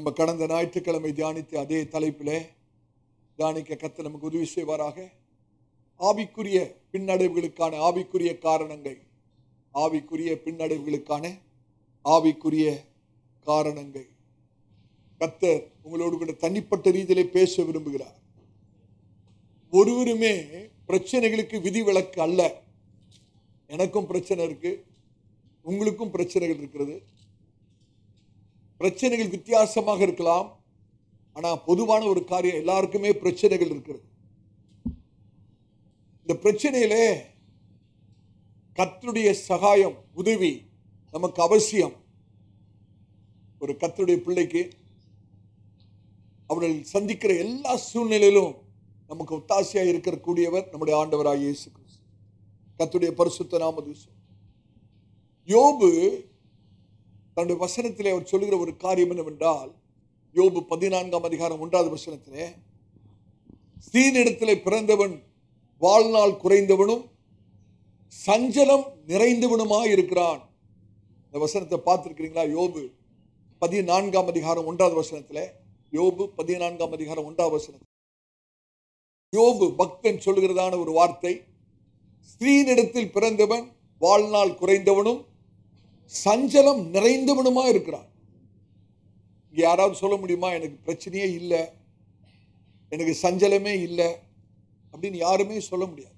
நம்ம கடந்த ஞாயிற்றுக்கிழமை தியானித்த அதே தலைப்பிலே தியானிக்க கர்த்தர் நமக்கு உதவி செய்வாராக. ஆவிக்குரிய பின்னடைவுகளுக்கான ஆவிக்குரிய காரணங்கள், ஆவிக்குரிய பின்னடைவுகளுக்கான ஆவிக்குரிய காரணங்கள். கர்த்தர் உங்களோடு கூட தனிப்பட்ட ரீதியிலே பேச விரும்புகிறார். ஒருவருமே பிரச்சனைகளுக்கு விதிவிலக்கு அல்ல. எனக்கும் பிரச்சனை இருக்கு, உங்களுக்கும் பிரச்சனைகள் இருக்கிறது. பிரச்சனைகள் வித்தியாசமாக இருக்கலாம், ஆனா பொதுவான ஒரு காரியம், எல்லாருக்குமே பிரச்சனைகள் இருக்கிறது. இந்த பிரச்சனையிலே கர்த்தருடைய சகாயம், உதவி நமக்கு அவசியம். ஒரு கர்த்தருடைய பிள்ளைக்கு அவர்கள் சந்திக்கிற எல்லா சூழ்நிலையிலும் நமக்கு ஒத்தாசையாக இருக்கக்கூடியவர் நம்முடைய ஆண்டவராகிய இயேசு கிறிஸ்து. கர்த்தருடைய பரிசுத்த நாமத்துக்கு ஸ்தோத்திரம். யோபு தன்னுடைய வசனத்திலே அவர் சொல்லுகிற ஒரு காரியம் என்னவென்றால், யோபு 14ஆம் அதிகாரம் 1வது வசனத்திலே, ஸ்திரீனிடத்திலே பிறந்தவன் வாழ்நாள் குறைந்தவனும் சஞ்சலம் நிறைந்தவனுமாய் இருக்கிறான். இந்த வசனத்தை பார்த்திருக்கிறீங்களா? யோபு 14ஆம் அதிகாரம் 1வது வசனத்திலே, யோபு 14ஆம் அதிகாரம் 1வது வசனத்தில் யோபு பக்தன் சொல்லுகிறதான ஒரு வார்த்தை, ஸ்திரீனிடத்தில் பிறந்தவன் வாழ்நாள் குறைந்தவனும் சஞ்சலம் நிறைந்தவனுமா இருக்கிறான். இங்க யாராவது சொல்ல முடியுமா, எனக்கு பிரச்சனையே இல்லை, எனக்கு சஞ்சலமே இல்லை அப்படின்னு? யாருமே சொல்ல முடியாது.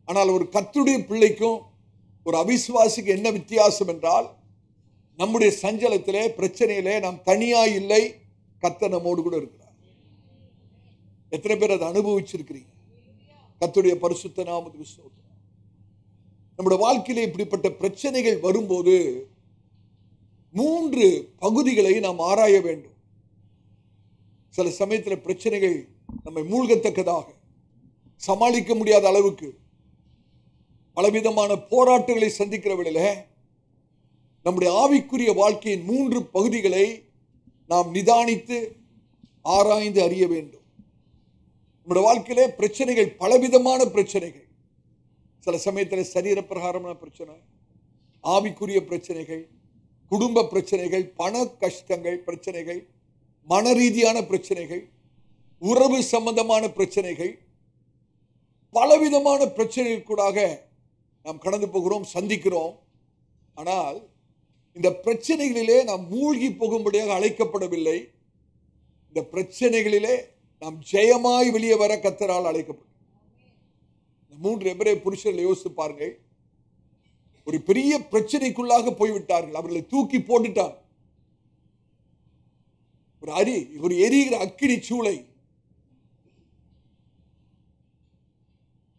ஆனால் ஒரு கர்த்தருடைய பிள்ளைக்கும் ஒரு அவிசுவாசிக்கு என்ன வித்தியாசம் என்றால், நம்முடைய சஞ்சலத்திலே பிரச்சனையிலே நாம் தனியா இல்லை, கர்த்தர் நம்மோடு கூட இருக்கிறார். எத்தனை பேர் அதை அனுபவிச்சிருக்கிறீங்க? கர்த்தருடைய பரிசுத்த நாமத்துக்கு ஸ்தோத்திரம். நம்முடைய வாழ்க்கையிலே இப்படிப்பட்ட பிரச்சனைகள் வரும்போது 3 பகுதிகளை நாம் ஆராய வேண்டும். சில சமயத்தில் பிரச்சனைகள் நம்மை மூழ்கத்தக்கதாக, சமாளிக்க முடியாத அளவுக்கு பலவிதமான போராட்டங்களை சந்திக்கிற வேளையில நம்முடைய ஆவிக்குரிய வாழ்க்கையின் 3 பகுதிகளை நாம் நிதானித்து ஆராய்ந்து அறிய வேண்டும். நம்முடைய வாழ்க்கையிலே பிரச்சனைகள் பலவிதமான பிரச்சனைகள். சில சமயத்தில் சரீர பிரகாரமான பிரச்சனை, ஆவிக்குரிய பிரச்சனைகள், குடும்ப பிரச்சனைகள், பண கஷ்டங்கள் பிரச்சனைகள், மன ரீதியான பிரச்சனைகள், உறவு சம்பந்தமான பிரச்சனைகள், பலவிதமான பிரச்சனைகள் கூடாக நாம் கடந்து போகிறோம், சந்திக்கிறோம். ஆனால் இந்த பிரச்சனைகளிலே நாம் மூழ்கி போகும்படியாக அழைக்கப்படவில்லை. இந்த பிரச்சனைகளிலே நாம் ஜெயமாய் வெளியே வர கர்த்தரால் அழைக்கப்படும். 3 எபிரேய புருஷர்களை யோசித்து பாருங்கள். ஒரு பெரிய பிரச்சனைக்குள்ளாக போய்விட்டார்கள், அவர்களை தூக்கி போட்டுட்டார். ஒரு எரிகிற அக்கினி சூளை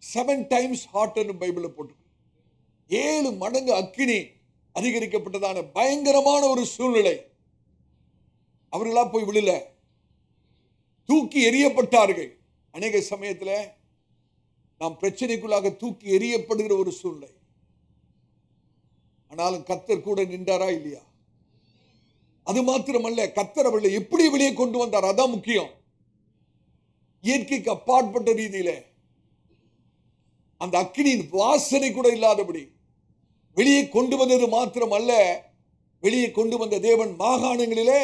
7 times hotter பைபிள்ல போட்டு 7 மடங்கு அக்கினி அதிகரிக்கப்பட்டதான பயங்கரமான ஒரு சூழ்நிலை. அவர்களா போய் விழல, தூக்கி எறியப்பட்டார்கள். அநேக சமயத்தில் நாம் பிரச்சனைக்குள்ளாக தூக்கி எறியப்படுகிற ஒரு சூழ்நிலை. ஆனாலும் கர்த்தர் கூட நின்றாரா இல்லையா? அது மாத்திரமல்ல, கர்த்தர் அவர்களை எப்படி வெளியே கொண்டு வந்தார், அதான் முக்கியம். இயற்கைக்கு அப்பாற்பட்ட ரீதியில அந்த அக்கினியின் வாசனை கூட இல்லாதபடி வெளியே கொண்டு வந்தது மாத்திரமல்ல, வெளியே கொண்டு வந்த தேவன் மாகாணங்களிலே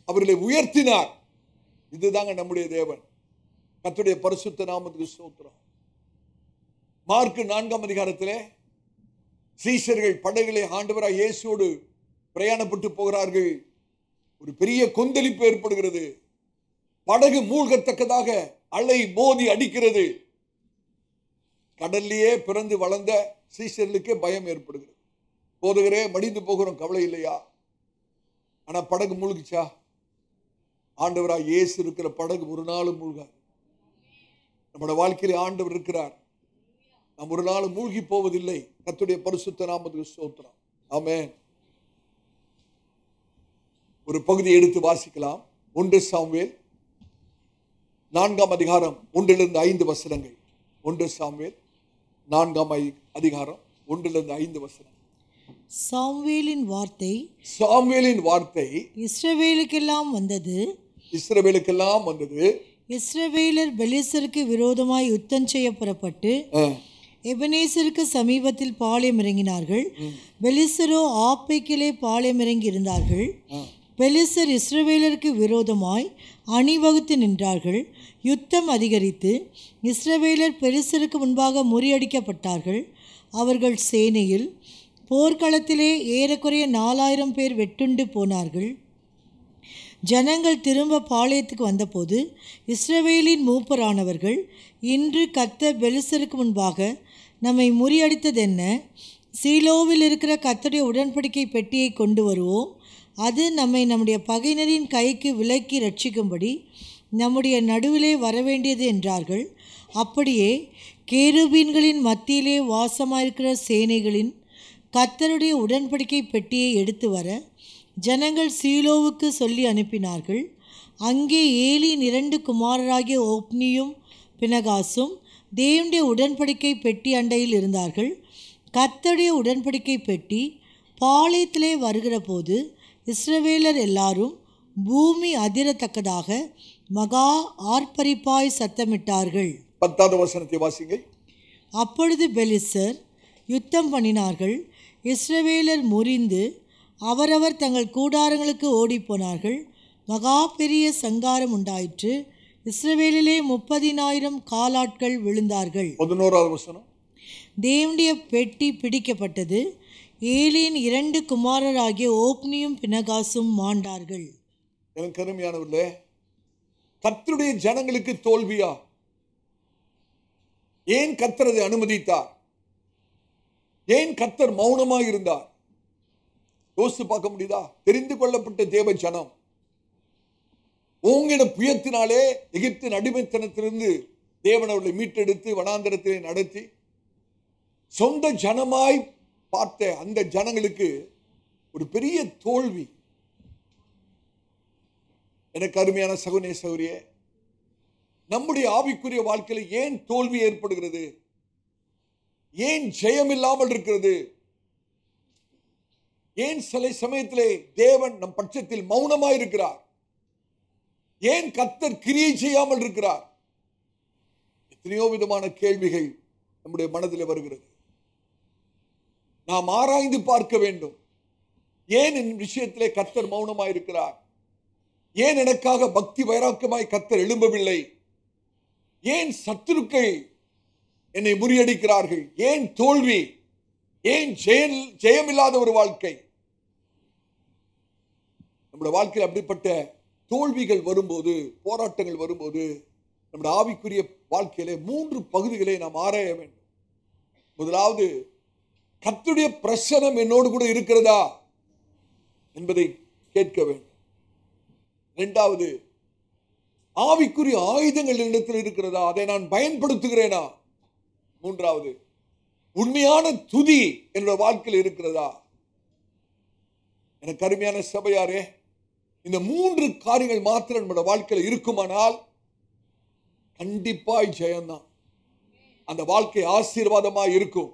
அவர்களை உயர்த்தினார். இதுதாங்க நம்முடைய தேவன். கர்த்தருடைய பரிசுத்த நாமத்துக்கு ஸ்தோத்திரம். மார்க் 4ஆம் அதிகாரத்திலே சீஷர்கள் படகிலே ஆண்டவராய் இயேசுவோடு பிரயாணப்பட்டு போகிறார்கள். ஒரு பெரிய கொந்தளிப்பு ஏற்படுகிறது. படகு மூழ்கத்தக்கதாக அலை மோதி அடிக்கிறது. கடல்லையே பிறந்து வளர்ந்த சீஷர்களுக்கே பயம் ஏற்படுகிறது. போதகரே, மடிந்து போகிறோம், கவலை இல்லையா? ஆனா படகு மூழ்கிச்சா? ஆண்டவராய் இயேசு இருக்கிற படகு ஒரு நாளும் மூழ்காது. நம்முடைய வாழ்க்கையிலே ஆண்டவர் இருக்கிறார், நாம் ஒரு நாள் மூழ்கி போவதில்லை. கர்த்தருடைய பரிசுத்த நாமத்துக்கு ஸ்தோத்திரம். ஆமென். ஒரு பகுதியை எடுத்து வாசிக்கலாம். 1 சாமுவேல் 4ஆம் அதிகாரம் 1லிருந்து 5 வசனங்கள். 1 சாமுவேல் 4ஆம் அதிகாரம் 1லிருந்து 5 வசனம். சாமுவேலின் வார்த்தை இஸ்ரவேலுக்கெல்லாம் வந்தது. இஸ்ரவேலர் பெலிஸ்தருக்கு விரோதமாய் யுத்தம் செய்ய புறப்பட்டு எபனேசருக்கு சமீபத்தில் பாளையம் இறங்கினார்கள். பெலிஸ்தரோ ஆப்பைக்கிலே பாளையம் இறங்கி இருந்தார்கள். பெலிஸ்தர் இஸ்ரவேலருக்கு விரோதமாய் அணிவகுத்து நின்றார்கள். யுத்தம் அதிகரித்து இஸ்ரவேலர் பெலிஸ்தருக்கு முன்பாக முறியடிக்கப்பட்டார்கள். அவர்கள் சேனையில் போர்க்களத்திலே ஏறக்குறைய 4000 பேர் வெட்டுண்டு போனார்கள். ஜனங்கள் திரும்ப பாளையத்துக்கு வந்தபோது இஸ்ரவேலின் மூப்பரானவர்கள், இன்று கர்த்தர் பெலிஸ்தருக்கு முன்பாக நம்மை முறியடித்ததென்ன? சீலோவில் இருக்கிற கர்த்தருடைய உடன்படிக்கை பெட்டியை கொண்டு வருவோம். அது நம்மை நம்முடைய பகையினரின் கைக்கு விலக்கி ரட்சிக்கும்படி நம்முடைய நடுவிலே வரவேண்டியது என்றார்கள். அப்படியே கேருபீன்களின் மத்தியிலே வாசமாயிருக்கிற சேனைகளின் கர்த்தருடைய உடன்படிக்கை பெட்டியை எடுத்து வர ஜனங்கள் சீலோவுக்கு சொல்லி அனுப்பினார்கள். அங்கே ஏலியின் 2 குமாரராகிய ஒப்னியும் பினகாசும் தேவனுடைய உடன்படிக்கை பெட்டி அண்டையில் இருந்தார்கள். கர்த்தருடைய உடன்படிக்கை பெட்டி பாளையத்திலே வருகிற போது இஸ்ரவேலர் எல்லாரும் பூமி அதிரத்தக்கதாக மகா ஆர்ப்பரிப்பாய் சத்தமிட்டார்கள். 10வது வசனத்தை வாசிங்க. அப்பொழுது பெலிஸ்தர் யுத்தம் பண்ணினார்கள். இஸ்ரவேலர் முறிந்து அவரவர் தங்கள் கூடாரங்களுக்கு ஓடிப்போனார்கள். மகா பெரிய சங்காரம் உண்டாயிற்று. இஸ்ரவேலிலே 30,000 காலாட்கள் விழுந்தார்கள். 11வது வசனம். தேவனுடைய பெட்டி பிடிக்கப்பட்டது. ஏலியின் 2 குமாரராகிய ஓப்னியும் பினகாசும் மாண்டார்கள். எனக்கு அருமையானவர்களே, கர்த்தருடைய ஜனங்களுக்கு தோல்வியா? ஏன் கர்த்தர் அதை அனுமதித்தார்? ஏன் கர்த்தர் மௌனமாக இருந்தார்? யோசித்து பார்க்க முடியுதா? தெரிந்து கொள்ளப்பட்ட தேவ ஜனம் ஓங்கின புயத்தினாலே எகிப்தின் அடிமைத்தனத்திலிருந்து தேவன் அவர்களை மீட்டெடுத்து வனாந்தரத்திலே நடத்தி சொந்த ஜனமாய் பார்த்த அந்த ஜனங்களுக்கு ஒரு பெரிய தோல்வி. எனக்கு அருமையான சகோதரனே சகோதரியே, நம்முடைய ஆவிக்குரிய வாழ்க்கையில் ஏன் தோல்வி ஏற்படுகிறது? ஏன் ஜெயம் இல்லாமல் இருக்கிறது? ஏன் சில சமயத்திலே தேவன் நம் பட்சத்தில் மௌனமாய் இருக்கிறார்? ஏன் கர்த்தர் கிரியை செய்யாமல் இருக்கிறார்? எத்தனையோ விதமான கேள்விகள் நம்முடைய மனதில் வருகிறது. நாம் ஆராய்ந்து பார்க்க வேண்டும். ஏன் என் விஷயத்திலே கர்த்தர் மௌனமாய் இருக்கிறார்? ஏன் எனக்காக பக்தி வைராக்கியமாய் கர்த்தர் எழும்பவில்லை? ஏன் சத்துருக்கள் என்னை முறியடிக்கிறார்கள்? ஏன் தோல்வி? ஏன் ஜெயமில்லாத ஒரு வாழ்க்கை? நம்முடைய வாழ்க்கையில் அப்படிப்பட்ட தோல்விகள் வரும்போது, போராட்டங்கள் வரும்போது, நம்முடைய ஆவிக்குரிய வாழ்க்கையிலே 3 பகுதிகளை நாம் ஆராய வேண்டும். முதலாவது, கர்த்தருடைய பிரசன்னம் என்னோடு கூட இருக்கிறதா என்பதை கேட்க வேண்டும். இரண்டாவது, ஆவிக்குரிய ஆயுதங்கள் என்னிடத்தில் இருக்கிறதா? அதை நான் பயன்படுத்துகிறேனா? மூன்றாவது, உண்மையான துதி என்னோட வாழ்க்கையில் இருக்கிறதா? எனக்கு அருமையான சபையாரே, இந்த 3 காரியங்கள் மாத்திரம் நம்முடைய வாழ்க்கையில் இருக்குமானால் கண்டிப்பாய் ஜெயம்தான். அந்த வாழ்க்கை ஆசீர்வாதமாய் இருக்கும்.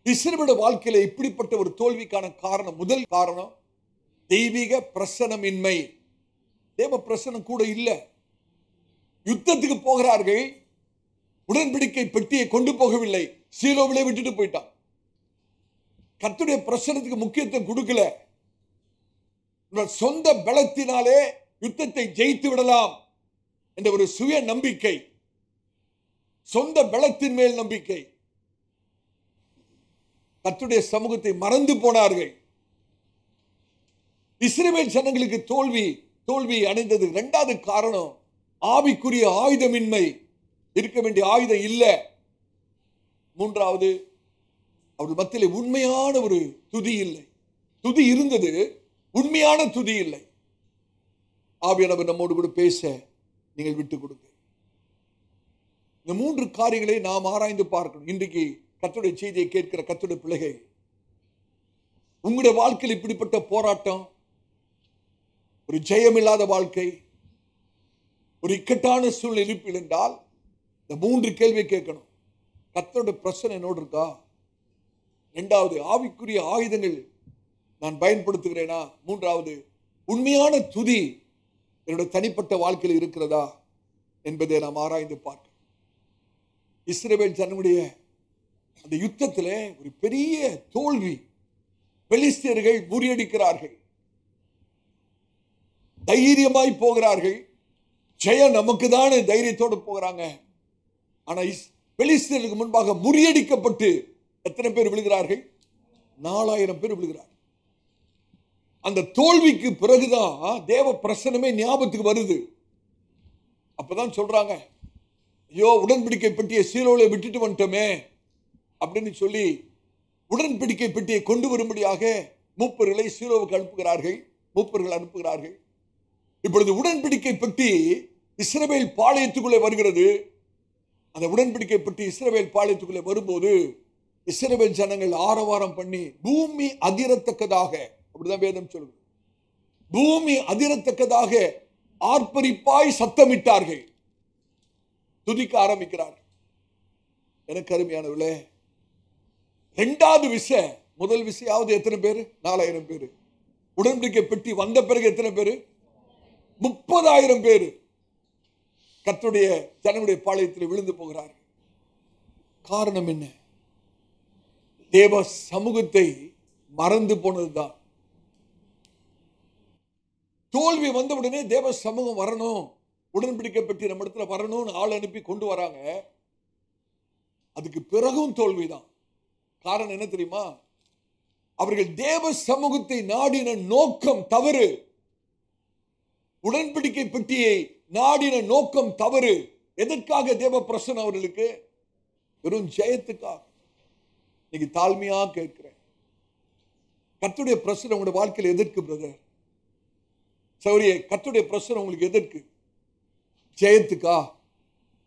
இஸ்ரவேலுடைய வாழ்க்கையில இப்படிப்பட்ட ஒரு தோல்விக்கான காரணம், முதல் காரணம் தெய்வீக பிரசன்னமின்மை. தேவ பிரசன்னம் கூட இல்லை. யுத்தத்துக்கு போகிறார்கள், உடன்படிக்கை பெட்டியை கொண்டு போகவில்லை, சீலோவிலே விட்டுட்டு போயிட்டான். கர்த்தருடைய பிரசன்னத்துக்கு முக்கியத்துவம் கொடுக்கல. சொந்த பலத்தினாலே யுத்தத்தை ஜெயித்து விடலாம் என்ற ஒரு சுய நம்பிக்கை, சொந்த பலத்தின் மேல் நம்பிக்கை. கர்த்தருடைய சமூகத்தை மறந்து போனார்கள். இஸ்ரவேல் ஜனங்களுக்கு தோல்வி அடைந்தது. இரண்டாவது காரணம் ஆவிக்குரிய ஆயுதமின்மை. இருக்க வேண்டிய ஆயுதம் இல்லை. மூன்றாவது, அவர்கள் மத்தியிலே உண்மையான ஒரு துதி இல்லை. துதி இருந்தது, உண்மையான துதி இல்லை. ஆவியானவர் நம்மோடு கூட பேச நீங்கள் விட்டுக் கொடுங்க. இந்த 3 காரியங்களை நாம் ஆராய்ந்து பார்க்கணும். இன்றைக்கு கர்த்தருடைய செய்தியை கேட்கிற கர்த்தருடைய பிள்ளைகள், உங்களுடைய வாழ்க்கையில் இப்படிப்பட்ட போராட்டம், ஒரு ஜெயமில்லாத வாழ்க்கை, ஒரு இக்கட்டான சூழ்நிலை இருப்பில் என்றால் இந்த 3 கேள்வியை கேட்கணும். கர்த்தருடைய பிரசன்னம் என்னோடு இருக்கா? இரண்டாவது, ஆவிக்குரிய ஆயுதங்கள் நான் பயன்படுத்துகிறேனா? மூன்றாவது, உண்மையான துதி என்னுடைய தனிப்பட்ட வாழ்க்கையில் இருக்கிறதா என்பதை நாம் ஆராய்ந்து பார்க்கணும். இஸ்ரவேல் ஜனங்களுடைய அந்த யுத்தத்திலே ஒரு பெரிய தோல்வி. பெலிஸ்தியர்கள் முறியடிக்கிறார்கள். தைரியமாய் போகிறார்கள். ஜெயம் நமக்கு தானே தைரியத்தோடு போகிறாங்க. ஆனா பெலிஸ்தருக்கு முன்பாக முறியடிக்கப்பட்டு எத்தனை பேர் விழுகிறார்கள்? 4000 பேர் விழுகிறார்கள். அந்த தோல்விக்கு பிறகுதான் தேவ பிரசன்னமே ஞாபகத்துக்கு வருது. அப்பதான் சொல்றாங்க, ஐயோ உடன்படிக்கை பெட்டியை சீலோவில் விட்டுட்டு வந்துட்டோமே அப்படின்னு சொல்லி உடன்படிக்கை பெட்டியை கொண்டு வரும்படியாக மூப்பர்களை சீலோவுக்கு அனுப்புகிறார்கள். இப்பொழுது உடன்படிக்கை பெட்டி இஸ்ரவேல் பாளையத்துக்குள்ளே வருகிறது. அந்த உடன்படிக்கை பெட்டி இஸ்ரவேல் பாளையத்துக்குள்ளே வரும்போது இஸ்ரவேல் ஜனங்கள் ஆரவாரம் பண்ணி பூமி அதிரத்தக்கதாக, அப்படிதான் வேதம் சொல்லுது, பூமி அதிரத்தக்கதாக ஆர்ப்பரிப்பாய் சத்தமிட்டார்கள், துதிக்க ஆரம்பிக்கிறார்கள். எனக்கு அருமையானவர்களே, இரண்டாவது விசை, முதல் விசையாவது எத்தனை பேர்? 4000 பேர். உடன்படிக்கை பெட்டி வந்த பிறகு எத்தனை பேர்? 30,000 பேர் கர்த்தருடைய ஜனங்களுடைய பாளையத்தில் விழுந்து போகிறார்கள். காரணம் என்ன? தேவ சமூகத்தை மறந்து போனதுதான். தோல்வி வந்தவுடனே தேவ சமூகம் வரணும், உடன்படிக்கை பெட்டி நம்ம இடத்துல வரணும்னு ஆள் அனுப்பி கொண்டு வராங்க. அதுக்கு பிறகும் தோல்விதான். காரணம் என்ன தெரியுமா? அவர்கள் தேவ சமூகத்தை நாடின நோக்கம் தவறு. உடன்படிக்கை பெட்டியை நாடின நோக்கம் தவறு. எதற்காக தேவ பிரசன்னம் அவர்களுக்கு? வெறும் ஜெயத்துக்காக. இன்னைக்கு தாழ்மையா கேட்கிறேன், கர்த்தருடைய பிரசன்னம் உங்களுடைய வாழ்க்கையில் எதற்கு பிரதர்? சௌரியே, கர்த்தருடைய பிரசன்னம் உங்களுக்கு எதற்கு? ஜெயத்துக்கா?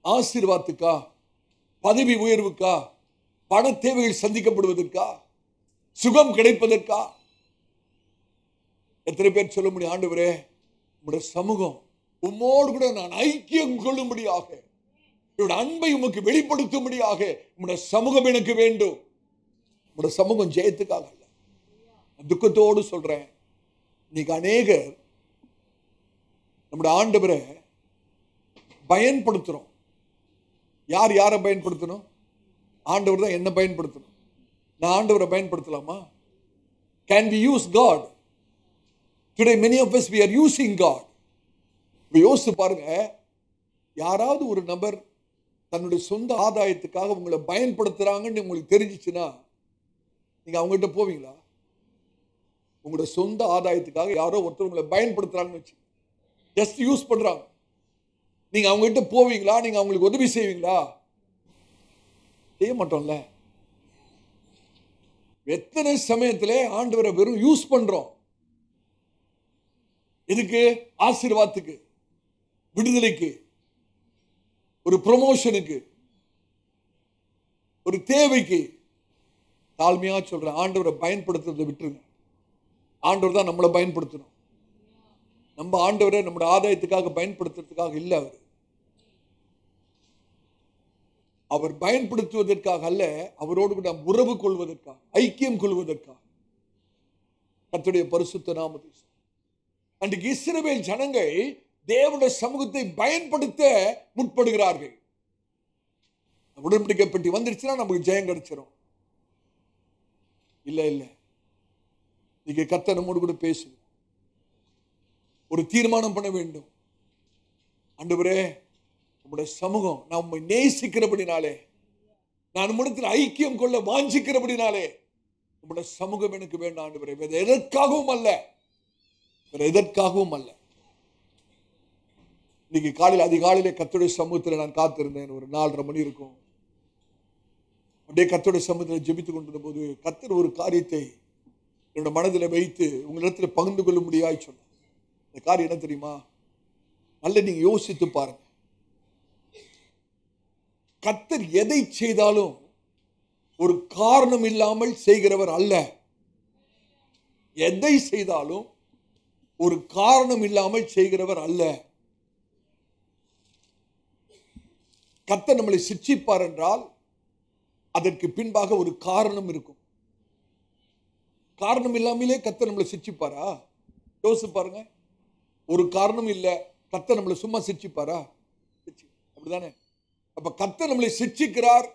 ஆசீர்வாதத்துக்கா? பதவி உயர்வுக்கா? பண தேவைகள் சந்திக்கப்படுவதற்கா? சுகம் கிடைப்பதற்கா? எத்தனை பேர் சொல்ல முடியும், ஆண்டவரே உம்முடைய சமூகம் உம்மோடு கூட நான் ஐக்கியம் கொள்ளும்படியாக, என்னோட அன்பை உமக்கு வெளிப்படுத்தும்படியாக உம்முடைய சமூகம் எனக்கு வேண்டும். உம்முடைய சமூகம் ஜெயத்துக்காக அல்ல. துக்கத்தோடு சொல்றேன், இன்னைக்கு அநேகர் நம்முடைய ஆண்டவரை பயன்படுத்துறோம். யார் யாரை பயன்படுத்தணும்? ஆண்டவர் தான் என்ன பயன்படுத்தணும். நான் ஆண்டவரை பயன்படுத்தலாமா? Can we use God? Today many of us we are using God. யோசித்து பாருங்க, யாராவது ஒரு நபர் தன்னுடைய சொந்த ஆதாயத்துக்காக உங்களை பயன்படுத்துறாங்கன்னு உங்களுக்கு தெரிஞ்சிச்சுன்னா நீங்க அவங்ககிட்ட போவீங்களா? உங்களுடைய சொந்த ஆதாயத்துக்காக யாரோ ஒருத்தர் உங்களை பயன்படுத்துறாங்கன்னு வச்சு, ஜஸ்ட் யூஸ் பண்றாங்க, நீங்க அவங்ககிட்ட போவீங்களா? நீங்க அவங்களுக்கு உதவி செய்வீங்களா? செய்ய மாட்டோம்ல. எத்தனை சமயத்திலே ஆண்டவரை வெறும் யூஸ் பண்றோம். இதுக்கு ஆசீர்வாதத்துக்கு, விடுதலைக்கு, ஒரு ப்ரமோஷனுக்கு, ஒரு தேவைக்கு. தாழ்மையா சொல்றேன், ஆண்டவரை பயன்படுத்துறதை விட்டுருங்க. ஆண்டவர் தான் நம்மளை பயன்படுத்தணும். நம்ம ஆண்டவரை நம்முடைய ஆதாயத்துக்காக பயன்படுத்துறதுக்காக இல்லை. அவர் பயன்படுத்துவதற்காக அல்ல, அவரோடு கூட நாம் உறவு கொள்வதற்காக, ஐக்கியம் கொள்வதற்காக. கர்த்தருடைய பரிசுத்த நாமத்தை. அன்றைக்கு இஸ்ரவேல் ஜனங்கள் தேவனுடைய சமூகத்தை பயன்படுத்த முற்படுகிறார்கள். உடன்படிக்கை பெட்டி வந்துருச்சுன்னா நமக்கு ஜெயம் கிடைச்சிடும். இல்ல இல்ல, நீங்க கர்த்தர் நம்மோடு கூட பேசு. ஒரு தீர்மானம் பண்ண வேண்டும். ஆண்டவரே நம்முடைய சமூகம், நான் உம்மை நேசிக்கிறபடினாலே, நான் உம்மிடத்தில் ஐக்கியம் கொள்ள வாஞ்சிக்கிறபடினாலே நம்முடைய சமூகம் எனக்கு வேண்டாம் ஆண்டவரே. வேற எதற்காகவும் அல்ல, வேற எதற்காகவும் அல்ல. இன்னைக்கு காலையில் அதிகாலையிலே கர்த்தருடைய சமூகத்தில் நான் காத்திருந்தேன். ஒரு 4:30 மணி இருக்கும். அப்படியே கர்த்தருடைய சமூகத்தில் ஜெபித்துக் கொண்டிருந்த போது கர்த்தர் ஒரு காரியத்தை என்னோட மனதில் வைத்து உங்களிடத்தில் பகிர்ந்து கொள்ள முடியாது சொன்னார். இந்த காரியம் என்ன தெரியுமா? நல்ல நீங்க யோசித்து பாருங்க. கர்த்தர் எதை செய்தாலும் ஒரு காரணம் இல்லாமல் செய்கிறவர் அல்ல. எதை செய்தாலும் ஒரு காரணம் இல்லாமல் செய்கிறவர் அல்ல. கர்த்தர் நம்மளை சிட்சிப்பார் என்றால் அதற்கு பின்பாக ஒரு காரணம் இருக்கும். காரணம் இல்லாமலே கர்த்தர் நம்மளை சிட்சிப்பாரா? யோசிச்சு பாருங்க. ஒரு காரணம் இல்லை, கர்த்தர் நம்மளை சும்மா சிட்சிப்பாரா? அப்படிதானே? அப்ப கர்த்தர் நம்மளை சிட்சிக்கிறார்,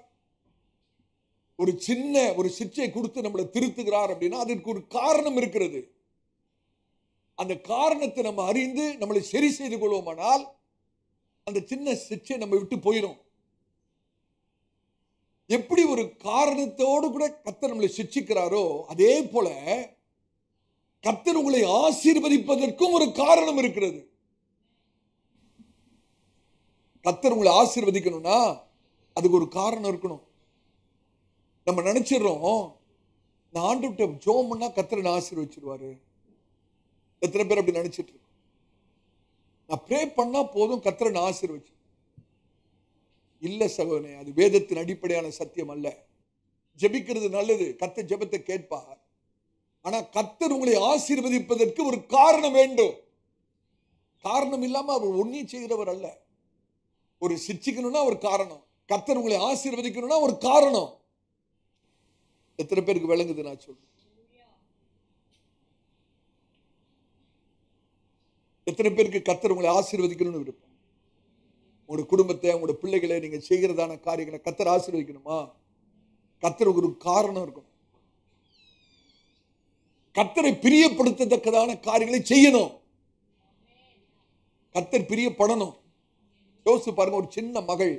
ஒரு சின்ன ஒரு சிட்சை கொடுத்து நம்மளை திருத்துகிறார் அப்படின்னா அதற்கு ஒரு காரணம் இருக்கிறது. அந்த காரணத்தை நம்ம அறிந்து நம்மளை சரி செய்து கொள்வோமானால் அந்த சின்ன சிச்சை நம்ம விட்டு போயிடும். எப்படி ஒரு காரணத்தோடு கூட கர்த்தர் நம்மளை சிட்சிக்கிறாரோ அதே போல கர்த்தர் உங்களை ஆசீர்வதிப்பதற்கும் ஒரு காரணம் இருக்கிறது. கர்த்தர் உங்களை ஆசீர்வதிக்கணும்னா அதுக்கு ஒரு காரணம் இருக்கணும். நம்ம நினைச்சிடறோம் நான் ஆண்டவர்கிட்ட ஜெபம் பண்ணா கர்த்தர் ஆசீர்வதிச்சிருவாரு. எத்தனை பேர் அப்படி நினைச்சிட்டு இருக்கோம்? நான் ப்ரே பண்ணா போதும் கர்த்தர் ஆசீர்வதிச்சு. இல்ல சகோதரனே, அது வேதத்தின் அடிப்படையான சத்தியம் அல்ல. ஜெபிக்கிறது நல்லது, கர்த்தர் ஜெபத்தை கேட்பார். ஆனா கர்த்தர் உங்களை ஆசீர்வதிப்பதற்கு ஒரு காரணம் வேண்டும். காரணம் இல்லாம அவர் ஒன்னையும் செய்கிறவர் அல்ல. ஒரு சிட்சிக்கணும்னா ஒரு காரணம், கர்த்தர் உங்களை ஆசீர்வதிக்கணும்னா ஒரு காரணம். எத்தனை பேருக்கு விளங்குது நான் சொல்றேன்? எத்தனை பேருக்கு கர்த்தர் உங்களை ஆசீர்வதிக்கணும்னு விருப்பம்? உங்களுடைய குடும்பத்தை, உங்களுடைய பிள்ளைகளை, நீங்க செய்கிறதான காரியங்களை கர்த்தர் ஆசீர்வதிக்கணுமா? கர்த்தருக்கு ஒரு காரணம் இருக்கணும். கர்த்தரை பிரியப்படுத்தத்தக்கதான காரியங்களை செய்யணும். கர்த்தர் பிரியப்படணும். யோசிச்சு பாருங்க, ஒரு சின்ன மகள்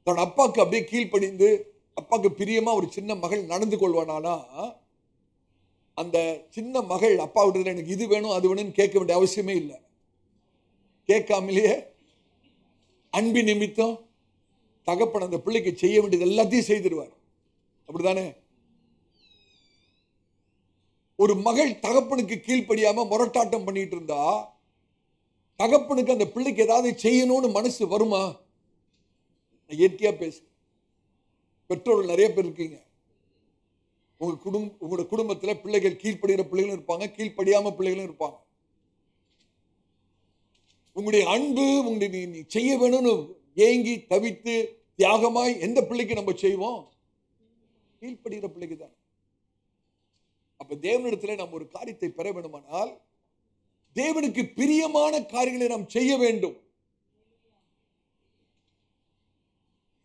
தன் அப்பாவுக்கு அப்படியே கீழ்ப்படிந்து அப்பாவுக்கு பிரியமா ஒரு சின்ன மகள் நடந்து கொள்வானா, அந்த சின்ன மகள் அப்பா விட்டு எனக்கு இது வேணும் அது வேணும்னு கேட்க வேண்டிய அவசியமே இல்லை. கேட்காமலேயே அன்பின் நிமித்தம் தகப்பன் அந்த பிள்ளைக்கு செய்ய வேண்டியது எல்லாத்தையும் செய்திருவார். அப்படிதானே? ஒரு மகள் தகப்பனுக்கு கீழ்ப்படியாம முரட்டாட்டம் பண்ணிட்டு இருந்தா தகப்பனுக்கு அந்த பிள்ளைக்கு ஏதாவது செய்யணும்னு மனசு வருமா? இயற்கையா பேசு. பெற்றோர்கள் நிறைய பேர் இருக்கீங்க. உங்களோட குடும்பத்தில் பிள்ளைகள் கீழ்ப்படுகிற பிள்ளைகளும் இருப்பாங்க, கீழ்ப்படியாம பிள்ளைகளும் இருப்பாங்க. உங்களுடைய அன்பு உங்களுடைய நீ செய்ய வேணும்னு ஏங்கி தவித்து தியாகமாய் எந்த பிள்ளைக்கு நம்ம செய்வோம்? கீழ்ப்படுகிற பிள்ளைக்கு தான். அப்ப தேவனிடத்தில் நம்ம ஒரு காரியத்தை பெற வேண்டுமானால் தேவனுக்கு பிரியமான காரியங்களை நாம் செய்ய வேண்டும்.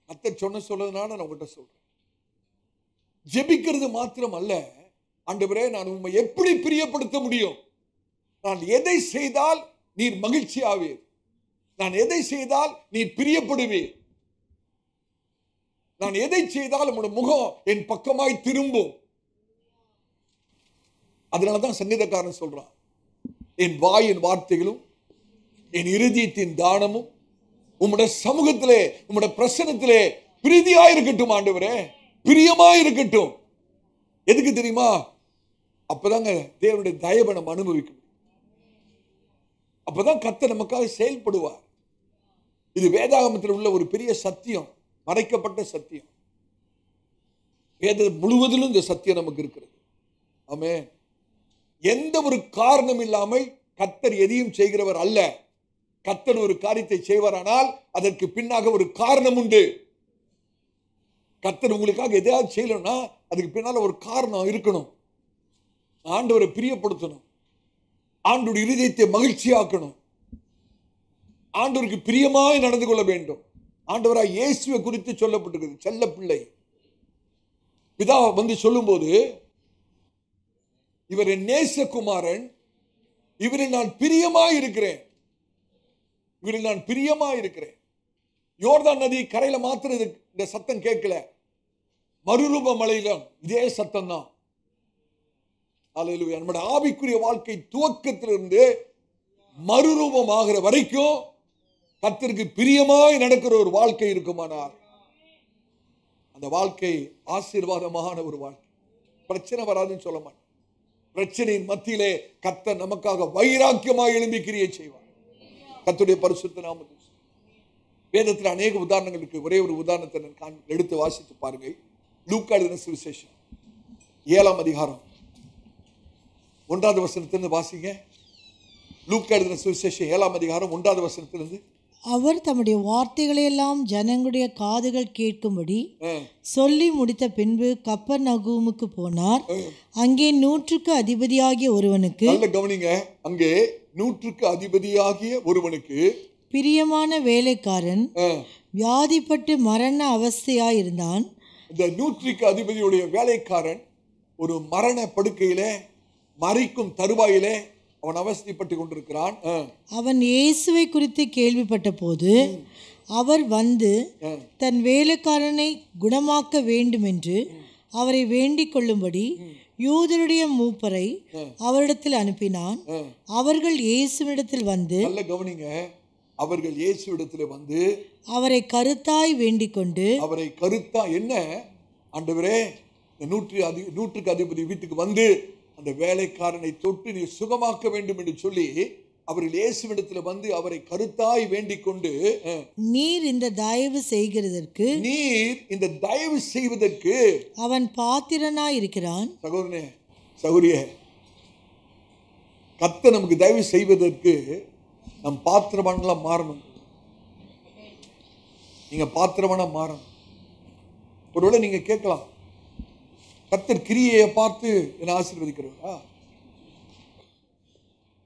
அத்தை சொன்னதுனால நான் உங்கள்கிட்ட சொல்றேன், ஜெபிக்கிறது மாத்திரம் அல்ல. ஆண்டவரே, நான் உம்மை எப்படி பிரியப்படுத்த முடியும்? நான் எதை செய்தால் நீர் மகிழ்ச்சி ஆவீர்? நான் எதை செய்தால் நீர் பிரியப்படுவீர்? நான் எதை செய்தால் உங்களுடைய முகம் என் பக்கமாய் திரும்பும்? அதனாலதான் சங்கீதக்காரன் சொல்றான், என் வாயின் வார்த்தைகளும் என் இருதயத்தின் தானமும் உம்முடைய சமூகத்திலே உம்முடைய பிரசன்னத்திலே பிரீதியாயிருக்கட்டும். ஆண்டவரே, பிரியமாயிருக்கட்டும். எதுக்கு தெரியுமா? அப்பதாங்க தேவனுடைய தயவை நம்ம அனுபவிக்கணும். அப்பதான் கர்த்தர் நமக்காக செயல்படுவார். இது வேதாகமத்தில் உள்ள ஒரு பெரிய சத்தியம், மறைக்கப்பட்ட சத்தியம். வேத முழுவதிலும் இந்த சத்தியம் நமக்கு இருக்கிறது. ஆமென். எந்த ஒரு காரணம் இல்லாமல் கர்த்தர் எதையும் செய்கிறவர் அல்ல. கர்த்தர் ஒரு காரியத்தை செய்வாரானால் அதற்கு பின்னாக ஒரு காரணம் உண்டு. கர்த்தர் உங்களுக்காக எதையாவது செய்யணும்னா அதுக்கு பின்னால ஒரு காரணம் இருக்கணும். ஆண்டவரை பிரியப்படுத்தணும், ஆண்டவருடைய இருதயத்தை மகிழ்ச்சியாக்கணும், ஆண்டவருக்கு பிரியமாய் நடந்து கொள்ள வேண்டும். ஆண்டவராய் இயேசுவை குறித்து சொல்லப்பட்டிருக்கிறது, செல்ல பிள்ளை. பிதா வந்து சொல்லும் போது, இவர் என் நேசகுமாரன், இவரில் நான் பிரியமாய் இருக்கிறேன், இவரில் நான் பிரியமாய் இருக்கிறேன். யோர்தான் நதி கரையில மாத்திரம் இந்த சத்தம் கேட்கல, மறுரூப மலையிலும் இதே சத்தம் தான். அல்லேலூயா. நம்முடைய ஆவிக்குரிய வாழ்க்கை துவக்கத்திலிருந்து மறுரூபமாகிற வரைக்கும் கர்த்தருக்கு பிரியமாய் நடக்கிற ஒரு வாழ்க்கை இருக்குமானால் அந்த வாழ்க்கை ஆசீர்வாதமான ஒரு வாழ்க்கை. பிரச்சனை வராதுன்னு சொல்ல மாட்டேன். பிரச்சனையின் மத்தியிலே கர்த்தர் நமக்காக வைராக்கியமாய் எழும்பி கிரியை செய்வார். கர்த்தருடைய பரிசுத்த நாமத்தில் வேதத்தில் அநேக உதாரணங்கள் இருக்கு. ஒரே ஒரு உதாரணத்தை நான் எடுத்து வாசித்து பாருங்க. லூக்கா எழுதின சுவிசேஷம் 7ஆம் அதிகாரம் 1வது வசனத்திலிருந்து வாசிங்க. லூக்கா எழுதின சுவிசேஷம் 7ஆம் அதிகாரம் 1வது வசனத்திலிருந்து. அவர் தம்முடைய வார்த்தைகளையெல்லாம் ஜனங்களுடைய காதுகள் கேட்கும்படி சொல்லி முடித்த பின்பு கப்பர்நகூமுக்கு போனார். அங்கே 100க்கு அதிபதியாகிய ஒருவனுக்கு, நல்ல கவனிங்க, அங்கே 100க்கு அதிபதியாகிய ஒருவனுக்கு பிரியமான வேலைக்காரன் வியாதிப்பட்டு மரண அவஸ்தையாயிருந்தான். இந்த 100க்கு அதிபதியுடைய வேலைக்காரன் ஒரு மரண படுக்கையிலே, மரிக்கும் தருவாயிலே அவன் அவஸ்தைப்பட்டு கொண்டிருக்கிறான். அவன் இயேசுவை குறித்து கேள்விப்பட்ட போது அவர் வந்து தன் வேலைக்காரனை குணமாக்க வேண்டுமென்று அவரை வேண்டிக் கொள்ளும்படி யூதருடைய மூப்பரை அவரிடத்தில் அனுப்பினான். அவர்கள் இயேசுவிடத்தில் வந்து, நல்ல கவனிங்க, அவர்கள் இயேசுவிடத்தில் வந்து அவரை கருத்தாய் வேண்டிக் கொண்டு, அவரை கருத்தா என்ன ஆண்டவரே, நூற்றுக்கு அதிபதி வீட்டுக்கு வந்து அந்த வேலைக்காரனை தொட்டு நீ சுகமாக்க வேண்டும் என்று சொல்லி அவர்கள் இயேசுவிடத்தில் வந்து அவரை கருத்தாய் வேண்டிக் கொண்டு, நீர் இந்த தயவு செய்வதற்கு அவன் பாத்திரனாய் இருக்கிறான். சகோதரனே, சகோதரியே, கர்த்தர் நமக்கு தயவு செய்வதற்கு நம் பாத்திரவான்களா மாறணும். நீங்க பாத்திரவானா மாறணும். ஒருவேளை நீங்க கேட்கலாம், கர்த்தர் கிரியையை பார்த்து என்ன ஆசீர்வதிக்கிறவரா?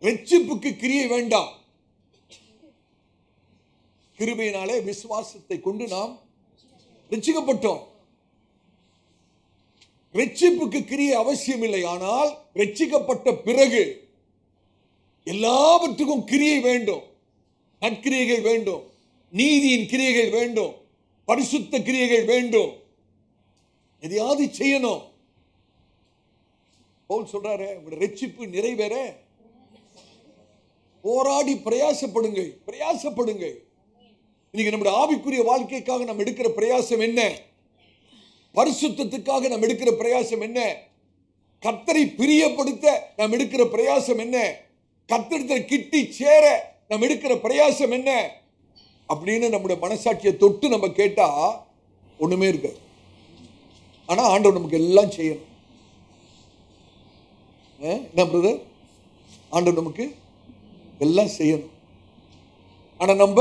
ரட்சிப்புக்கு கிரியை வேண்டாம். கிருபையினாலே விசுவாசத்தை கொண்டு நாம் ரட்சிக்கப்பட்டோம். ரட்சிப்புக்கு கிரியை அவசியம் இல்லை. ஆனால் ரட்சிக்கப்பட்ட பிறகு எல்லாவற்றுக்கும் கிரியை வேண்டும். நற்கிரியைகள் வேண்டும், நீதியின் கிரியைகள் வேண்டும், பரிசுத்த கிரியைகள் வேண்டும். எதையாவது செய்யணும். பவுல் சொல்றாரு, உங்களுடைய ரட்சிப்பு நிறைவேற போராடி பிரயாசப்படுங்க. இன்னைக்கு நம்முடைய ஆவிக்குரிய வாழ்க்கைக்காக நாம் எடுக்கிற பிரயாசம் என்ன? பரிசுத்தத்துக்காக நாம் எடுக்கிற பிரயாசம் என்ன? கர்த்தரை பிரியப்படுத்த நாம் எடுக்கிற பிரயாசம் என்ன? கர்த்தரிடத்தில் கிட்டி சேர நாம் எடுக்கிற பிரயாசம் என்ன அப்படின்னு நம்முடைய மனசாட்சியை தொட்டு நம்ம கேட்டா ஒண்ணுமே இருக்காது. ஆனா ஆண்டவர் நமக்கு எல்லாம் செய்யணும். என்ன பிரதர்? ஆண்டவர் நமக்கு எல்லாம் செய்யணும். ஆனா நம்ம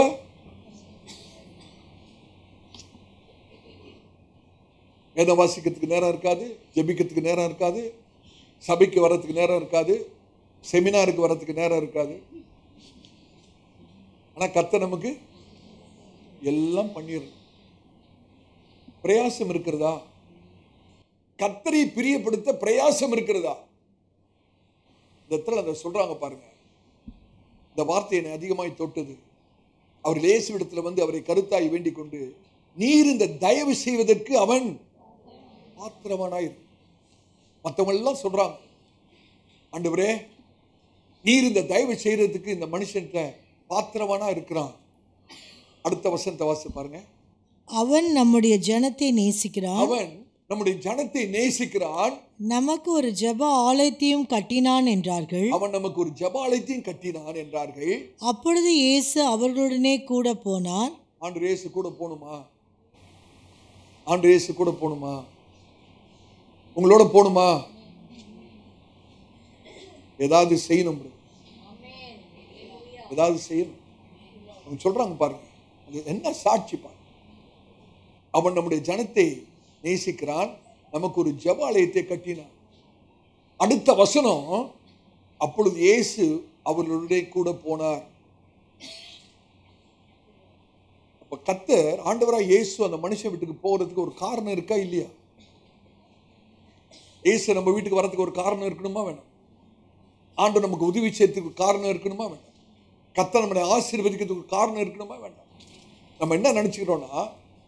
வேதம் வாசிக்கிறதுக்கு நேரம் இருக்காது, ஜெபிக்கிறதுக்கு நேரம் இருக்காது, சபைக்கு வர்றதுக்கு நேரம் இருக்காது, செமினாருக்கு வர்றதுக்கு நேரம் இருக்காது. ஆனா கர்த்தர் நமக்கு எல்லாம் பண்ணிடணும். பிரயாசம் இருக்கிறதா? கர்த்தரை பிரியப்படுத்த பிரயாசம் இருக்கிறதா? இந்த இடத்துல அதை சொல்றாங்க பாருங்க. இந்த வார்த்தை என்னை அதிகமாய் தொட்டது. அவர் இயேசுவிடத்தில் வந்து அவரை கருத்தாய் வேண்டிக் கொண்டு, நீர் இந்த தயவு செய்வதற்கு அவன் பாத்திரவானாய். மற்றவங்க எல்லாம் சொல்றாங்க, ஆண்டவரே நீர் இந்த தயவு செய்யறதுக்கு இந்த மனுஷன்கிட்ட பாத்திரவானா இருக்கிறான். அடுத்த வசனத்தை வாசி பாருங்க. அவன் நம்முடைய ஜனத்தை நேசிக்கிறான். அவன் நம்முடைய ஜனத்தை நேசிக்கிறான். நமக்கு ஒரு ஜெப ஆலயத்தையும் கட்டினான் என்றார்கள். அவன் நமக்கு ஒரு ஜெப ஆலயத்தையும் கட்டினான் என்றார்கள். அப்பொழுது இயேசு அவர்களுடனே கூட போனார். ஆண்டவர் இயேசு கூட போணுமா? ஆண்டவர் இயேசு கூட போணுமா? உங்களோட போணுமா? ஏதாவது செய்யணும், ஏதாவது செய்யணும். அவங்க சொல்றாங்க பாருங்க, என்ன சாட்சி பாருங்க. அவன் நம்முடைய ஜனத்தை நேசிக்கிறான், நமக்கு ஒரு ஜெபாலயத்தை கட்டினான். அடுத்த வசனம், அப்பொழுது இயேசு அவர்களுடைய கூட போனார். அப்ப கர்த்தர் ஆண்டவராய் இயேசு அந்த மனுஷன் வீட்டுக்கு போறதுக்கு ஒரு காரணம் இருக்கா இல்லையா? இயேசு நம்ம வீட்டுக்கு வரதுக்கு ஒரு காரணம் இருக்கணுமா வேணாம்? ஆண்டவர் நமக்கு உதவி செய்யறதுக்கு காரணம் இருக்கணுமா வேண்டாம்? கர்த்தர் நம்மளை ஆசீர்வதிக்கிறதுக்கு ஒரு காரணம் இருக்கணுமா வேண்டாம்? நம்ம என்ன நினைச்சுக்கிறோம்னா,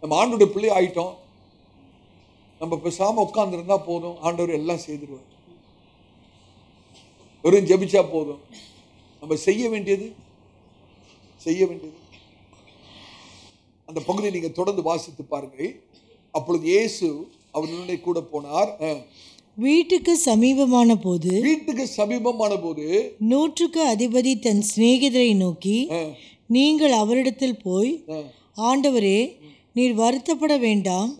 நம்ம ஆண்டோட பிள்ளை ஆயிட்டோம், நம்ம பேசாம உட்கார்ந்துருந்தா போதும், ஆண்டவர் எல்லாம் செய்திருவார். வெறும் ஜெபிச்சா போதும். நம்ம செய்ய வேண்டியது அந்த பகுதியை நீங்க தொடர்ந்து வாசித்து பாருங்கள். அப்பொழுது இயேசு அவர்களுடைய கூட போனார். வீட்டுக்கு சமீபமான போது நூற்றுக்கு அதிபதி தன் சிநேகிதரை நோக்கி, நீங்கள் அவரிடத்தில் போய், ஆண்டவரே நீர் வருத்தப்பட வேண்டாம்,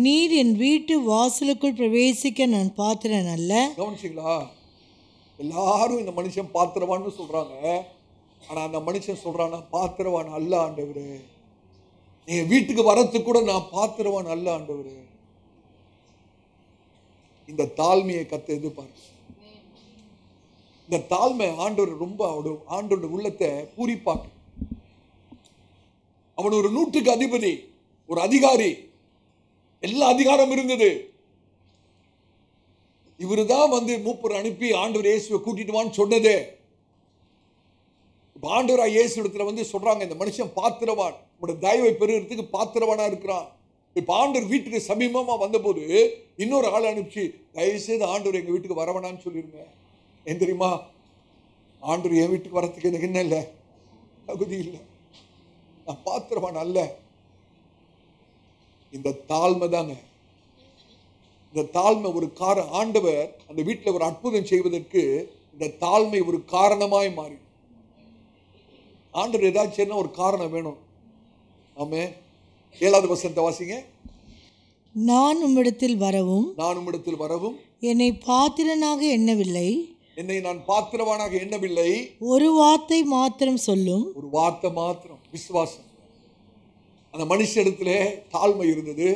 நீர் என் வீட்டு வாசலுக்குள் பிரவேசிக்க நான் பாத்திரன் அல்ல. கவனிச்சிங்களா? எல்லாரும் இந்த மனுஷன் பாத்திரவான்னு சொல்றாங்க. ஆனா அந்த மனுஷன் சொல்றான், நான் பாத்திரவான் அல்ல ஆண்டவரே, நீங்க வீட்டுக்கு வரத்துக்கு கூட நான் பாத்திரவான் அல்ல ஆண்டவரே. இந்த தாழ்மையை கர்த்தர் எதிர்பார்க்கிறார். இந்த தாழ்மை ஆண்டவர் ரொம்ப ஆண்டோட உள்ளத்தை பூரிப்பாக்கு. அவன் ஒரு நூற்றுக்கு அதிபதி, ஒரு அதிகாரி, எல்லா அதிகாரம் இருந்தது. இவரு தான் வந்து மூப்பர் அனுப்பி ஆண்டவர் இயேசுவை கூட்டிட்டு வான்னு சொன்னதே. ஆண்டவராகிய இயேசு இடத்துல வந்து சொல்றாங்க, இந்த மனுஷன் பாத்திரவான், உங்களுடைய தயவை பெறுகிறதுக்கு பாத்திரவானா இருக்கிறான். இப்ப ஆண்டவர் வீட்டுக்கு சமீபமா வந்தபோது இன்னொரு ஆள் அனுப்பிச்சு, தயவு செய்து ஆண்டவர் எங்க வீட்டுக்கு வரவேணான்னு சொல்லிருங்க. ஏன் தெரியுமா? ஆண்டவர் என் வீட்டுக்கு வரத்துக்கு எனக்கு என்ன இல்லை, தகுதி இல்லை, நான் பாத்திரவான் அல்ல. இந்த தாழ்மை தாங்க, இந்த தாழ்மை ஒரு ஆண்டவர் அந்த வீட்டில் ஒரு அற்புதம் செய்வதற்கு இந்த தாழ்மை ஒரு காரணமாய் மாறி. ஆண்டவர் ஏதாச்சும் ஒரு காரணம் வேணும். ஆமே. 7வது வசனத்தை வாசிங்க. நான் உம்மிடத்தில் வரவும் என்னை பாத்திரனாக எண்ணவில்லை, என்னை நான் பாத்திரவானாக எண்ணவில்லை. ஒரு வார்த்தை மாத்திரம் சொல்லும். ஒரு வார்த்தை மாத்திரம். விசுவாசம். அந்த மனுஷனிடத்துல தாழ்மை இருந்தது,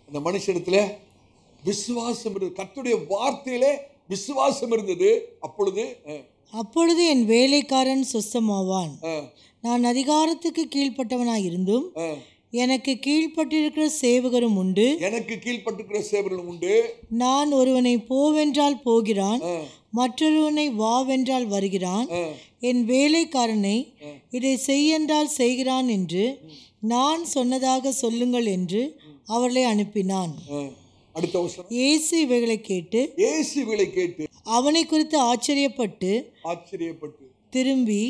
அந்த மனுஷனிடத்துல விசுவாசம் இருந்தது, கர்த்தருடைய வார்த்தையிலே விசுவாசம் இருந்தது. அப்பொழுது என் வேலைக்காரன் சுத்தமாவான். நான் அதிகாரத்துக்கு கீழ்ப்பட்டவனாயிருந்தும் எனக்கு கீழ்ப்பட்டிருக்கிற சேவகரும் உண்டு. நான் ஒருவனை போவென்றால் போகிறான், மற்றொருவனை வாவென்றால் வருகிறான். என் வேலைக்காரனை இதை செய்யென்றால் செய்கிறான் என்று நான் சொன்னதாக சொல்லுங்கள் என்று அவர்களை அனுப்பினான். இயேசு இவைகளை கேட்டு அவனை குறித்து ஆச்சரியப்பட்டு திரும்பி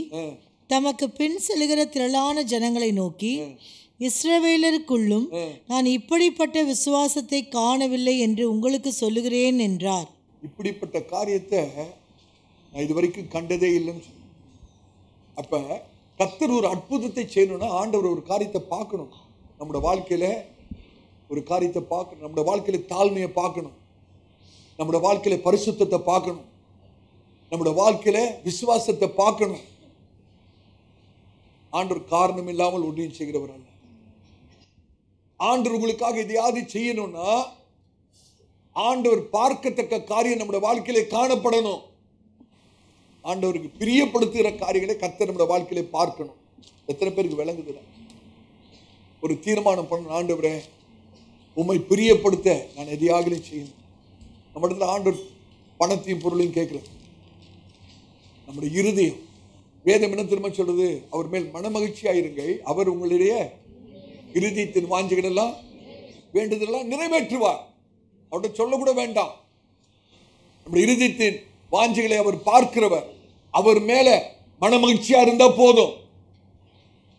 தமக்கு பின் செல்கிற திரளான ஜனங்களை நோக்கி, இஸ்ரவேலருக்குள்ளும் நான் இப்படிப்பட்ட விசுவாசத்தை காணவில்லை என்று உங்களுக்கு சொல்லுகிறேன் என்றார். இப்படிப்பட்ட காரியத்தை நான் இதுவரைக்கும் கண்டதே இல்லைன்னு சொல்லி. அப்ப கர்த்தர் ஒரு அற்புதத்தை செய்யணும்னா ஆண்டவர் ஒரு காரியத்தை பார்க்கணும். நம்முடைய வாழ்க்கையில ஒரு காரியத்தை பார்க்கணும். நம்முடைய வாழ்க்கையில தாழ்மையை பார்க்கணும், நம்முடைய வாழ்க்கையில பரிசுத்தத்தை பார்க்கணும், நம்முடைய வாழ்க்கையில விசுவாசத்தை பார்க்கணும். ஆண்டவர் காரணம் இல்லாமல் ஒன்றையும் செய்கிறவர் அல்ல. ஆண்டவர் உங்களுக்காக எதையாவது செய்யணும்னா ஆண்டவர் பார்க்கத்தக்க காரியம் நம்முடைய வாழ்க்கையில காணப்படணும். ஆண்டவருக்கு பிரியப்படுத்துகிற காரியங்களை கர்த்தர் நம்முடைய வாழ்க்கையில பார்க்கணும். எத்தனை பேருக்கு விளங்குது? ஒரு தீர்மானம் பண்ணணும், ஆண்டவரே உம்மை பிரியப்படுத்த நான் எதையாகவே செய்யணும். நம்ம இடத்துல ஆண்டவர் பணத்தையும் பொருளையும் கேட்கல. நம்முடைய இருதயம், வேதம் என்ன திரும்ப சொல்றது? அவர் மேல் மனமகிழ்ச்சியாயிருங்கள், அவர் உங்களுடைய இருதயத்தின் வாஞ்சிகள் எல்லாம் வேண்டுதெல்லாம் நிறைவேற்றுவார். அவர்கிட்ட சொல்லக்கூட வேண்டாம். நம்முடைய இருதயத்தின் வாஞ்சிகளை அவர் பார்க்கிறவர். அவர் மேல மனமகிழ்ச்சியா இருந்தா போதும்.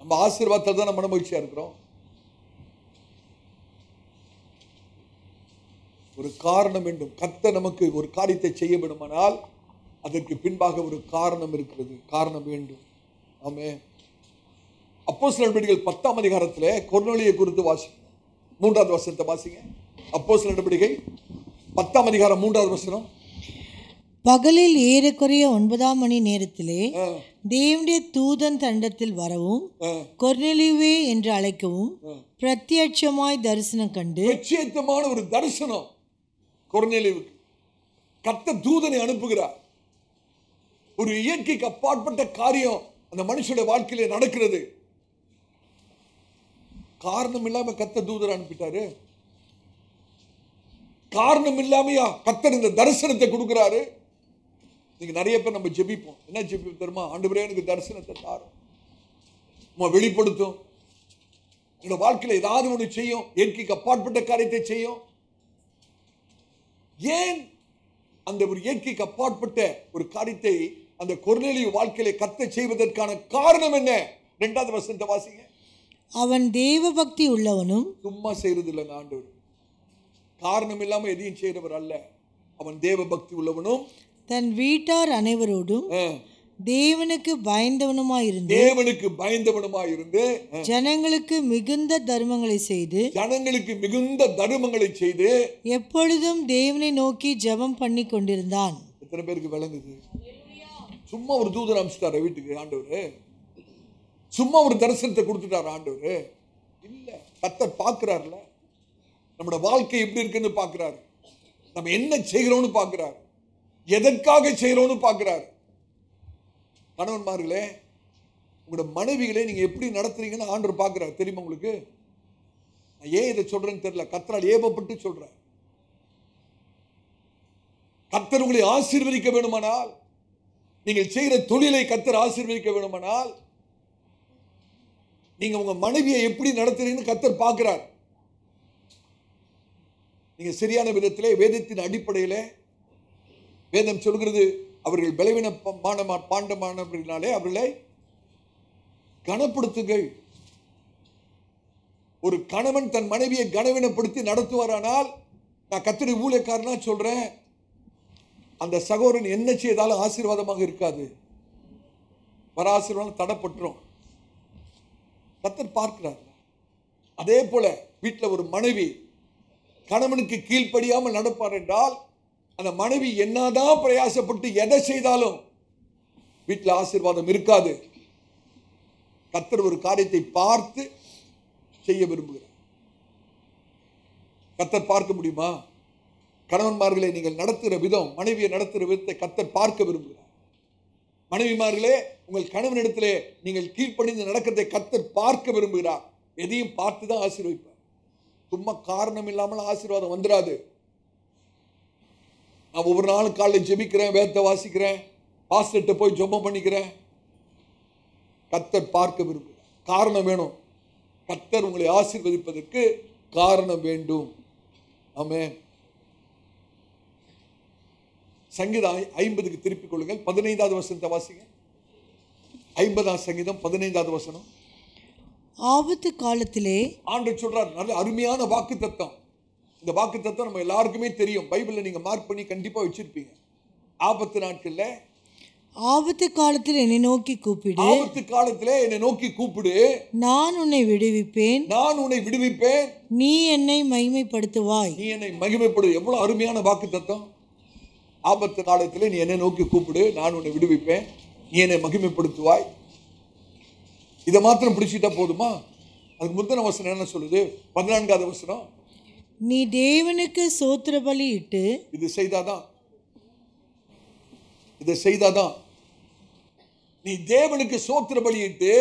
நம்ம ஆசீர்வாதத்தில் தான் மனமகிழ்ச்சியா இருக்கிறோம். ஒரு காரணம் வேண்டும். கர்த்தர் நமக்கு ஒரு காரியத்தை செய்ய வேண்டுமானால் அதற்கு பின்பாக ஒரு காரணம் இருக்கிறது, காரணம் வேண்டும். ஆமென். அப்போஸ்தலர் நடபடிகள் 10ஆம் அதிகாரத்திலே கொர்நேலியை குறித்து வாசி. 3வது வசனத்தை வாசிங்க. அப்போஸ்தலர் நடபடிகள் 10ஆம் அதிகாரம் 3வது வசனம். பகலில் ஏறக்குறைய 9ஆம் மணி நேரத்திலே தேவனுடைய தூதன் தண்டத்தில் வரவும் கொர்நேலியுவே என்று அழைக்கவும் பிரத்யட்சமாய் தரிசனம் கண்டு. பிரத்யட்சமான ஒரு தரிசனம் கொர்நேலியுவுக்கு. கர்த்தர் தூதனை அனுப்புகிறார். ஒரு இயற்கைக்கு அப்பாற்பட்ட காரியம் அந்த மனுஷனுடைய வாழ்க்கையில நடக்கிறது. காரணம் இல்லாம கர்த்தர் தூதரை அனுப்பிட்டாரு. காரணம் இல்லாமையா கர்த்தர் இந்த தரிசனத்தை கொடுக்கிறாரு. நீங்க நிறைய பேர் நம்ம ஜெபிப்போம். என்ன ஜெபிப்போம் தெரியுமா? ஆண்டவரே எனக்கு தரிசனத்தை தாரும், வெளிப்படுத்தும், என்னோட வாழ்க்கையில ஏதாவது ஒன்று செய்யும், இயற்கைக்கு அப்பாற்பட்ட காரியத்தை செய்யும். ஏன் அந்த ஒரு இயற்கைக்கு அப்பாற்பட்ட ஒரு காரியத்தை அந்த கொர்நேலியு வாழ்க்கையில கர்த்தர் செய்வதற்கான காரணம் என்ன? 2வது வசனத்தை வாசிங்க. அவன் தேவ பக்தி உள்ளவனும். சும்மா செய்யறது இல்லைங்க ஆண்டவர். காரணம் இல்லாம எதையும் செய்யறவர் அல்ல. அவன் தேவ பக்தி உள்ளவனும் தன் வீட்டார் அனைவரோடும் தேவனுக்கு பயந்தவனுமாயிருந்து ஜனங்களுக்கு மிகுந்த தர்மங்களை செய்து எப்பொழுதும் தேவனை நோக்கி ஜெபம் பண்ணி கொண்டிருந்தான். எத்தனை பேருக்கு விளங்குது? சும்மா ஒரு தூதன் அனுப்பிச்சிட்டாரு வீட்டுக்கு ஆண்டவர். சும்மா ஒரு தரிசனத்தை கொடுத்துட்டாரு ஆண்டவர். இல்ல, கர்த்தர் பார்க்கிறார்ல, நம்மளோட வாழ்க்கை எப்படி இருக்குன்னு பார்க்கிறாரு, நம்ம என்ன செய்கிறோம்னு பார்க்கிறாரு, எதற்காக செய்கிறோம்னு பார்க்கிறாரு. கணவன்மார்களே, உங்களோட மனைவிகளை நீங்க எப்படி நடத்துறீங்கன்னு ஆண்டவர் பார்க்கிறார். தெரியுமா உங்களுக்கு? நான் ஏன் இதை சொல்றேன்னு தெரியல, கர்த்தரால் ஏவப்பட்டு சொல்றேன். கர்த்தர் உங்களை ஆசீர்வதிக்க வேண்டுமானால் நீங்கள் செய்கிற தொழிலை கர்த்தர் ஆசீர்வதிக்க வேண்டுமானால் நீங்க உங்க மனைவியை எப்படி நடத்துறீங்கன்னு கர்த்தர் பார்க்கிறார். நீங்க சரியான விதத்திலே வேதத்தின் அடிப்படையிலே, வேதம் சொல்கிறது அவர்கள் பாண்டமானவர்களாலே அவர்களை கனப்படுத்துங்கள். ஒரு கணவன் தன் மனைவியை கனவீனப்படுத்தி நடத்துவாரானால், நான் கர்த்தருடைய ஊழியக்காரனா சொல்றேன், அந்த சகோதரன் என்ன செய்தாலும் ஆசீர்வாதமாக இருக்காது. வர ஆசீர்வாதம் தடைப்பட்டுரும். கர்த்தர் பார்க்கிறார். அதே போல வீட்டில் ஒரு மனைவி கணவனுக்கு கீழ்ப்படியாமல் நடப்பார் என்றால், அந்த மனைவி என்னதான் பிரயாசப்பட்டு எதை செய்தாலும் வீட்டில் ஆசீர்வாதம் இருக்காது. கர்த்தர் ஒரு காரியத்தை பார்த்து செய்ய விரும்புகிறார். கர்த்தர் பார்க்க முடியுமா? கணவன்மார்களை நீங்கள் நடத்துகிற விதம், மனைவியை நடத்துகிற விதத்தை கர்த்தர் பார்க்க விரும்புகிறார். மனைவிமார்களே, உங்கள் கணவனிடத்திலே நீங்கள் கீழ்ப்படிந்து நடக்கிறதை கர்த்தர் பார்க்க விரும்புகிறார். எதையும் பார்த்து தான் ஆசீர்வதிப்பார். சும்மா காரணம் இல்லாமல் ஆசீர்வாதம் வந்துடாது. நான் ஒவ்வொரு நாளும் காலையில் ஜெபிக்கிறேன், வேதத்தை வாசிக்கிறேன், பாஸ்டர்ட்ட போய் ஜெபம் பண்ணிக்கிறேன். கர்த்தர் பார்க்க விரும்புகிறார். காரணம் வேணும். கர்த்தர் உங்களை ஆசீர்வதிப்பதற்கு காரணம் வேண்டும். ஆமென். சங்கீதம் 50க்கு திருப்பிக் கொள்ளுங்கள். 15வது வசனத்தை வாசிங்க. 50ஆம் சங்கீதம் 15வது வசனம். ஆபத்து காலத்திலே ஆண்டவர் சொல்றார். நல்ல அருமையான வாக்கு தத்தம். இந்த வாக்கு தத்தம் நம்ம எல்லாருக்குமே தெரியும். பைபிள்ல நீங்க மார்க் பண்ணி கண்டிப்பா வச்சிருப்பீங்க. ஆபத்து நாட்கள்ல, ஆபத்து காலத்தில் என்னை நோக்கி கூப்பிடு, ஆபத்து காலத்திலே என்னை நோக்கி கூப்பிடு, நான் உன்னை விடுவிப்பேன், நான் உன்னை விடுவிப்பேன், நீ என்னை மகிமைப்படுத்துவாய். நீ என்னை மகிமைப்படு. எவ்வளவு அருமையான வாக்கு தத்தம். ஆபத்து காலத்திலே நீ என்னை நோக்கி கூப்பிடு, நான் உன்னை விடுவிப்பேன், நீ என்னை மகிமைப்படுத்துவாய். இதை மாத்திரம் பிடிச்சிட்டா போதுமா? அதுக்கு முந்தின வசனம் என்ன சொல்லுது? 14வது வசனம். நீ தேவனுக்கு சோத்திர பலி இட்டு, இது செய்தாதான், இதை செய்தாதான், நீ தேவனுக்கு சோத்திர பலியிட்டு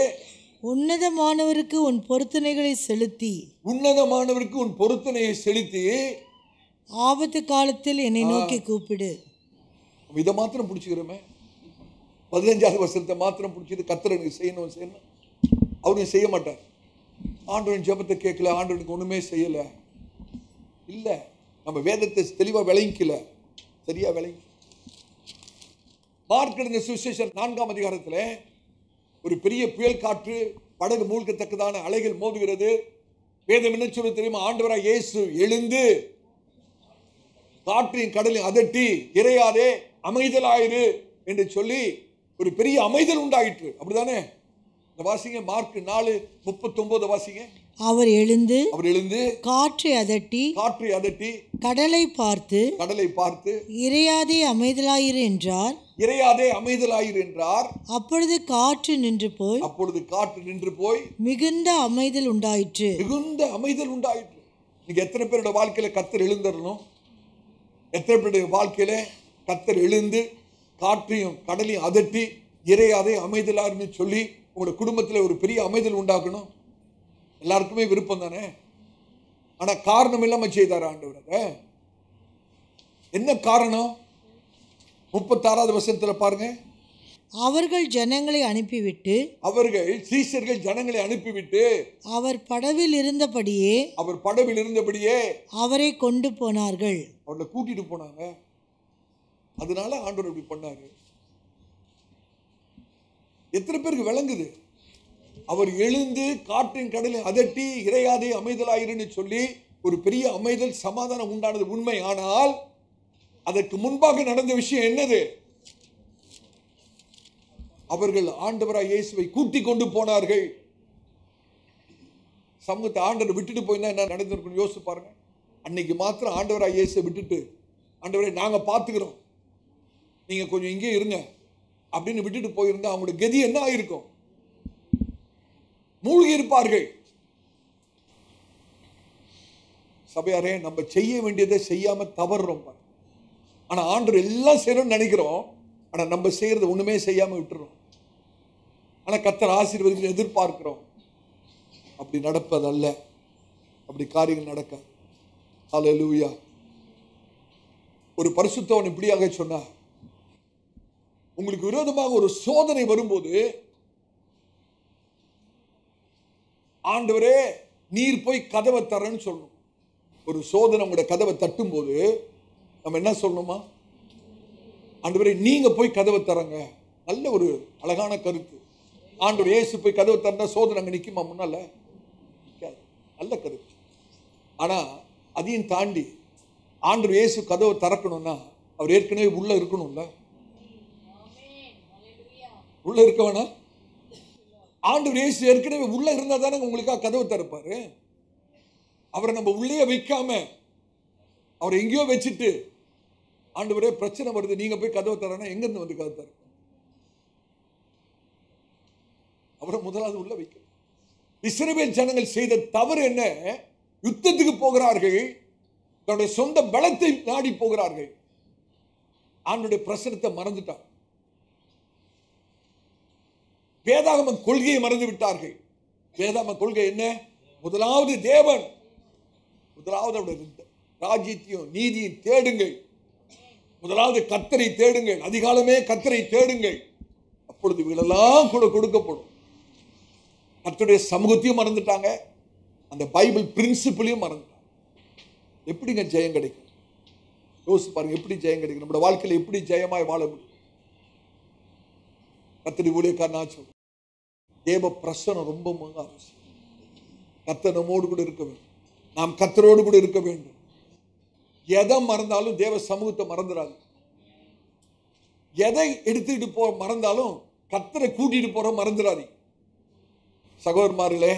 உன்னதமானவருக்கு உன் பொருத்தனைகளை செலுத்தி, உன்னதமானவருக்கு உன் பொருத்தனையை செலுத்தி, ஆபத்து காலத்தில் என்னை நோக்கி கூப்பிடு. இதை மாத்திரம் பிடிச்சிக்கிறோமே. 15வது வசனத்தை மாத்திரம் பிடிச்சிட்டு கர்த்தர் எனக்கு செய்யணும். அவரும் செய்ய மாட்டார். ஆண்டவன் ஜெபத்தை கேட்கல, ஆண்டவனுக்கு ஒண்ணுமே செய்யல. இல்ல, நம்ம வேதத்தை தெளிவா விளங்கிக்கல, சரியா விளங்கி. மார்க் எழுதின சுவிசேஷம் 4ஆம் அதிகாரத்தில் ஒரு பெரிய புயல் காற்று, படகு மூழ்கத்தக்கதான அலைகள் மோதுகிறது. வேதம் என்ன சொல்ல தெரியுமா? ஆண்டவராய் இயேசு எழுந்து காற்றையும் கடலையும் அதட்டி, இறையாதே அமைதலாயிரு என்று சொல்லி ஒரு பெரிய அமைதல் உண்டாயிற்று. அப்படிதானே? இந்த வாசிங்க, மார்க் 4:39 வாசிங்க. அவர் எழுந்து காற்றை அதட்டி கடலை பார்த்து இறையாதே அமைதலாயிரு என்றார். அப்பொழுது காற்று நின்று போய் மிகுந்த அமைதல் உண்டாயிற்று. நீங்க எத்தனை பேரோட வாழ்க்கையில கர்த்தர் எழுந்தரணும்? எத்தனை பேருடைய வாழ்க்கையில கர்த்தர் எழுந்து காற்றையும் கடலையும் அதட்டி இறையாதே அமைதலாருன்னு சொல்லி உங்களுடைய குடும்பத்தில் ஒரு பெரிய அமைதல் உண்டாக்கணும்? எல்லாருக்குமே விருப்பம் தானே. ஆனா காரணம் இல்லாம செய்தார் ஆண்டவர். அத என்ன காரணம்? 36வது வசனத்துல பாருங்க. அவர்கள் ஜனங்களை அனுப்பிவிட்டு, சீஷர்கள் ஜனங்களை அனுப்பிவிட்டு அவர் படவில் இருந்தபடியே அவரை கொண்டு போனார்கள். அவரை கூட்டிட்டு போனாங்க. அதனால ஆண்டவர் இப்படி பண்ணாரு. எத்தனை பேருக்கு விளங்குது? அவர் எழுந்து காற்றின் கடலை அதட்டி இறையாதே அமைதலாயிருன்னு சொல்லி ஒரு பெரிய அமைதல், சமாதானம் உண்டானது உண்மை. ஆனால் அதற்கு முன்பாக நடந்த விஷயம் என்னது? அவர்கள் ஆண்டவராய் இயேசுவை கூட்டி கொண்டு போனார்கள். சமூகத்தை ஆண்டவர் விட்டுட்டு போயிருந்தா என்ன நடந்திருக்குன்னு யோசிச்சு பாருங்க. அன்னைக்கு மாத்திரம் ஆண்டவராய் இயேசுவை விட்டுட்டு, ஆண்டவரை நாங்க பார்த்துக்கிறோம், நீங்க கொஞ்சம் இங்கே இருங்க அப்படின்னு விட்டுட்டு போயிருந்தா அவங்களுடைய கதி என்ன ஆயிருக்கும்? மூழ்கி இருப்பார்கள். சபையாரே, நம்ம செய்ய வேண்டியதை செய்யாம தவறுறோம். ஆனா ஆண்டவர் எல்லாம் செய்யணும்னு நினைக்கிறோம். ஆனா நம்ம செய்யறது ஒண்ணுமே செய்யாம விட்டுறோம். ஆனா கர்த்தர் ஆசீர்வதிக்க எதிர்பார்க்கிறோம். அப்படி நடப்பதல்ல, அப்படி காரியங்கள் நடக்காது. ஹல்லேலூயா. ஒரு பரிசுத்தவன் இப்படியாக சொன்னார், உங்களுக்கு விரோதமாக ஒரு சோதனை வரும்போது, ஆண்டவரே நீர் போய் கதவை தரன்னு சொல்லணும். ஒரு சோதனை உங்களுடைய கதவை தட்டும் போது நம்ம என்ன சொல்லணுமா? ஆண்டவரே நீங்க போய் கதவை தரங்க. நல்ல ஒரு அழகான கருத்து. ஆண்டவர் இயேசு போய் கதவை தரனா சோதனை அங்க நிக்குமா? முன்னால நல்ல கருத்து. ஆனா அதையும் தாண்டி ஆண்டவர் இயேசு கதவை திறக்கணும்னா அவர் ஏற்கனவே உள்ள இருக்கணும்ல. உள்ள இருக்க வேணா? ஆண்டவர் இயேசு ஏற்கனவே உள்ள இருந்தா தானே உங்களுக்காக கதவை திறப்பாரு. அவரை நம்ம உள்ளே வைக்காம அவரை எங்கேயோ வச்சுட்டு ஆண்டவரே பிரச்சனை வருது நீங்க போய் கதவை தரனா எங்க இருந்து வந்து கதவை திறக்கும்? அவரை முதலாவது உள்ள வைக்க. இஸ்ரவேல் ஜனங்கள் செய்த தவறு என்ன? யுத்தத்துக்கு போகிறார்கள், தன்னுடைய சொந்த பலத்தை நாடி போகிறார்கள், ஆண்டவருடைய பிரசனத்தை மறந்துட்டார். வேதாகம கொள்கையை மறந்து விட்டார்கள். வேதாகம கொள்கை என்ன? முதலாவது தேவன், முதலாவது அவருடைய ராஜ்யத்தையும் நீதியும் தேடுங்கள், முதலாவது கர்த்தரை தேடுங்கள், அதிகாலமே கர்த்தரை தேடுங்கள், அப்பொழுது இவைகளெல்லாம் கூட கொடுக்கப்படும். கர்த்தருடைய சமூகத்தையும் மறந்துட்டாங்க, அந்த பைபிள் பிரின்சிபிளையும் மறந்துட்டாங்க. எப்படிங்க ஜெயம் கிடைக்கும்? யோசிச்சு பாருங்க, எப்படி ஜெயம் கிடைக்கும்? நம்முடைய வாழ்க்கையில எப்படி ஜெயமாய் வாழ முடியும்? கர்த்தருடைய ஊழியக்காரனா சொல்றேன், தேவ பிரசனம் ரொம்ப அவசியம். கர்த்தர் நம்மோடு கூட இருக்க வேண்டும், நாம் கர்த்தரோடு கூட இருக்க வேண்டும். எதை மறந்தாலும் தேவ சமூகத்தை மறந்துடாது. எதை எடுத்துக்கிட்டு போற மறந்தாலும் கர்த்தரை கூட்டிட்டு போற மறந்துடாது. சகோதரமார்களே,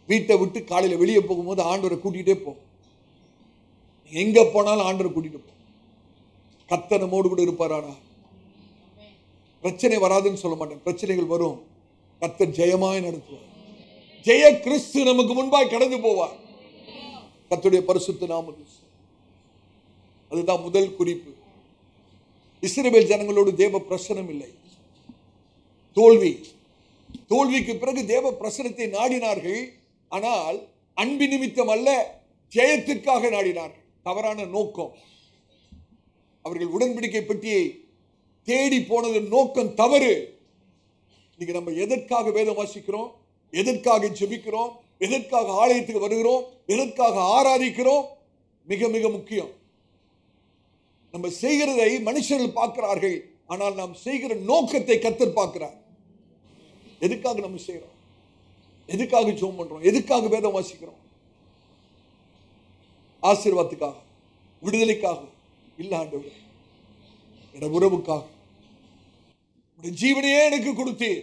வீட்டை விட்டு காலையில வெளியே போகும்போது ஆண்டவரை கூட்டிகிட்டே போ. எங்க போனாலும் ஆண்டவரை கூட்டிட்டு போ. கர்த்தர் நம்மோடு கூட இருப்பாரானா? பிரச்சனை வராதுன்னு சொல்ல மாட்டேன், பிரச்சனைகள் வரும். கர்த்தர் ஜெயமாய் நடத்துவார். ஜெய கிறிஸ்து நமக்கு முன்பாய் கடந்து போவார். கர்த்தருடைய பரிசுத்த நாமத்துக்கு. அதுதான் முதல் குறிப்பு. இஸ்ரவேல் ஜனங்களோடு தேவ பிரசனம் இல்லை. தோல்வி, தோல்விக்கு பிறகு தேவ பிரசனத்தை நாடினார்கள். ஆனால் அன்பு நிமித்தம் அல்ல, ஜெயத்திற்காக நாடினார்கள். தவறான நோக்கம். அவர்கள் உடன்படிக்கை பெட்டியை தேடி போனது நோக்கம் தவறு. இன்னைக்கு நம்ம எதற்காக வேதம் வாசிக்கிறோம், எதற்காக ஜெபிக்கிறோம், எதற்காக ஆலயத்துக்கு வருகிறோம், எதற்காக ஆராதிக்கிறோம், மிக மிக முக்கியம். நம்ம செய்கிறதை மனுஷர்கள் பார்க்கிறார்கள், ஆனால் நாம் செய்கிற நோக்கத்தை கர்த்தர் பார்க்கிறார். எதுக்காக நம்ம செய்கிறோம், எதுக்காக ஜெபம் பண்றோம், எதுக்காக வேதம் வாசிக்கிறோம்? ஆசீர்வாதத்துக்காக, விடுதலைக்காக இல்ல ஆண்டவரே, என் உறவுக்காக. உடைய ஜீவனையே எனக்கு கொடுத்தீர்,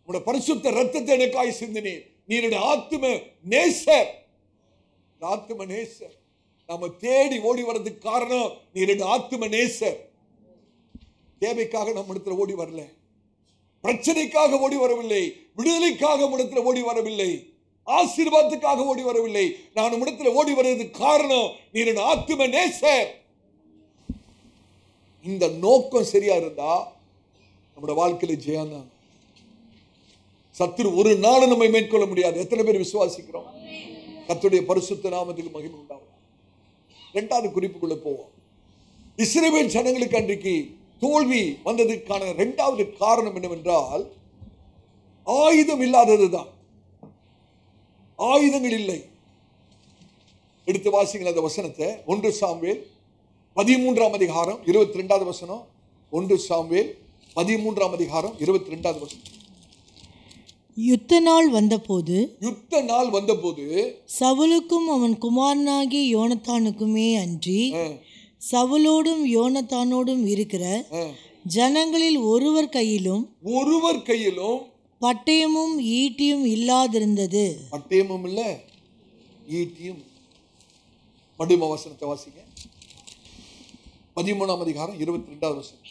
உடைய பரிசுத்த ரத்தத்தை எனக்காய் சிந்தினீர். நீ என்னுடைய ஆத்தும நேசர். ஆத்தும நேசர். நாம தேடி ஓடி வர்றதுக்கு காரணம் நீ என்னுடைய ஆத்தும நேசர். தேவைக்காக நம்ம இடத்துல ஓடி வரல, பிரச்சனைக்காக ஓடி வரவில்லை, விடுதலைக்காக இடத்துல ஓடி வரவில்லை, ஆசீர்வாதத்துக்காக ஓடி வரவில்லை. நான் இடத்துல ஓடி வருவதற்கு காரணம் நீ என்னுடைய ஆத்தும நேசர். இந்த நோக்கம் சரியா இருந்தா நம்முடைய வாழ்க்கையில ஜெயம் தான். சத்துரு ஒரு நாள் நம்மை மேற்கொள்ள முடியாது. எத்தனை பேர் விசுவாசிக்கிறோம்? கர்த்தருடைய பரிசுத்த நாமத்துக்கு மகிமை உண்டாகும். இரண்டாவது குறிப்புக்குள்ள போவோம். இஸ்ரவேல் ஜனங்களுக்கு அன்றைக்கு தோல்வி வந்ததுக்கான இரண்டாவது காரணம் என்னவென்றால் ஆயுதம் இல்லாததுதான். ஆயுதங்கள் இல்லை. எடுத்து வாசிங்கள் அந்த வசனத்தை. 1 சாமுவேல் 13ஆம் அதிகாரம் 22வது வசனம். 1 சாமுவேல் 13ஆம் அதிகாரம் 22வது வசனம். யுத்த நாள் வந்தபோது, யுத்த நாள் வந்தபோது சவுலுக்கும் அவன் குமாரனாகிய யோனத்தானுக்குமே அன்றி சவுலோடும் யோனத்தானோடும் இருக்கிற ஜனங்களில் ஒருவர் கையிலும் பட்டயமும் ஈட்டியும் இல்லாதிருந்தது. பட்டயமும் இல்ல, ஈட்டியும். மறுபடியும் வசனத்தை வாசிங்க. 13ஆம் அதிகாரம் 22வது வசனம்.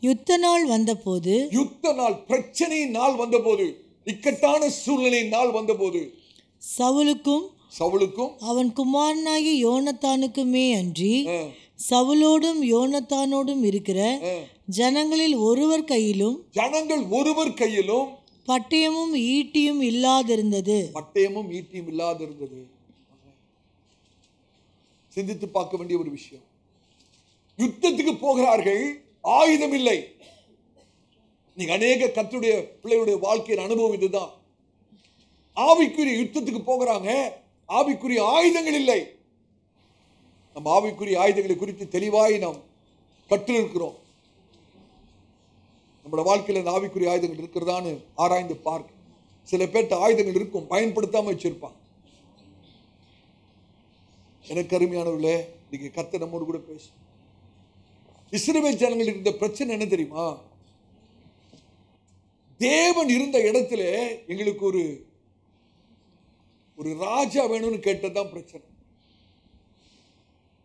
யுத்த நாள் வந்தபோது, யுத்த நாள், பிரச்சனை நாள் வந்தபோது, இக்கட்டான சூழ்நிலை நாள் வந்தபோது சவுலுக்கும் அவன் குமாரனாகிய யோனத்தானுக்குமே அன்றி சவுலோடும் யோனத்தானோடும் இருக்கிற ஜனங்களில் ஒருவர் கையிலும் பட்டயமும் ஈட்டியும் இல்லாதிருந்தது. பட்டயமும் ஈட்டியும் இல்லாதிருந்தது. சிந்தித்து பார்க்க வேண்டிய ஒரு விஷயம். யுத்தத்துக்கு போகிறார்கள், ஆயுதம் இல்லை. நீங்க அநேக கர்த்தருடைய பிள்ளைகளுடைய வாழ்க்கையின் அனுபவம் இதுதான். ஆவிக்குரிய யுத்தத்துக்கு போகிறாங்க, ஆவிக்குரிய ஆயுதங்கள் இல்லை. நம்ம ஆவிக்குரிய ஆயுதங்களை குறித்து தெளிவாய் நாம் கற்றிருக்கிறோம். நம்மளோட வாழ்க்கையில் இந்த ஆவிக்குரிய ஆயுதங்கள் இருக்கிறதான்னு ஆராய்ந்து பார்க்க. சில பேர்ட்ட ஆயுதங்கள் இருக்கும், பயன்படுத்தாம வச்சிருப்பாங்க. எனக்கு அருமையானவர்களே, நீங்க கர்த்தர் நம்மோடு கூட பேசு. இஸ்ரவேல் ஜனங்களுக்கு இருந்த பிரச்சனை என்ன தெரியுமா? தேவன் இருந்த இடத்துல எங்களுக்கு ஒரு ராஜா வேணும்னு கேட்டதுதான் பிரச்சனை.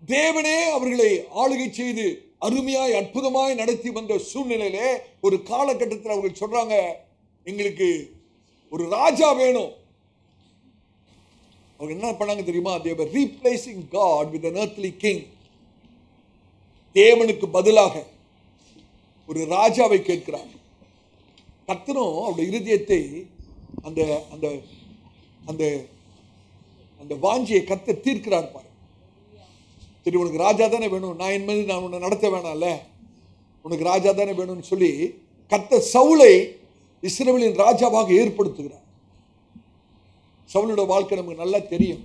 தேவனே அவர்களை ஆளுகை செய்து அருமையாய் அற்புதமாய் நடத்தி வந்த சூழ்நிலையிலே ஒரு காலகட்டத்தில் அவர்கள் சொல்றாங்க, எங்களுக்கு ஒரு ராஜா வேணும். அவங்க என்ன பண்ணாங்க தெரியுமா? they were replacing God with an earthly king. தேவனுக்கு பதிலாக ஒரு ராஜாவை கேட்கிறார். கர்த்தரும் அவருடைய இருதயத்தை அந்த அந்த அந்த அந்த வாஞ்சியை கர்த்தர் தீர்க்கிறார் பாரு. சரி, உனக்கு ராஜா தானே வேணும், நான் என் மீது நான் உன்னை நடத்த வேணாம்ல, உனக்கு ராஜா தானே வேணும்னு சொல்லி கர்த்தர் சவுலை இஸ்ரவேலின் ராஜாவாக ஏற்படுத்துகிறார். சவுலோட வாழ்க்கை நமக்கு நல்லா தெரியும்.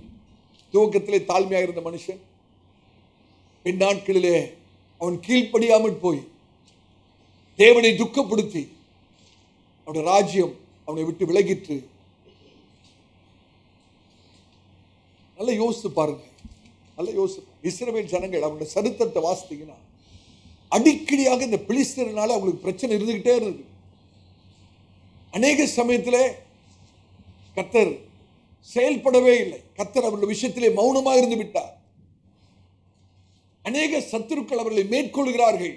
துவக்கத்திலே தாழ்மையாக இருந்த மனுஷன், பின் நாட்களிலே அவன் கீழ்ப்படியாமல் போய் தேவனை துக்கப்படுத்தி அவனுடைய ராஜ்யம் அவனை விட்டு விலகிற்று. நல்லா யோசித்து பாருங்க, நல்லா யோசிச்சு. இஸ்ரவேல் ஜனங்கள் அவனுடைய சரித்திரத்தை வாசித்தீங்கன்னா அடிக்கடியாக இந்த பிலிஸ்தீனால அவங்களுக்கு பிரச்சனை இருந்துகிட்டே இருந்தது. அநேக சமயத்திலே கர்த்தர் செயல்படவே இல்லை. கர்த்தர் அவருடைய விஷயத்திலே மௌனமாக இருந்து விட்டார். அநேக சத்துருக்கள் அவர்களை மேற்கொள்கிறார்கள்.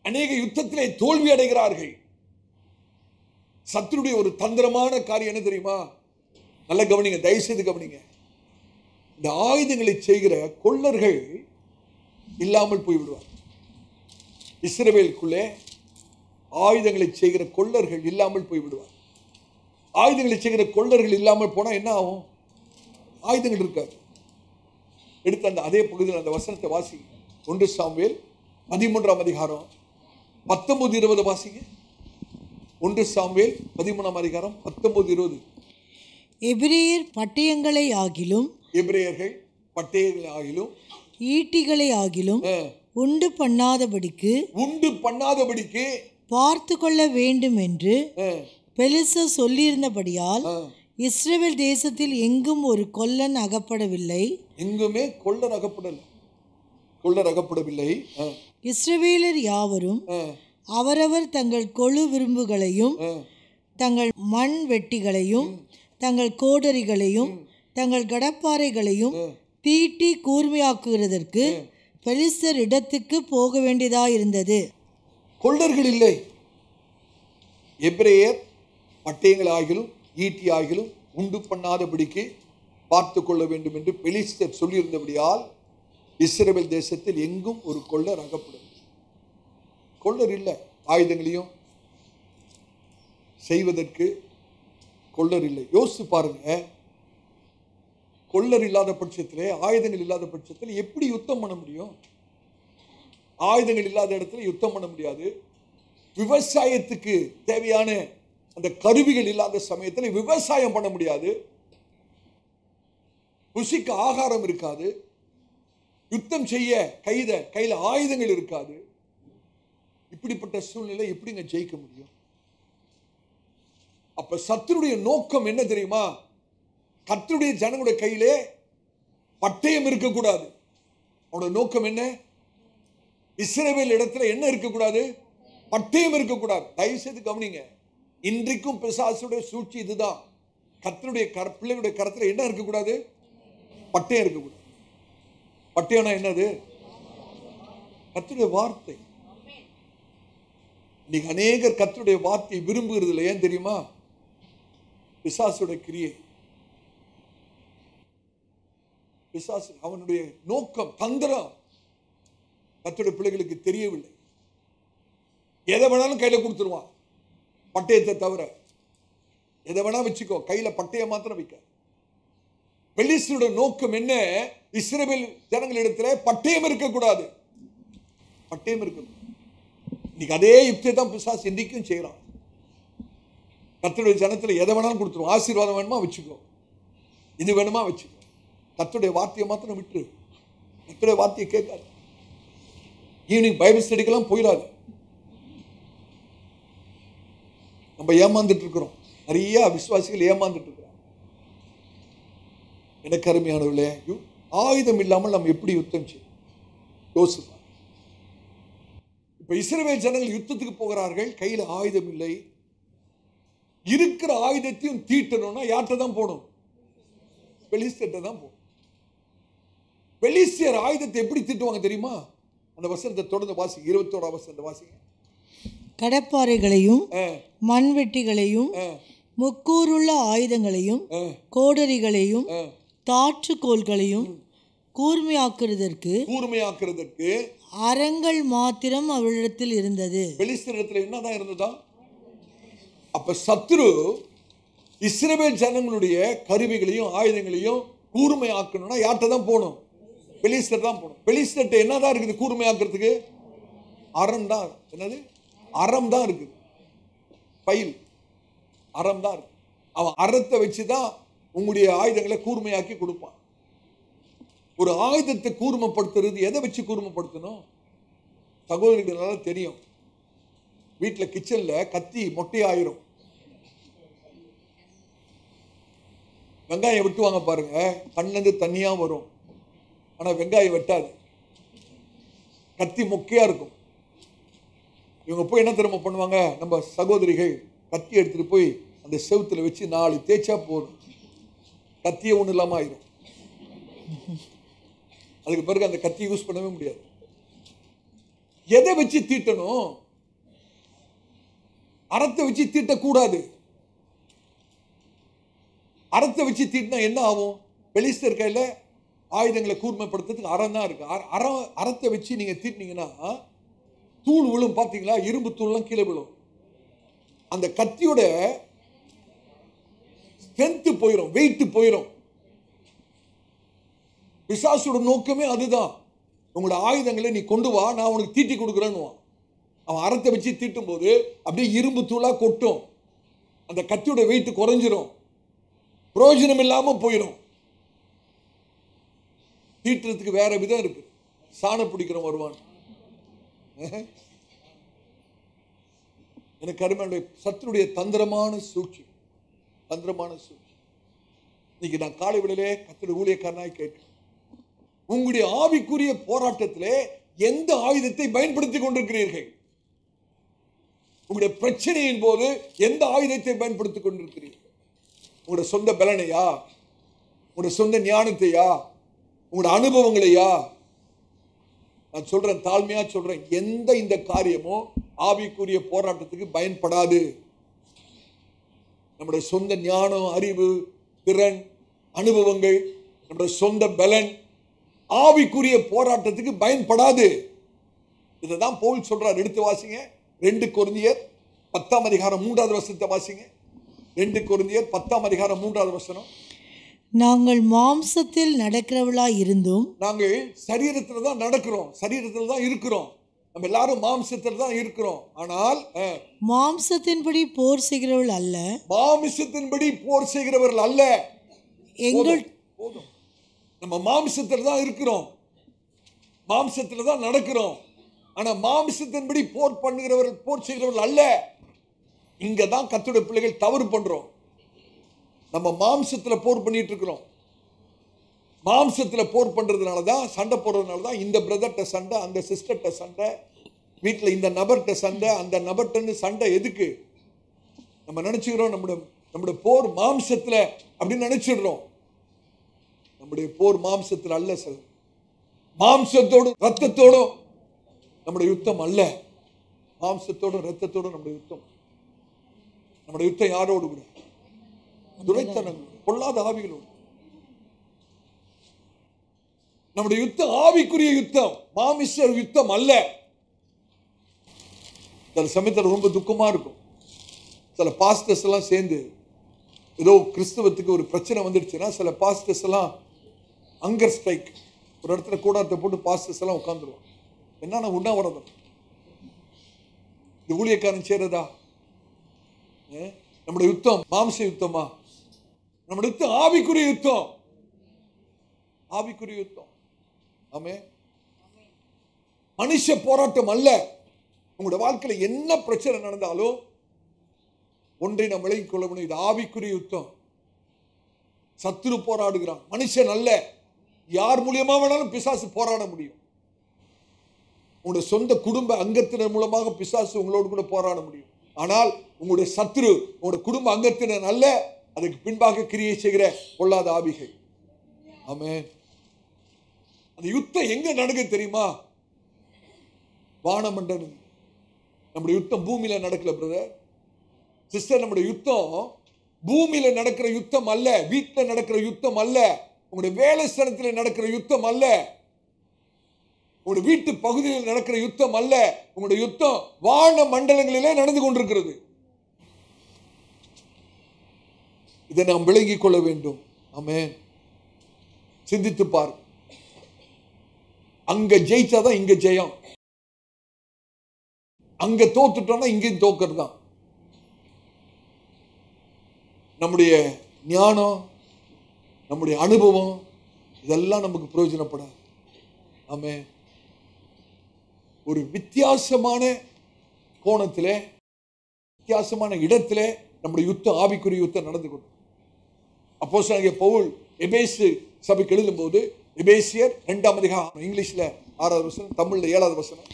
அநேக யுத்தத்திலே தோல்வி அடைகிறார்கள். சத்துருடைய ஒரு தந்திரமான காரியம் என்ன தெரியுமா? நல்ல கவனிங்க, தயவு செய்து கவனிங்க. இந்த ஆயுதங்களை செய்கிற கொள்ளர்கள் இல்லாமல் போய்விடுவார். இஸ்ரவேலுக்குள்ளே ஆயுதங்களை செய்கிற கொள்ளர்கள் இல்லாமல் போய்விடுவார். ஆயுதங்களை செய்கிற கொள்ளர்கள் இல்லாமல் போனா என்ன ஆகும்? ஆயுதங்கள் இருக்காது. எடுத்து அந்த அதே பகுதியில் அந்த வசனத்தை வாசிங்க. 1 சாமுவேல் 13ஆம் அதிகாரம் 19-20 வாசிங்க. 1 சாமுவேல் 13ஆம் அதிகாரம் 19-20. எபிரேயர் பட்டயங்களை ஆகிலும், எபிரேயர்கள் பட்டயங்களை ஆகிலும், ஈட்டிகளை ஆகிலும் உண்டு பண்ணாதபடிக்கு பார்த்து கொள்ள வேண்டும் என்று பெலிஸ்தர் சொல்லியிருந்தபடியால் இஸ்ரவேல் தேசத்தில் எங்கும் ஒரு கொல்லன் அகப்படவில்லை. எங்குமே கொள்ளர் அகப்படவில்லை. இஸ்ரவேலர் யாவரும் அவரவர் தங்கள் கொழு விரும்புகளையும் தங்கள் மண் வெட்டிகளையும் தங்கள் கோடரிகளையும் தங்கள் கடப்பாறைகளையும் தீட்டி கூர்மையாக்குகிறதற்கு பெலிஸ்தர் இடத்துக்கு போக வேண்டியதாயிருந்தது. கொள்ளர்கள் இல்லை. எபிரேயர் பட்டயங்கள் ஆகிலும் ஈட்டி ஆகிலும் உண்டு பண்ணாதபடிக்கு பார்த்து கொள்ள வேண்டும் என்று பெலிஸ்தர் சொல்லியிருந்தபடியால் இஸ்ரவேல் தேசத்தில் எங்கும் ஒரு கொள்ளர் அகப்படும். கொள்ளர் இல்லை. ஆயுதங்களையும் செய்வதற்கு கொள்ளர் இல்லை. யோசித்து பாருங்க, கொள்ளர் இல்லாத பட்சத்திலே, ஆயுதங்கள் இல்லாத பட்சத்தில் எப்படி யுத்தம் பண்ண முடியும்? ஆயுதங்கள் இல்லாத இடத்துல யுத்தம் பண்ண முடியாது. விவசாயத்துக்கு தேவையான அந்த கருவிகள் இல்லாத சமயத்தில் விவசாயம் பண்ண முடியாது. ருசிக்கு ஆகாரம் இருக்காது. யுத்தம் செய்ய கையில ஆயுதங்கள் இருக்காது. இப்படிப்பட்ட சூழ்நிலை எப்படிங்க ஜெயிக்க முடியும்? அப்ப சத்துருடைய நோக்கம் என்ன தெரியுமா? கர்த்தருடைய ஜனங்களுடைய கையிலே பட்டயம் இருக்கக்கூடாது. அவனோட நோக்கம் என்ன? இஸ்ரவேல் இடத்துல என்ன இருக்கக்கூடாது? பட்டயம் இருக்கக்கூடாது. தயவு செய்து கவனிங்க. இன்றைக்கும் பிசாசுடைய சூழ்ச்சி இதுதான். கர்த்தருடைய பிள்ளைகளுடைய கரத்துல என்ன இருக்கக்கூடாது? பட்டயம் இருக்கக்கூடாது. பட்டயம்னா என்னது? கர்த்தருடைய வார்த்தை. இன்னைக்கு அநேகர் கர்த்தருடைய வார்த்தையை விரும்புகிறது இல்லை. ஏன் தெரியுமா? பிசாசுடைய கிரியை. பிசாசு அவனுடைய நோக்கம், தந்திரம் கர்த்தருடைய பிள்ளைகளுக்கு தெரியவில்லை. எதை வேணாலும் கையில கொடுத்துருவான், பட்டயத்தை தவிர. எதை வேணா வச்சுக்கோ, கையில பட்டயம் மாத்திரம் வைக்க. பெலிஸ்தருடைய நோக்கம் என்ன? இஸ்ரவேல் ஜனங்களிடத்துல பட்டயம் இருக்கக்கூடாது. பட்டயம் இருக்கக்கூடாது. இன்னைக்கு அதே யுக்தியை தான் பிசாசு இன்றைக்கும் செய்யறான். கர்த்தருடைய ஜனத்துல எதை வேணாலும் கொடுத்துருவோம். ஆசீர்வாதம் வேணுமா வச்சுக்கோ, இது வேணுமா வச்சுக்கோ, கர்த்தருடைய வார்த்தையை மாத்திரம் விட்டுரு. கர்த்தருடைய வார்த்தையை கேட்காது. ஈவினிங் பைபிள் ஸ்டடிக்கெல்லாம் போயிடாது. நம்ம ஏமாந்துட்டு இருக்கிறோம். நிறைய விசுவாசிகள் ஏமாந்துட்டு இருக்கிறோம். எனக்கு அருமையானவர்களே, ஆயுதம் இல்லாமல் நம்ம எப்படி யுத்தம் செய்யும் யோசிப்பா. இப்ப இஸ்ரவேல் ஜனங்கள் யுத்தத்துக்கு போகிறார்கள், கையில ஆயுதம் இல்லை. இருக்கிற ஆயுதத்தையும் தீட்டணும்னா யார்கிட்ட தான் போகணும்? பெலிஸ்தர்ட்ட தான் போகணும். பெலிஸ்தியர் ஆயுதத்தை எப்படி தீட்டுவாங்க தெரியுமா? அந்த வசனத்தை தொடர்ந்து வாசிங்க, 21ஆம் வசனத்தை வாசிங்க. கடப்பாறைகளையும் மண்வெட்டிகளையும் முக்கூறுள்ள ஆயுதங்களையும் கோடரிகளையும் தாற்றுக்கோள்களையும் கூர்மையாக்குறதற்கு அரங்கள் மாத்திரம் அவளிடத்தில் இருந்தது. பெலிஸ்தரிடத்தில் என்னதான் இருந்ததா? அப்ப சத்துரு இஸ்ரவேல் ஜனங்களுடைய கருவிகளையும் ஆயுதங்களையும் கூர்மையாக்கணும்னா யார்கிட்ட தான் போகணும்? பெலிஸ்தர் தான் போகணும். பெலிஸ்தர்ட்ட என்னதான் இருக்குது கூர்மையாக்குறதுக்கு? அறம் தான். என்னது? அறம் தான் இருக்குது. பயில் அறம் தான் இருக்கு. அவன் அறத்தை வச்சுதான் உங்களுடைய ஆயுதங்களை கூர்மையாக்கி கொடுப்பான். ஒரு ஆயுதத்தை கூர்மைப்படுத்துறது எதை வச்சு கூர்மைப்படுத்தணும்? சகோதரிகளால தெரியும். வீட்டில் கிச்சன்ல கத்தி மொட்டையாயிரும். வெங்காயம் வெட்டுவாங்க பாருங்க, கண்ணிலிருந்து தண்ணியா வரும். ஆனா வெங்காயம் வெட்டாது, கத்தி மொக்கையா இருக்கும். இவங்க போய் என்ன திரும்ப பண்ணுவாங்க? நம்ம சகோதரிகள் கத்தி எடுத்துட்டு போய் அந்த செவுத்துல வச்சு 4 தேய்ச்சா போதும், கத்தியே ஒண்ணு இல்லாம ஆயிரும். அதுக்கு பிறகு அந்த கத்தி யூஸ் பண்ணவே முடியாது. எதை வச்சு தீட்டணும்? அறத்தை வச்சு தீட்டக்கூடாது. அறத்தை வச்சு தீட்டினா என்ன ஆகும்? பெலிஸ்தர் கையில ஆயுதங்களை கூர்மைப்படுத்துறதுக்கு அறம் தான் இருக்கு. அறத்தை வச்சு நீங்க தீட்டினீங்கன்னா தூள் விழும். பாத்தீங்களா? இரும்பு தூள்லாம் கீழே விழும். அந்த கத்தியோட ஸ்ட்ரென்த் போயிடும், வெயிட் போயிடும். பிசாசோட நோக்கமே அதுதான். உங்களோட ஆயுதங்களை நீ கொண்டு வா, நான் உனக்கு தீட்டி கொடுக்குறேன்னு. அவன் அறத்தை வச்சு தீட்டும் போது அப்படியே இரும்பு தூளா கொட்டும். அந்த கத்தியோட வெயிட் குறைஞ்சிரும், பிரயோஜனம் இல்லாம போயிடும். தீட்டுறதுக்கு வேற விதம் இருக்கு. சாண பிடிக்கிறோம் வருவான். எனக்கு அருமையான சத்துருடைய தந்திரமான சூழ்ச்சி. இன்னைக்கு நான் காலை விடலே கர்த்தருடைய ஊழியக்காரனாய் கேட்கிறேன், உங்களுடைய ஆவிக்குரிய போராட்டத்திலே எந்த ஆயுதத்தை பயன்படுத்திக் கொண்டிருக்கிறீர்கள்? உங்களுடைய பிரச்சனையின் போது எந்த ஆயுதத்தை பயன்படுத்திக் கொண்டிருக்கிறீர்கள்? உங்களுடைய சொந்த பலனையா? உங்களுடைய சொந்த ஞானத்தையா? உங்களுடைய அனுபவங்களையா? நான் சொல்றேன், தாழ்மையா சொல்றேன், எந்த இந்த காரியமோ ஆவிக்குரிய போராட்டத்துக்கு பயன்படாது. நம்முடைய சொந்த ஞானம், அறிவு, திறன், அனுபவங்கள், நம்முடைய சொந்த பலன் ஆவிக்குரிய போராட்டத்துக்கு பயன்படாது. இதைதான் பவுல் சொல்றார். எடுத்து வாசிங்க, 2 கொரிந்தியர் 10ஆம் அதிகாரம் 3வது வசனத்தை வாசிங்க. 2 கொரிந்தியர் 10ஆம் அதிகாரம் 3வது வசனம். நாங்கள் மாம்சத்தில் நடக்கிறவளாய் இருந்தும், நாங்கள் சரீரத்தில் தான் நடக்கிறோம், சரீரத்தில் தான் இருக்கிறோம். நம்ம எல்லாரும் மாம்சத்தில் தான் இருக்கிறோம். ஆனால் மாம்சத்தின்படி போர் செய்கிறவர்கள் அல்ல. மாம்சத்தின்படி போர் செய்கிறவர்கள் அல்ல. எங்கள் போதும், நம்ம மாம்சத்தில் தான் இருக்கிறோம், மாம்சத்தில் தான் நடக்கிறோம். ஆனா மாம்சத்தின்படி போர் பண்ணுகிறவர்கள், போர் செய்கிறவர்கள் அல்ல. இங்க தான் கர்த்தருடைய பிள்ளைகள் தவறு பண்றோம். நம்ம மாம்சத்துல போர் பண்ணிட்டு இருக்கிறோம். மாம்சத்துல போர் பண்றதுனால தான், சண்டை போடுறதுனால தான் இந்த பிரதர்கிட்ட சண்டை, அந்த சிஸ்டர்கிட்ட சண்டை, வீட்டில் இந்த நபர்கிட்ட சண்டை, அந்த நபர்கிட்ட சண்டை. எதுக்கு? நம்ம நினைச்சுக்கிறோம் நம்முடைய போர் மாம்சத்துல அப்படின்னு நினைச்சிடுறோம். நம்முடைய போர் மாம்சத்தில் அல்ல சார். மாம்சத்தோடும் ரத்தத்தோடும் நம்முடைய யுத்தம் அல்ல. மாம்சத்தோடும் ரத்தத்தோடும் நம்முடைய யுத்தம். நம்முடைய யுத்தம் யாரோடு கூட? துரைத்தனங்கள், பொல்லாத ஆவிகளோடு. நம்முடைய யுத்தம் ஆவிக்குரிய யுத்தம், மாமிச யுத்தம் அல்ல. சில சமயத்தில் ரொம்ப துக்கமா இருக்கும். சில பாஸ்டர்ஸ் எல்லாம் சேர்ந்து ஏதோ கிறிஸ்தவத்துக்கு ஒரு பிரச்சனை வந்துடுச்சுன்னா, சில பாஸ்டர்ஸ் எல்லாம் அங்கர் ஸ்ட்ரைக், ஒரு இடத்துல கூடாரத்தை போட்டு பாஸ்டர்ஸ் எல்லாம் உட்காந்துருவாங்க. என்னன்னா உண்ணாவிரதம். இந்த ஊழியக்காரன் செய்யறதா? நம்முடைய யுத்தம் மாம்ச யுத்தமா? நம்முடைய யுத்தம் ஆவிக்குரிய யுத்தம். ஆவிக்குரிய யுத்தம். ஆமென். மனுஷ போராட்டம் அல்ல. உங்களுடைய வாழ்க்கையில என்ன பிரச்சனை நடந்தாலும் ஒன்றை நாம் விளங்கிக் கொள்ள முடியும், இது ஆவிக்குரிய யுத்தம். சத்துரு போராடுகிறான், மனுஷன் அல்ல. யார் மூலியமா வேணாலும் பிசாசு போராட முடியும். உங்களுடைய சொந்த குடும்ப அங்கத்தினர் மூலமாக பிசாசு உங்களோடு கூட போராட முடியும். ஆனால் உங்களுடைய சத்துரு உங்களுடைய குடும்ப அங்கத்தினர் அல்ல, அதுக்கு பின்பாக கிரியை செய்கிற பொல்லாத ஆவிகள். ஆமென். அந்த யுத்தம் எங்க நடக்குது தெரியுமா? வானமண்டலம். நம்முடைய யுத்தம் பூமியில நடக்கல பிரதர் சிஸ்டர். நம்முடைய யுத்தம் பூமியில நடக்கிற யுத்தம் அல்ல, வீட்டில் நடக்கிற யுத்தம் அல்ல, உங்களுடைய வேலை ஸ்தலத்தில் நடக்கிற யுத்தம் அல்ல, உங்களுடைய வீட்டு பகுதியில் நடக்கிற யுத்தம் அல்ல. உங்களுடைய யுத்தம் வான மண்டலங்களிலே நடந்து கொண்டிருக்கிறது. இதை நாம் விளங்கிக் கொள்ள வேண்டும். ஆமென். சிந்தித்து பார். அங்க ஜெயிச்சாதான் இங்க ஜெயம், அங்க தோத்துட்டோம்னா இங்கேயும் தோக்கிறது தான். நம்முடைய ஞானம், நம்முடைய அனுபவம் இதெல்லாம் நமக்கு பிரயோஜனப்படாது. ஆமென். ஒரு வித்தியாசமான கோணத்திலே, வித்தியாசமான இடத்திலே நம்முடைய யுத்தம், ஆவிக்குரிய யுத்தம் நடந்து கொண்டு. அப்போஸ்தலனாகிய பவுல் எபேசு சபைக்கு எழுதும்போது, எபேசியர் 2ஆம் அதிகாரம், இங்கிலீஷ்ல 6வது வசனம், தமிழ்ல 7வது வசனம்.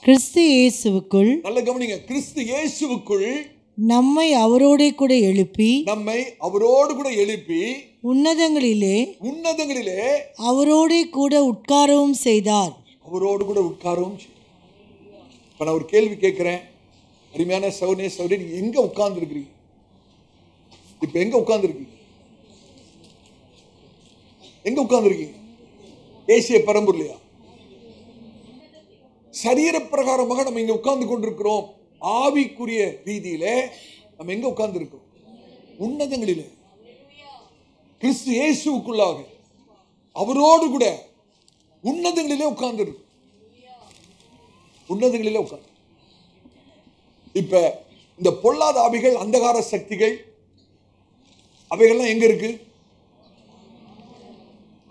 கிறிஸ்து இயேசுவுக்குள், நல்ல கவனிங்க, கிறிஸ்து இயேசுவுக்குள் நம்மை அவரோடே கூட எழுப்பி, நம்மை அவரோடு கூட எழுப்பி உன்னதங்களிலே அவரோடே கூட உட்காரவும் செய்தார். அவரோடு கூட உட்காரவும். இப்ப நான் ஒரு கேள்வி கேட்கிறேன், அருமையான சகோதரனே சகோதரி, நீங்க எங்க உட்கார்ந்து இருக்கிறீங்க? இப்ப எங்க உட்கார்ந்து இருக்கீங்க? எங்க உட்கார்ந்து இருக்கீங்க? ஏசிய பெரம்பூர்லையா? சரீர பிரகாரமாக நம்ம இங்க உட்கார்ந்து கொண்டிருக்கிறோம். ஆவிக்குரிய ரீதியிலே நம்ம எங்க உட்கார்ந்து இருக்கோம்? உன்னதங்களிலே, கிறிஸ்து இயேசுவுக்குள்ளாக அவரோடு கூட உன்னதங்களிலே உட்கார்ந்து இருக்கு. உன்னதங்களிலே உட்கார்ந்து. இப்ப இந்த பொல்லாத ஆவிகள், அந்தகார சக்திகள், அவைகள்லாம் எங்க இருக்கு?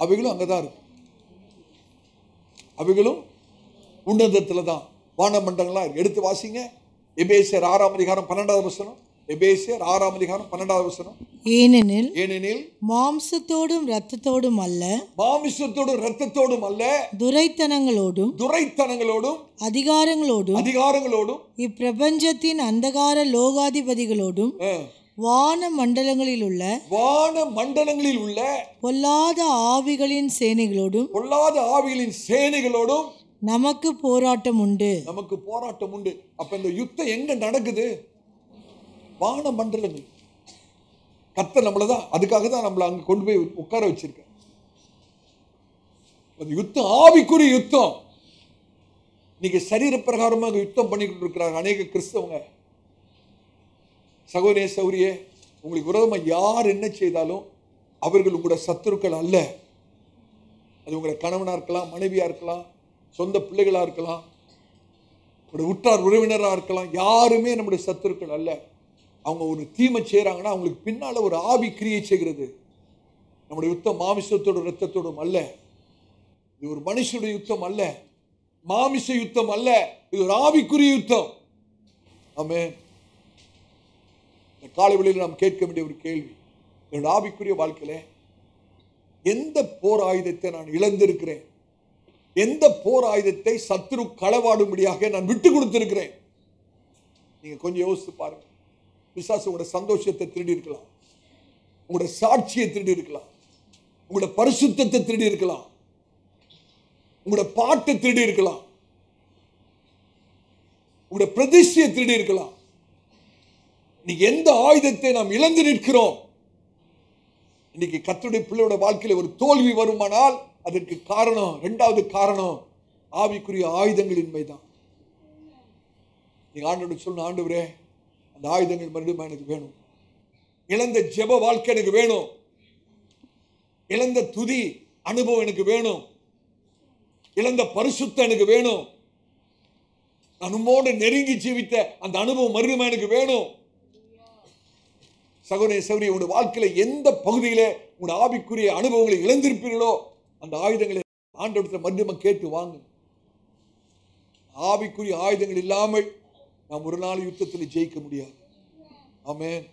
அவைகளும் அங்கதான் இருக்கு. அவைகளும் உன்னதத்துல தான், வானமண்டலங்களா இருக்கு. எடுத்து வாசிங்க, எபேசியர் 6ஆம் அதிகாரம் 12வது வசனம். எபேசியர் 6ஆம் அதிகாரம் 12வது வசனம். ஏனெனில் மாம்சத்தோடும் இரத்தத்தோடும் அல்ல, மாம்சத்தோடும் இரத்தத்தோடும் அல்ல, துரைத்தனங்களோடும் அதிகாரங்களோடும் இப்பிரபஞ்சத்தின் அந்தகார லோகாதிபதிகளோடும் வான மண்டலங்களில் உள்ள பொல்லாத ஆவிகளின் சேனைகளோடும் நமக்கு போராட்டம் உண்டு. அப்ப இந்த யுத்தம் எங்க நடக்குது? வான மண்டலங்கள். கர்த்தர் நம்மளதான், அதுக்காக தான் நம்மளை அங்க கொண்டு போய் உட்கார வச்சிருக்க. யுத்தம் ஆவிக்குரிய யுத்தம். இன்னைக்கு சரீர பிரகாரமாக யுத்தம் பண்ணிக்கிட்டு இருக்கிறாங்க அநேக கிறிஸ்தவங்க. சகோதரே சௌரியே, உங்களுக்கு விரோதமாக யார் என்ன செய்தாலும் அவர்கள் உங்களுடைய சத்துருக்கள் அல்ல. அது உங்களுடைய கணவனாக இருக்கலாம், மனைவியாக இருக்கலாம், சொந்த பிள்ளைகளாக இருக்கலாம், உங்களுடைய உற்றார் உறவினராக இருக்கலாம். யாருமே நம்முடைய சத்துருக்கள் அல்ல. அவங்க ஒரு தீமை செய்கிறாங்கன்னா அவங்களுக்கு பின்னால் ஒரு ஆவி கிரியை செய்கிறது. நம்முடைய யுத்தம் மாமிசத்தோடும் இரத்தத்தோடும் அல்ல. இது ஒரு மனுஷனுடைய யுத்தம் அல்ல, மாமிச யுத்தம் அல்ல, இது ஒரு ஆவிக்குரிய யுத்தம். ஆமென். இந்த காலை வேளையில் நாம் கேட்க வேண்டிய ஒரு கேள்வி, என்னோட ஆவிக்குரிய வாழ்க்கையில எந்த போர் ஆயுதத்தை நான் இழந்திருக்கிறேன்? எந்த போர் ஆயுதத்தை சத்துரு களவாடும்படியாக நான் விட்டு கொடுத்திருக்கிறேன்? நீங்க கொஞ்சம் யோசித்து பாருங்க. பிசாசு உங்களுடைய சந்தோஷத்தை திருடி இருக்கலாம், உங்களுடைய சாட்சியை திருடி இருக்கலாம், உங்களுடைய பரிசுத்தத்தை திருடி இருக்கலாம், உங்களுடைய பாட்டை திருடி இருக்கலாம், உங்களுடைய பிரதிஷ்டையை திருடி இருக்கலாம். இன்னைக்கு எந்த ஆயுதத்தை நாம் இழந்து நிற்கிறோம்? இன்னைக்கு கர்த்தருடைய பிள்ளையோட வாழ்க்கையில ஒரு தோல்வி வருமானால் அதற்கு காரணம், இரண்டாவது காரணம் ஆவிக்குரிய ஆயுதங்களின்மைதான். நீங்க ஆண்டவரை சொல்லணும், ஆண்டவரே அந்த ஆயுதங்கள் மறுபடியும் எனக்கு வேணும். இழந்த ஜெப வாழ்க்கை எனக்கு வேணும், இழந்த துதி அனுபவம் எனக்கு வேணும், இழந்த பரிசுத்தம் எனக்கு வேணும். நான் உம்மோடு நெருங்கி ஜீவித்த அந்த அனுபவம் மறுபடியும் எனக்கு வேணும். சகோதரனே சகோதரி, உங்களுடைய வாழ்க்கையில எந்த பகுதியில உங்களுடைய ஆவிக்குரிய அனுபவங்களை இழந்திருப்பீர்களோ அந்த ஆயுதங்களை ஆண்டவரிடத்தில் மறுபடியும் கேட்டு வாங்க. ஆவிக்குரிய ஆயுதங்கள் இல்லாமல் நாம் ஒரு நாள் யுத்தத்தில் ஜெயிக்க முடியாது. ஆமென்.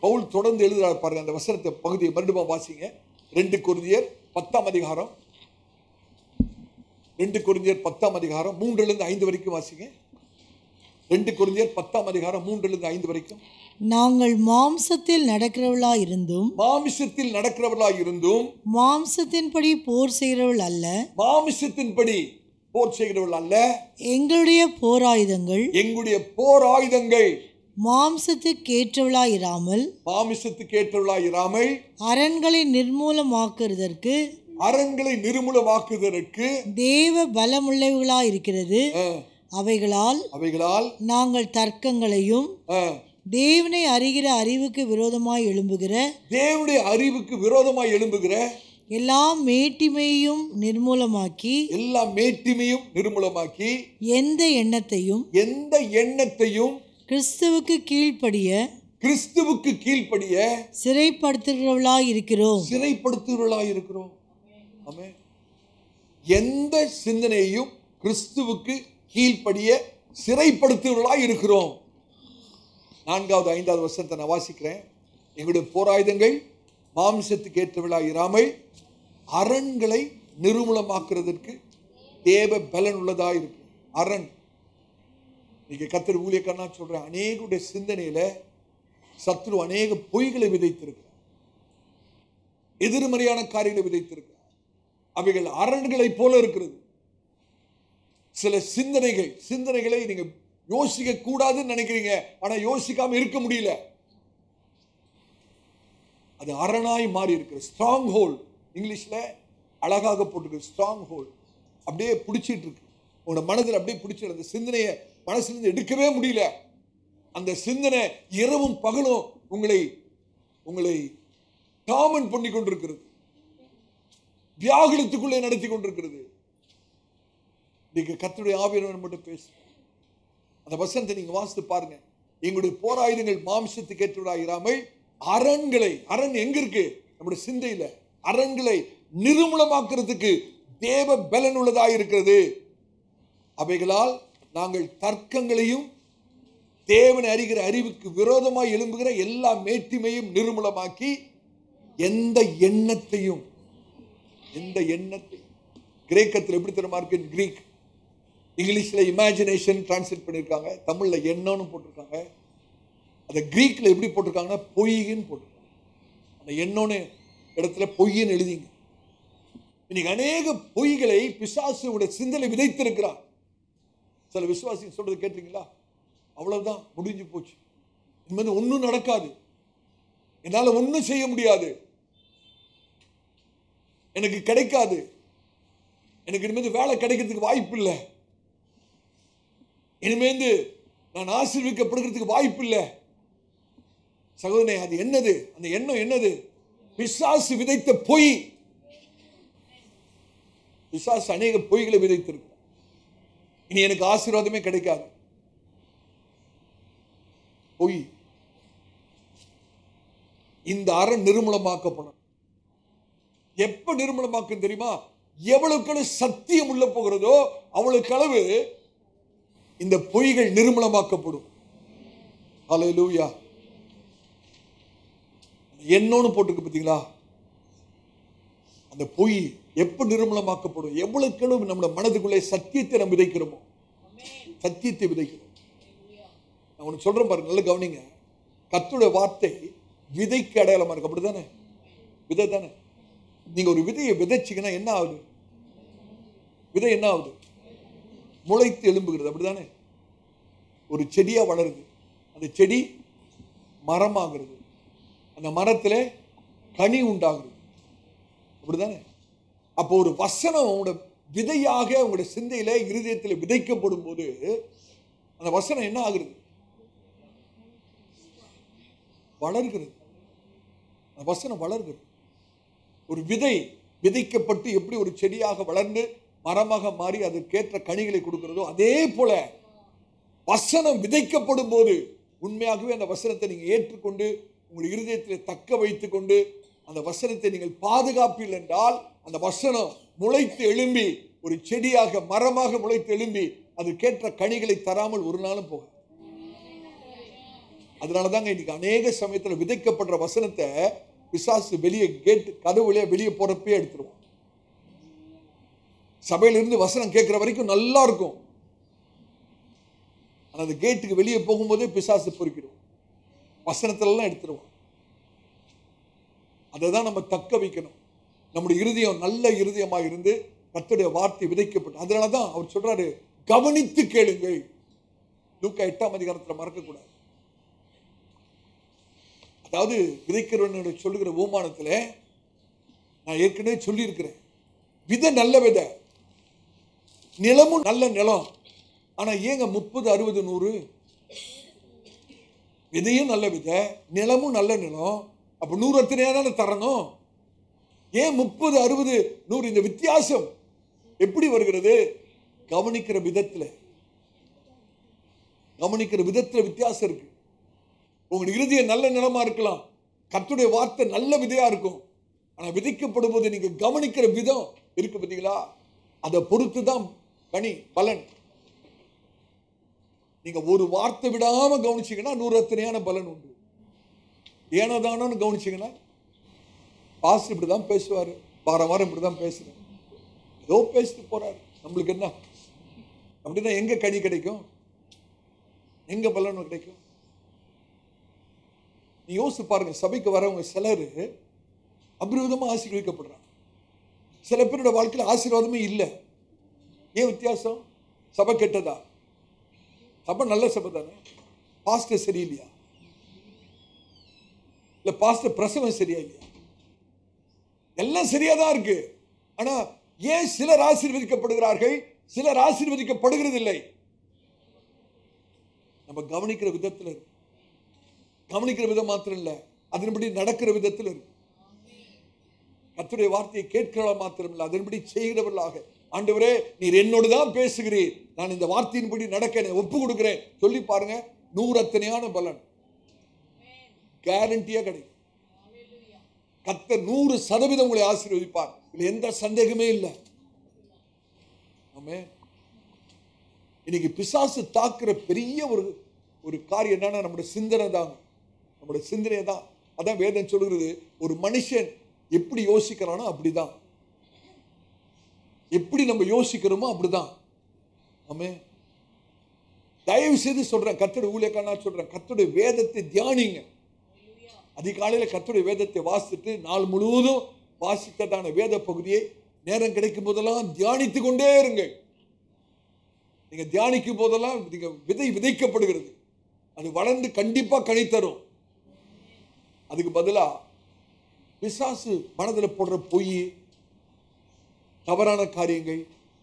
பவுல் தொடர்ந்து எழுதுறார் பாருங்க, அந்த வசனத்தை பகுதியை மறுபடியும் வாசிங்க. 2 கொரிந்தியர் 10ஆம் அதிகாரம், 2 கொரிந்தியர் 10ஆம் அதிகாரம் 3லிருந்து 5 வரைக்கும் வாசிங்க. 2 கொரிந்தியர் 10ஆம் அதிகாரம் 3லிருந்து 5 வரைக்கும். நாங்கள் மாம்சத்தில் நடக்கிறவர்களாய் இருந்தும் மாம்சத்தின்படி போர் செய்கிறவர்கள் அல்ல. மாம்சத்தின்படி போர் செய்கிறவர்கள் அல்ல. எங்களுடைய போராயுதங்கள் மாம்சத்துக்கு ஏற்றவளாயிராமல் அரண்களை நிர்மூலமாக்குவதற்கு தேவ பலமுள்ளவர்களாயிருக்கிறது. அவைகளால் நாங்கள் தர்க்கங்களையும் தேவனை அறிகிற அறிவுக்கு விரோதமாய் எழும்புகிற எல்லா மேட்டிமையும் நிர்மூலமாக்கி எந்த எண்ணத்தையும் கிறிஸ்துவுக்கு கீழ்ப்படிய சிறைப்படுத்துகிறவர்களாய் இருக்கிறோம். ஆமென். எந்த சிந்தனையையும் கிறிஸ்துவுக்கு கீழ்ப்படிய சிறைப்படுத்துகிறவர்களாய் இருக்கிறோம். 4வது 5வது வசனத்தை நான் வாசிக்கிறேன். எங்களுடைய போராயுதங்கள் மாம்சத்துக்கு ஏற்றவர்களாய் இராமல் அரண்களை நிர்மூலமாக்குறதற்கு தேவ பலன் உள்ளதா இருக்கு. அரண் நீங்க கர்த்தர் ஊழியக்காரனா சொல்றேன், அநேகருடைய சிந்தனையில சத்ரு அநேக பொய்களை விதைத்திருக்கிறார், எதிர்மறையான காரியங்களை விதைத்திருக்கிறார். அவைகள் அரண்களை போல இருக்கிறது. சில சிந்தனைகளை நீங்க யோசிக்க கூடாதுன்னு நினைக்கிறீங்க, ஆனா யோசிக்காம இருக்க முடியல. அது அரணாய் மாறி இருக்கு. ஸ்ட்ராங் ஹோல்ட், இங்கிலீஷ்ல அழகாக போட்டிருக்கு. ஸ்ட்ராங் ஹோல்ட் அப்படியே பிடிச்சிட்டு இருக்கு. உங்களோட மனதில் அப்படியே பிடிச்சிருக்கு. அந்த சிந்தனையை மனசிலிருந்து எடுக்கவே முடியல. அந்த சிந்தனை இரவும் பகலும் உங்களை டாமன் பண்ணி கொண்டிருக்கிறது, வியாகுலத்துக்குள்ளே நடத்தி கொண்டிருக்கிறது. நீங்க கர்த்தருடைய ஆவியானவர் மட்டும் பேசு. அந்த வசனத்தை நீங்க வாசித்து பாருங்க. எங்களுடைய போராயுதங்கள் மாம்சத்துக்கு ஏற்றவராயிராமல் அரண் எங்க இருக்கு? நம்முடைய சிந்தையில. அரண்களை நிர்மூலமாக்குறதுக்கு தேவ பலன் உள்ளதாக இருக்கிறது. அவைகளால் நாங்கள் தர்க்கங்களையும் தேவனை அறிகிற அறிவுக்கு விரோதமாய் எழும்புகிற எல்லா மேட்டிமையும் நிர்மூலமாக்கி எந்த எண்ணத்தையும் கிரேக்கத்தில் எப்படி தெரியுமா இருக்கு? கிரீக், இங்கிலீஷ்ல இமேஜினேஷன் டிரான்ஸ்லேட் பண்ணியிருக்காங்க, தமிழ்ல எண்ணம்னு போட்டிருக்காங்க. அந்த கிரீக்ல எப்படி போட்டிருக்காங்கன்னா பொய்ன்னு போட்டிருக்காங்க. அந்த எண்ணோன்னு இடத்துல பொய்ன்னு எழுதிங்க. இன்னைக்கு அநேக பொய்களை பிசாசு உடைய சிந்தனை விதைத்திருக்கிறான். சில விசுவாசி சொல்றது கேட்டீங்களா? அவ்வளவுதான், முடிஞ்சு போச்சு, இனிமேல் ஒன்றும் நடக்காது, என்னால ஒன்றும் செய்ய முடியாது, எனக்கு கிடைக்காது, எனக்கு இனிமேல் வேலை கிடைக்கிறதுக்கு வாய்ப்பு இல்லை, இனிமேந்து நான் ஆசீர்வதிக்கப்படுகிறதுக்கு வாய்ப்பு இல்லை. சகோதரனே, அது என்னது? அந்த எண்ணம் என்னது? பிசாசு விதைத்த பொய். பிசாசு அநேக பொய்களை விதைத்திருக்கு. இனி எனக்கு ஆசீர்வாதமே கிடைக்காது, பொய். இந்த அரண் நிர்மூலமாக்கப்படும். எப்ப நிர்மூலமாக்கும் தெரியுமா? எவ்வளவுக்கு சத்தியம் உள்ள போகிறதோ அவ்வளவுக்கு அளவு இந்த பொய்கள் நிர்மூலமாக்கப்படும். ஹல்லேலூயா. என்னன்னு போட்டுக்கு பார்த்தீங்களா? அந்த பொய் எப்ப நிர்மூலமாக்கப்படும்? எவ்வளவுக்கு அளவு நம்முடைய மனதுக்குள்ளே சத்தியத்தை நம்ம விதைக்கிறோமோ, சத்தியத்தை விதைக்கிறோம். நான் ஒன்று சொல்றேன் பாருங்க, நல்ல கவனிங்க. கர்த்தருடைய வார்த்தை விதைக்கு அடையாளமா இருக்கு. அப்படிதானே? விதை தானே. நீங்க ஒரு விதையை விதைச்சிங்கன்னா என்ன ஆகுது? விதை என்ன ஆகுது? முளைத்து எழும்புகிறது. அப்படிதானே? ஒரு செடியா வளருது, அந்த செடி மரமாகிறது, அந்த மரத்துல கனி உண்டாகுது. அப்படிதானே? அப்போ ஒரு வசனம் உங்களோட விதையாக உங்களுடைய சிந்தையில இருதயத்தில் விதைக்கப்படும் போது அந்த வசனம் என்ன ஆகுறது? வளர்கிறது. அந்த வசனம் வளர்கிறது. ஒரு விதை விதைக்கப்பட்டு எப்படி ஒரு செடியாக வளர்ந்து மரமாக மாறி அதற்கேற்ற கனிகளை கொடுக்கிறதோ, அதே போல வசனம் விதைக்கப்படும் போது உண்மையாகவே அந்த வசனத்தை நீங்க ஏற்றுக்கொண்டு உங்களுடைய இருதயத்தில் தக்க வைத்துக் கொண்டு அந்த வசனத்தை நீங்கள் பாதுகாப்பீர்கள் என்றால், அந்த வசனம் முளைத்து எழும்பி ஒரு செடியாக மரமாக முளைத்து எழும்பி அதற்கேற்ற கனிகளை தராமல் ஒரு நாளும் போக. அதனாலதாங்க இன்னைக்கு அநேக சமயத்தில் விதைக்கப்படுற வசனத்தை பிசாசு வெளியே கேட்டு கதவுலே வெளியே போறப்பே எடுத்துருவோம். சபையிலிருந்து வசனம் கேட்கிற வரைக்கும் நல்லா இருக்கும். ஆனா அந்த கேட்டுக்கு வெளியே போகும்போதே பிசாசு பொறுக்கிடும், வசனத்திலாம் எடுத்துருவோம். அதை தான் நம்ம தக்க வைக்கணும். நம்முடைய இருதயம் நல்ல இருதயமாக இருந்து கர்த்தருடைய வார்த்தை விதைக்கப்பட்டு, அதனாலதான் அவர் சொல்றாரு, கவனித்து கேளுங்கள். லூக்கா 8ஆம் அதிகாரத்தில் மறக்கக்கூடாது. அதாவது விதைக்கிறவனுடைய சொல்லுகிற ஓமானத்தில் நான் ஏற்கனவே சொல்லி இருக்கிறேன், விதை நல்ல விதை, நிலமும் நல்ல நிலம். ஆனா ஏங்க 30, 60, 100? விதையும் நல்ல விதை, நிலமும் நல்ல நிலம். அப்ப 100 எத்தனையா தானே தரணும்? ஏன் 30, 60, 100? இந்த வித்தியாசம் எப்படி வருகிறது? கவனிக்கிற விதத்துல வித்தியாசம் இருக்கு. உங்களுடைய இருதயம் நல்ல நிலமா இருக்கலாம், கர்த்தருடைய வார்த்தை நல்ல விதையா இருக்கும். ஆனா விதைக்கப்படும் போது நீங்க கவனிக்கிற விதம் இருக்கு பார்த்தீங்களா, அதை பொறுத்து தான் கனி பலன். நீங்க ஒரு வார்த்தை விடாம கவனிச்சீங்கன்னா 100 எத்தனையான பலன் உண்டு. ஏனோதானோன்னு கவனிச்சீங்கன்னா, பாஸ்டர் இப்படிதான் பேசுவாரு, வாரம் இப்படிதான் பேசுறேன், ஏதோ பேசிட்டு போறாரு, நம்மளுக்கு என்ன அப்படின்னா எங்க கனி கிடைக்கும், எங்க பலன் கிடைக்கும்? நீ யோசிச்சு பாருங்க. சபைக்கு வரவங்க சிலர் அபிரோதமா ஆசீர்வதிக்கப்படுறாங்க, சில பேரோட வாழ்க்கையில் ஆசீர்வாதமே இல்லை. ஏன் வித்தியாசம்? சபை கெட்டதா? சபை நல்ல சபை தானே. பாஸ்டர் சரியில்லையா? இல்ல பாஸ்டர் பிரசவம் சரியா இல்லையா? எல்லாம் சரியாதான் இருக்கு. ஆனா ஏன் சிலர் ஆசீர்வதிக்கப்படுகிறார்கள், சிலர் ஆசீர்வதிக்கப்படுகிறது இல்லை? நம்ம கவனிக்கிற விதத்தில் இருக்கு. கவனிக்கிற விதம் மாத்திரம் இல்ல, அதன்படி நடக்கிற விதத்தில் இருக்கு. கர்த்தருடைய வார்த்தையை கேட்கிறவர்களா மாத்திரம் இல்ல, அதன்படி செய்கிறவர்களாக, ஆண்டவரே நீர் என்னோடு தான் பேசுகிறீர், நான் இந்த வார்த்தையின்படி நடக்க ஒப்பு கொடுக்கிறேன் சொல்லி பாருங்க, 100 எத்தனையான பலன் கேரண்டியா கிடைக்கும். கர்த்தர் 100% உங்களை ஆசீர்வதிப்பார், இதுல எந்த சந்தேகமே இல்லை. ஆமென். இன்னைக்கு பிசாசு தாக்குற பெரிய ஒரு காரியம் என்னன்னா நம்முடைய சிந்தனை தாங்க, நம்முடைய சிந்தனை தான். அதான் வேதம் சொல்கிறது, ஒரு மனுஷன் எப்படி யோசிக்கிறானோ அப்படிதான், எப்படி நம்ம யோசிக்கிறோமோ அப்படிதான். ஆமென். தயவு செய்து சொல்றேன், கர்த்தருடைய ஊழியக்காரனா சொல்றேன், கர்த்தருடைய வேதத்தை தியானிங்க. அதிகாலையில கர்த்தருடைய வேதத்தை வாசித்துட்டு நாள் முழுவதும் வாசித்ததான வேத பகுதியை நேரம் கிடைக்கும் போதெல்லாம் தியானித்து கொண்டே இருங்க. நீங்க தியானிக்கும் போதெல்லாம் நீங்க விதை விதைக்கப்படுகிறது, அது வளர்ந்து கண்டிப்பா கனி தரும். அதுக்கு பதிலா பிசாசு மனதில் போடுற பொய், தவறான காரியங்கள்,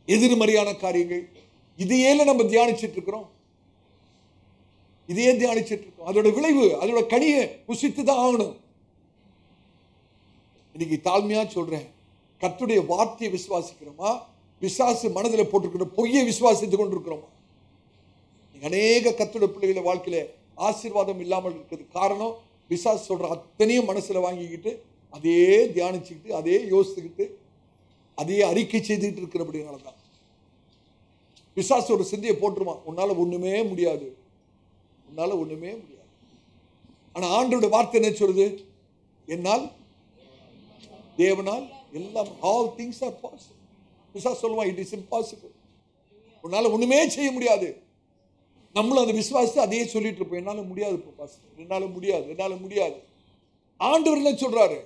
எதிர்மறையான காரியங்கள், இதையே நம்ம தியானிச்சிட்டு இருக்கிறோம். இதையே தியானிச்சிட்டு இருக்கோம். அதோட விளைவு, அதோட கனியை புசித்து தான் ஆகணும். இன்னைக்கு தாழ்மையா சொல்றேன், கர்த்தருடைய வார்த்தையை விசுவாசிக்கிறோமா, பிசாசு மனதில் போட்டிருக்கிற பொய்யை விசுவாசித்துக் கொண்டிருக்கிறோமா? அநேக கர்த்தருடைய பிள்ளைகளை வாழ்க்கையில ஆசீர்வாதம் இல்லாமல் இருக்கிறது காரணம், பிசாசு சொல்ற அத்தனையும் மனசுல வாங்கிக்கிட்டு அதே தியானிச்சுக்கிட்டு அதே யோசித்துக்கிட்டு அதே அறிக்கை செய்துக்கிட்டு இருக்கிறபடினாலதான். பிசாசு ஒரு சிந்தையை போட்டுருவான், உன்னால ஒண்ணுமே முடியாது, உன்னால ஒண்ணுமே முடியாது. ஆனா ஆண்டவருடைய வார்த்தை என்ன சொல்றது? என்னால் தேவனால் எல்லாம், ஆல் திங்ஸ் ஆர் பாசிபிள். பிசாசு சொல்லுவான், இட் இஸ் இம்பாசிபிள், உன்னால ஒண்ணுமே செய்ய முடியாது. நம்மளும் அதை விசுவாசித்து அதையே சொல்லிட்டு இருப்போம், என்னால முடியாது பாஸ்டர், என்னால முடியாது, என்னால முடியாது. ஆண்டவர் என்ன சொல்றாரு?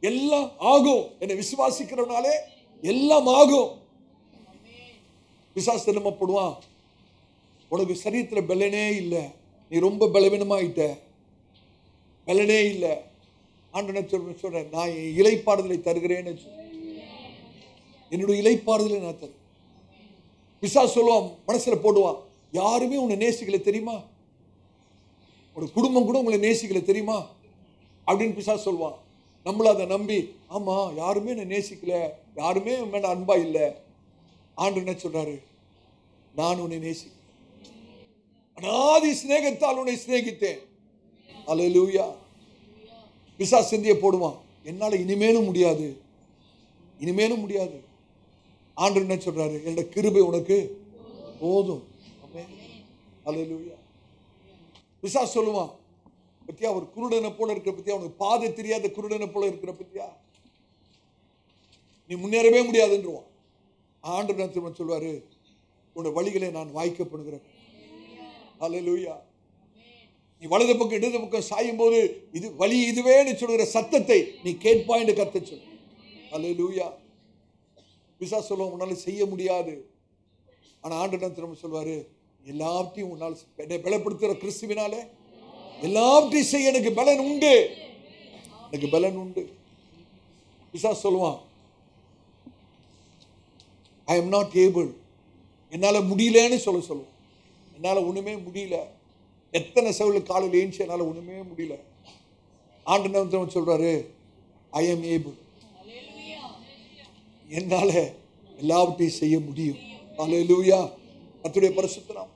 எல்லாம் ஆகும், என்னை விசுவாசிக்கிறவனாலே எல்லாம் ஆகும். பிசாசு என்னமா போடுவான்? உனக்கு சரீரத்துல பலனே இல்லை, நீ ரொம்ப பலவீனமாயிட்ட, பலனே இல்லை. ஆண்டவர் சொல்ற, நான் என் இளைப்பாறுதலை தருகிறேன்னு சொல்ல, என்னுடைய இளைப்பாறுதலை நான் தருகிறேன். பிசாசு சொல்லுவான், மனசுல போடுவான், யாருமே உன்னை நேசிக்கல தெரியுமா, ஒரு குடும்பம் கூட உங்களை நேசிக்கல தெரியுமா அப்படின்னு பிசாசு சொல்லுவான். நம்மள அதை நம்பி, ஆமா யாருமே என்னை நேசிக்கல, யாருமே மேல அன்பா இல்லை, ஆண்டவர் என்ன சொல்றாரு? நான் உன்னை நேசிக்கிறேன், அநாதி சிநேகத்தால் உன்னை சிநேகித்தேன். அல்லேலூயா. பிசாசு சிந்திய போடுவான், என்னால இனிமேலும் முடியாது, இனிமேலும் முடியாது. ஆண்டவர் என்ன சொல்றாரு? என்னோட கிருபை உனக்கு போதும். ஆமென். அல்லேலூயா. பிசாசு சொல்லுவான், பத்தியா ஒரு குருடனை போல இருக்கிற பத்தியா, உனக்கு பாதை தெரியாத குருடனை போல இருக்கிற பத்தியா, நீ முன்னேறவே முடியாதுன்றான். ஆண்டவர் சொல்வாரு, உன்னோட வழிகளை நான் வாய்க்க பண்ணுகிறேன். அல்லேலூயா. நீ வலது பக்கம் இடது பக்கம் சாயும் போது இது வழி இதுவேன்னு சொல்லுகிற சத்தத்தை நீ கேட்பாய் என்று கர்த்தர் சொல். அல்லேலூயா. பிசாசு சொல்லுவான், உன்னால செய்ய முடியாது. ஆனா ஆண்டவர் திரும்ப சொல்வாரு, எல்லாத்தையும் உன்னால் பலப்படுத்துகிற கிறிஸ்துவினாலே எல்லாவற்றையும் செய்ய எனக்கு பலன் உண்டு, எனக்கு பலன் உண்டு. பிசாசு சொல்லுவான், ஐ எம் நாட் ஏபிள், என்னால முடியலன்னு சொல்லுவான். என்னால ஒண்ணுமே முடியல, எத்தனை செவலுக்கு காலையில் ஏஞ்சி என்னால ஒண்ணுமே முடியல. ஆண்டவர் சொல்றாரு, ஐ எம் ஏபிள், என்னால எல்லாவற்றையும் செய்ய முடியும். அல்லேலூயா. கர்த்தருடைய பரிசுத்த நாமம்.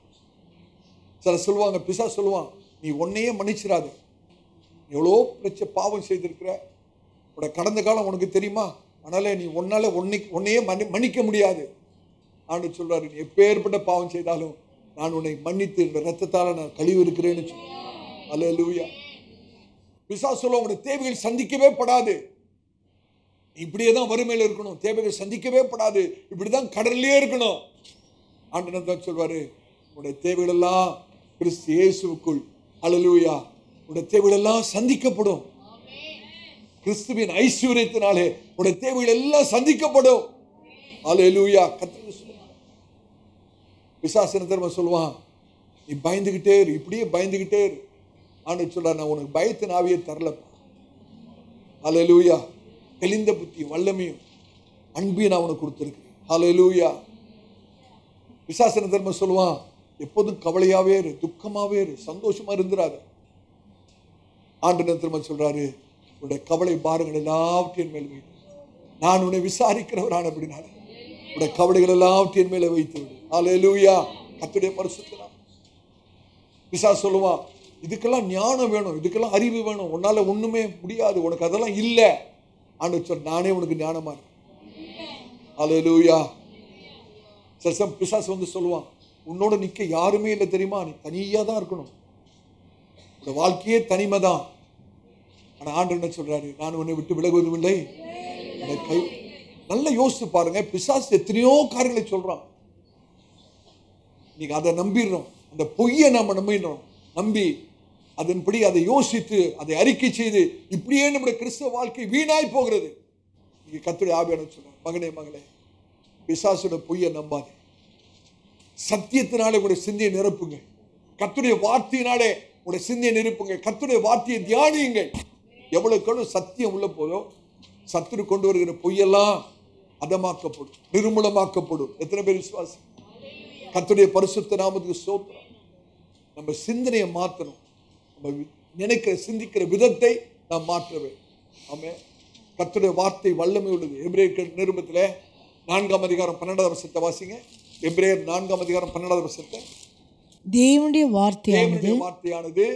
சில சொல்லுவாங்க, பிசாசு சொல்லுவான், நீ உன்னையே மன்னிச்சிடாத, எவ்வளோ பாவம் செய்திருக்கிற, உன்னோட கடந்த காலம் உனக்கு தெரியுமா, அதனால நீ உன்னையே மன்னிக்க முடியாது. ஆண்டவர் சொல்றாரு, நீ எப்பேற்பட்ட பாவம் செய்தாலும் நான் உன்னை மன்னித்து இந்த ரத்தத்தால நான் கழிவு இருக்கிறேன்னு சொல்லு. அல்லேலூயா. பிசாசு சொல்லுவான், உன்னுடைய தேவைகள் சந்திக்கவே படாது, இப்படியே தான் வறுமையில் இருக்கணும், தேவைகள் சந்திக்கவே படாது, இப்படிதான் கடல்லே இருக்கணும். ஆண்டவர் தான் சொல்வாரு, உன்னுடைய தேவைகள் எல்லாம் கிறிஸ்து இயேசுவுக்குள், அல்லேலூயா, உன்னுடைய தேவைகள் எல்லாம் சந்திக்கப்படும். கிறிஸ்துவின் ஐஸ்வரியத்தினாலே உன்னுடைய தேவைகள் எல்லாம் சந்திக்கப்படும். அல்லேலூயா. கர்த்தர் சொல்லுவார். பிசாசு திரும்ப சொல்லுவான், நீ பயந்துகிட்டே இரு, இப்படியே பயந்துகிட்டே இரு. ஆண்டவர் சொல்றார், நான் உனக்கு பயத்தின் ஆவியை தரலப்பா. அல்லேலூயா. தெளிந்த புத்தியும் வல்லமையும் அன்பையும் நான் உனக்கு கொடுத்திருக்கிறேன். அல்லேலூயா. பிசாசு திரும்ப சொல்லுவான், எப்போதும் கவலையாவே இரு, துக்கமாவே இரு, சந்தோஷமா இருந்துராத. ஆண்டவர் திரும்ப சொல்றாரு, உன்னுடைய கவலை பாரங்கள் எல்லாவற்றையும் மேல் வைத்து, நான் உன்னை விசாரிக்கிறவரான அப்படினால உன்னுடைய கவலைகள் எல்லாவற்றையும் மேல வைத்து விடு. அல்லேலூயா. கர்த்தருடைய பரிசுத்த நாமம். பிசாசு சொல்லுவான், இதுக்கெல்லாம் ஞானம் வேணும், இதுக்கெல்லாம் அறிவு வேணும், உன்னால ஒண்ணுமே முடியாது, உனக்கு அதெல்லாம் இல்லை. ஆண்டவர் சொல், நானே உனக்கு ஞானமா இருக்கேன். அல்லேலூயா. சில பிசாசு வந்து சொல்லுவான், உன்னோட நிக்க யாருமே இல்லை தெரியுமா, நீ தனியா தான் இருக்கணும், உன்னோட வாழ்க்கையே தனிமை தான். ஆனா ஆண்டவர் என்ன சொல்றாரு, நான் உன்னை விட்டு விலகுவதும் இல்லை. கை நல்லா யோசித்து பாருங்க, பிசாசு எத்தனையோ காரியங்களை சொல்றான், நீங்க அதை நம்பிடுறோம், அந்த பொய்யை நம்ம நம்பிடுறோம், நம்பி அதன்படி அதை யோசித்து அதை அறிக்கை செய்து இப்படியே நம்முடைய கிறிஸ்தவ வாழ்க்கை வீணாய் போகிறது. நீங்க கர்த்தருடைய ஆவியானவர் சொல்றார், மகனே மகளே, பிசாசுடைய பொய்யை நம்பாதே, சத்தியத்தினாலே உங்களுடைய சிந்தையை நிரப்புங்க, கர்த்தருடைய வார்த்தையினாலே உங்களுடைய சிந்தையை நிரப்புங்க, கர்த்தருடைய வார்த்தையை தியானியுங்கள். எவ்வளவு சத்தியம் உள்ள போதோ சத்துரு கொண்டு வருகிற பொய்யெல்லாம் அதமாக்கப்படும், நிர்மூலமாக்கப்படும். எத்தனை பேர் விசுவாசி? கர்த்தருடைய பரிசுத்த நாமத்துக்கு ஸ்தோத்திரம். நம்ம சிந்தனையை மாற்றணும், நம்ம நினைக்கிற சிந்திக்கிற விதத்தை நாம் மாற்ற வேண்டும். ஆமென். கர்த்தருடைய வார்த்தை வல்லமை உள்ளது. எபிரேயர் நிருபத்திலே 4ஆம் அதிகாரம் 12ஆம் வசனத்தை வாசிங்க. எபிரேயர் 4ஆம் அதிகாரம் 12ஆம் வசனத்தை. தேவனுடைய வார்த்தையானது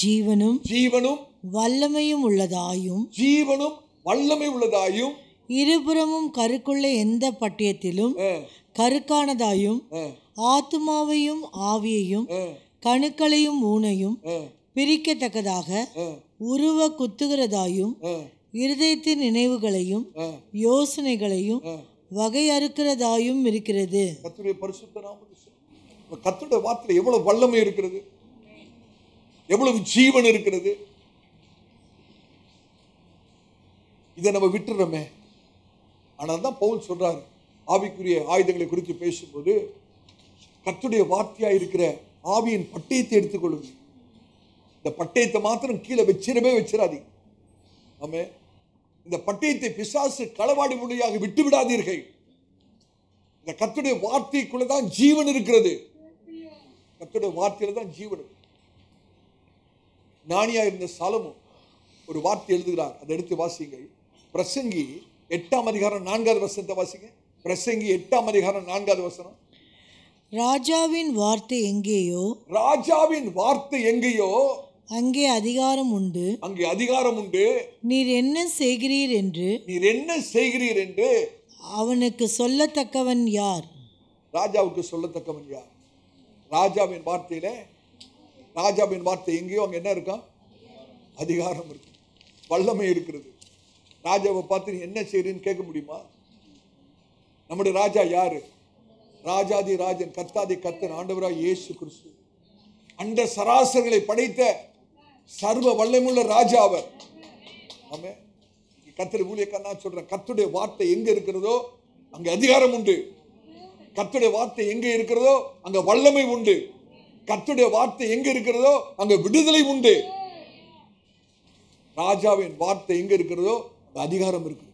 ஜீவனும் வல்லமையும் உள்ளதாயும் இருபுறமும் கருக்குள்ள எந்த பட்டயத்திலும் கருக்கானதாயும் ஆத்துமாவையும் ஆவியையும் கணுக்களையும் ஊனையும் பிரிக்கத்தக்கதாக உருவ குத்துகிறதாயும் இருதயத்தின் நினைவுகளையும் யோசனைகளையும் வகையறுக்கிறதாயும் இருக்கிறது. கர்த்தருடைய பரிசுத்த நாமத்துக்கு கர்த்தருடைய வார்த்தையில எவ்வளவு வல்லமை இருக்கிறது, எவ்வளவு ஜீவன் இருக்கிறது. இதை நம்ம விட்டுறோமே. ஆனால் தான் பவுல் சொல்றாரு, ஆவிக்குரிய ஆயுதங்களை குறித்து பேசும்போது, கர்த்தருடைய வார்த்தையா இருக்கிற ஆவியின் பட்டயத்தை எடுத்துக்கொள்ளுங்க. இந்த பட்டயத்தை மாத்திரம் கீழே வச்சிடாதீங்க. ஆமே. இந்த பட்டயத்தை பிசாசு களவாடி மொழியாக விட்டு விடாதீர்கள். இந்த கர்த்தருடைய வார்த்தைக்குள்ளதான் ஜீவன் இருக்கிறது. கர்த்தருடைய வார்த்தையில தான் ஜீவன். ஞானியா இருந்த சாலமோன் ஒரு வார்த்தை எழுதுகிறார், அதை எடுத்து வாசிங்க. பிரசங்கி 8ஆம் அதிகாரம் 4ஆவது வசனத்தை வாசிங்க. பிரசங்கி 8ஆம் அதிகாரம் 4வது வசனம். ராஜாவின் வார்த்தை எங்கேயோ ராஜாவின் வார்த்தை எங்கேயோ அங்கே அதிகாரம் உண்டு. அங்கே அதிகாரம் உண்டு. நீர் என்ன செய்கிறீர் என்று நீர் என்ன செய்கிறீர் என்று அவனுக்கு சொல்லத்தக்கவன் யார்? ராஜாவுக்கு சொல்லத்தக்கவன் யார்? ராஜாவின் வார்த்தையில, ராஜாவின் வார்த்தை எங்கேயோ அங்க என்ன இருக்கா? அதிகாரம் இருக்கு, வல்லமை இருக்கிறது. ராஜாவை பார்த்து நீ என்ன செய்றீன்னு கேட்க முடியுமா? நம்முடைய ராஜா யாரு? ராஜாதி ராஜன், கர்த்தாதி கர்த்தன், ஆண்டவராய் இயேசு கிறிஸ்து. அண்ட சராசரங்களை படைத்த சர்வ வல்லமுள்ள ராஜா அவர். ஆமென். கர்த்தருடைய ஊழியக்காரனா சொல்றேன், கர்த்தருடைய வார்த்தை எங்க இருக்கிறதோ அங்க அதிகாரம் உண்டு. கர்த்தருடைய வார்த்தை எங்க இருக்கிறதோ அங்க வல்லமை உண்டு. கர்த்தருடைய வார்த்தை எங்க இருக்கிறதோ அங்க விடுதலை உண்டு. ராஜாவின் வார்த்தை எங்க இருக்கிறதோ அங்க அதிகாரம் இருக்கு.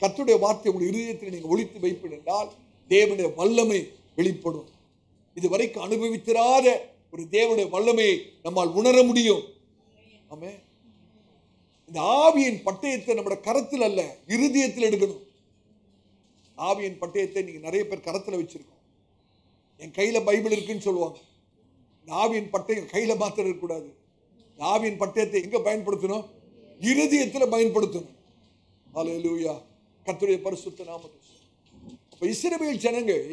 கர்த்தருடைய வார்த்தை உங்கள் இருதயத்தில் நீங்க ஒளித்து வைப்பீர்கள் என்றால் தேவனுடைய வல்லமை வெளிப்படும். இதுவரைக்கும் அனுபவித்திராத ஒரு தேவனுடைய வல்லமையை நம்மால் உணர முடியும். ஆமென். இந்த ஆவியின் பட்டயத்தை நம்முடைய கரத்தில் அல்ல, இருதயத்தில் எடுக்கணும். ஆவியின் பட்டயத்தை நீங்க நிறைய பேர் கரத்தில் வச்சிருக்கோம். என் கையில பைபிள் இருக்குன்னு சொல்லுவாங்க. இந்த ஆவியின் பட்டயம் கையில மாத்திரம் இருக்கக்கூடாது. இந்த ஆவியின் பட்டயத்தை எங்க பயன்படுத்தணும்? இருதயத்தில் பயன்படுத்தணும். ஹல்லேலூயா. கர்த்தருடைய பரிசுத்த நாமத்துக்கு. அப்ப இஸ்ரவேல் ஜனங்கள்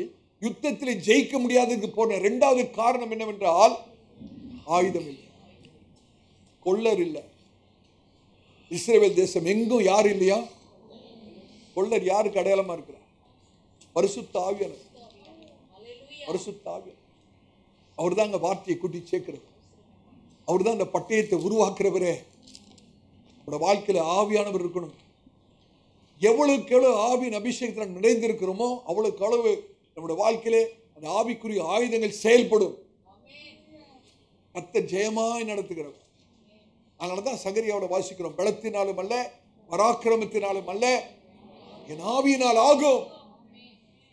யுத்தத்தில் ஜெயிக்க முடியாததுக்கு போன இரண்டாவது காரணம் என்னவென்றால் ஆயுதம் இல்லை, கொள்ளர் இல்லை. இஸ்ரவேல் தேசம் எங்கும் யார் இல்லையா? கொள்ளர் யாருக்கு அடையாளமா இருக்கிறார்? பரிசுத்த ஆவியானவர். பரிசுத்த ஆவியானவர் அவர் தான் அந்த வார்த்தையை கூட்டி சேர்க்கிறது. அவர் தான் அந்த பட்டயத்தை உருவாக்குறவரே. நம்முடைய வாழ்க்கையில ஆவியானவர் இருக்கணும். எவ்வளவுக்கு எவ்வளவு ஆவியின் அபிஷேகத்தில் நிறைந்திருக்கிறோமோ அவ்வளவுக்கு அளவு நம்முடைய வாழ்க்கையிலே அந்த ஆவிக்குரிய ஆயுதங்கள் செயல்படும். கர்த்தர் ஜெயமாய் நடத்துகிறவர். அதனாலதான் சகரியாவோட வாசிக்கிறோம், பலத்தினாலும் அல்ல பராக்கிரமத்தினாலும் அல்ல என் ஆவியினால் ஆகும்.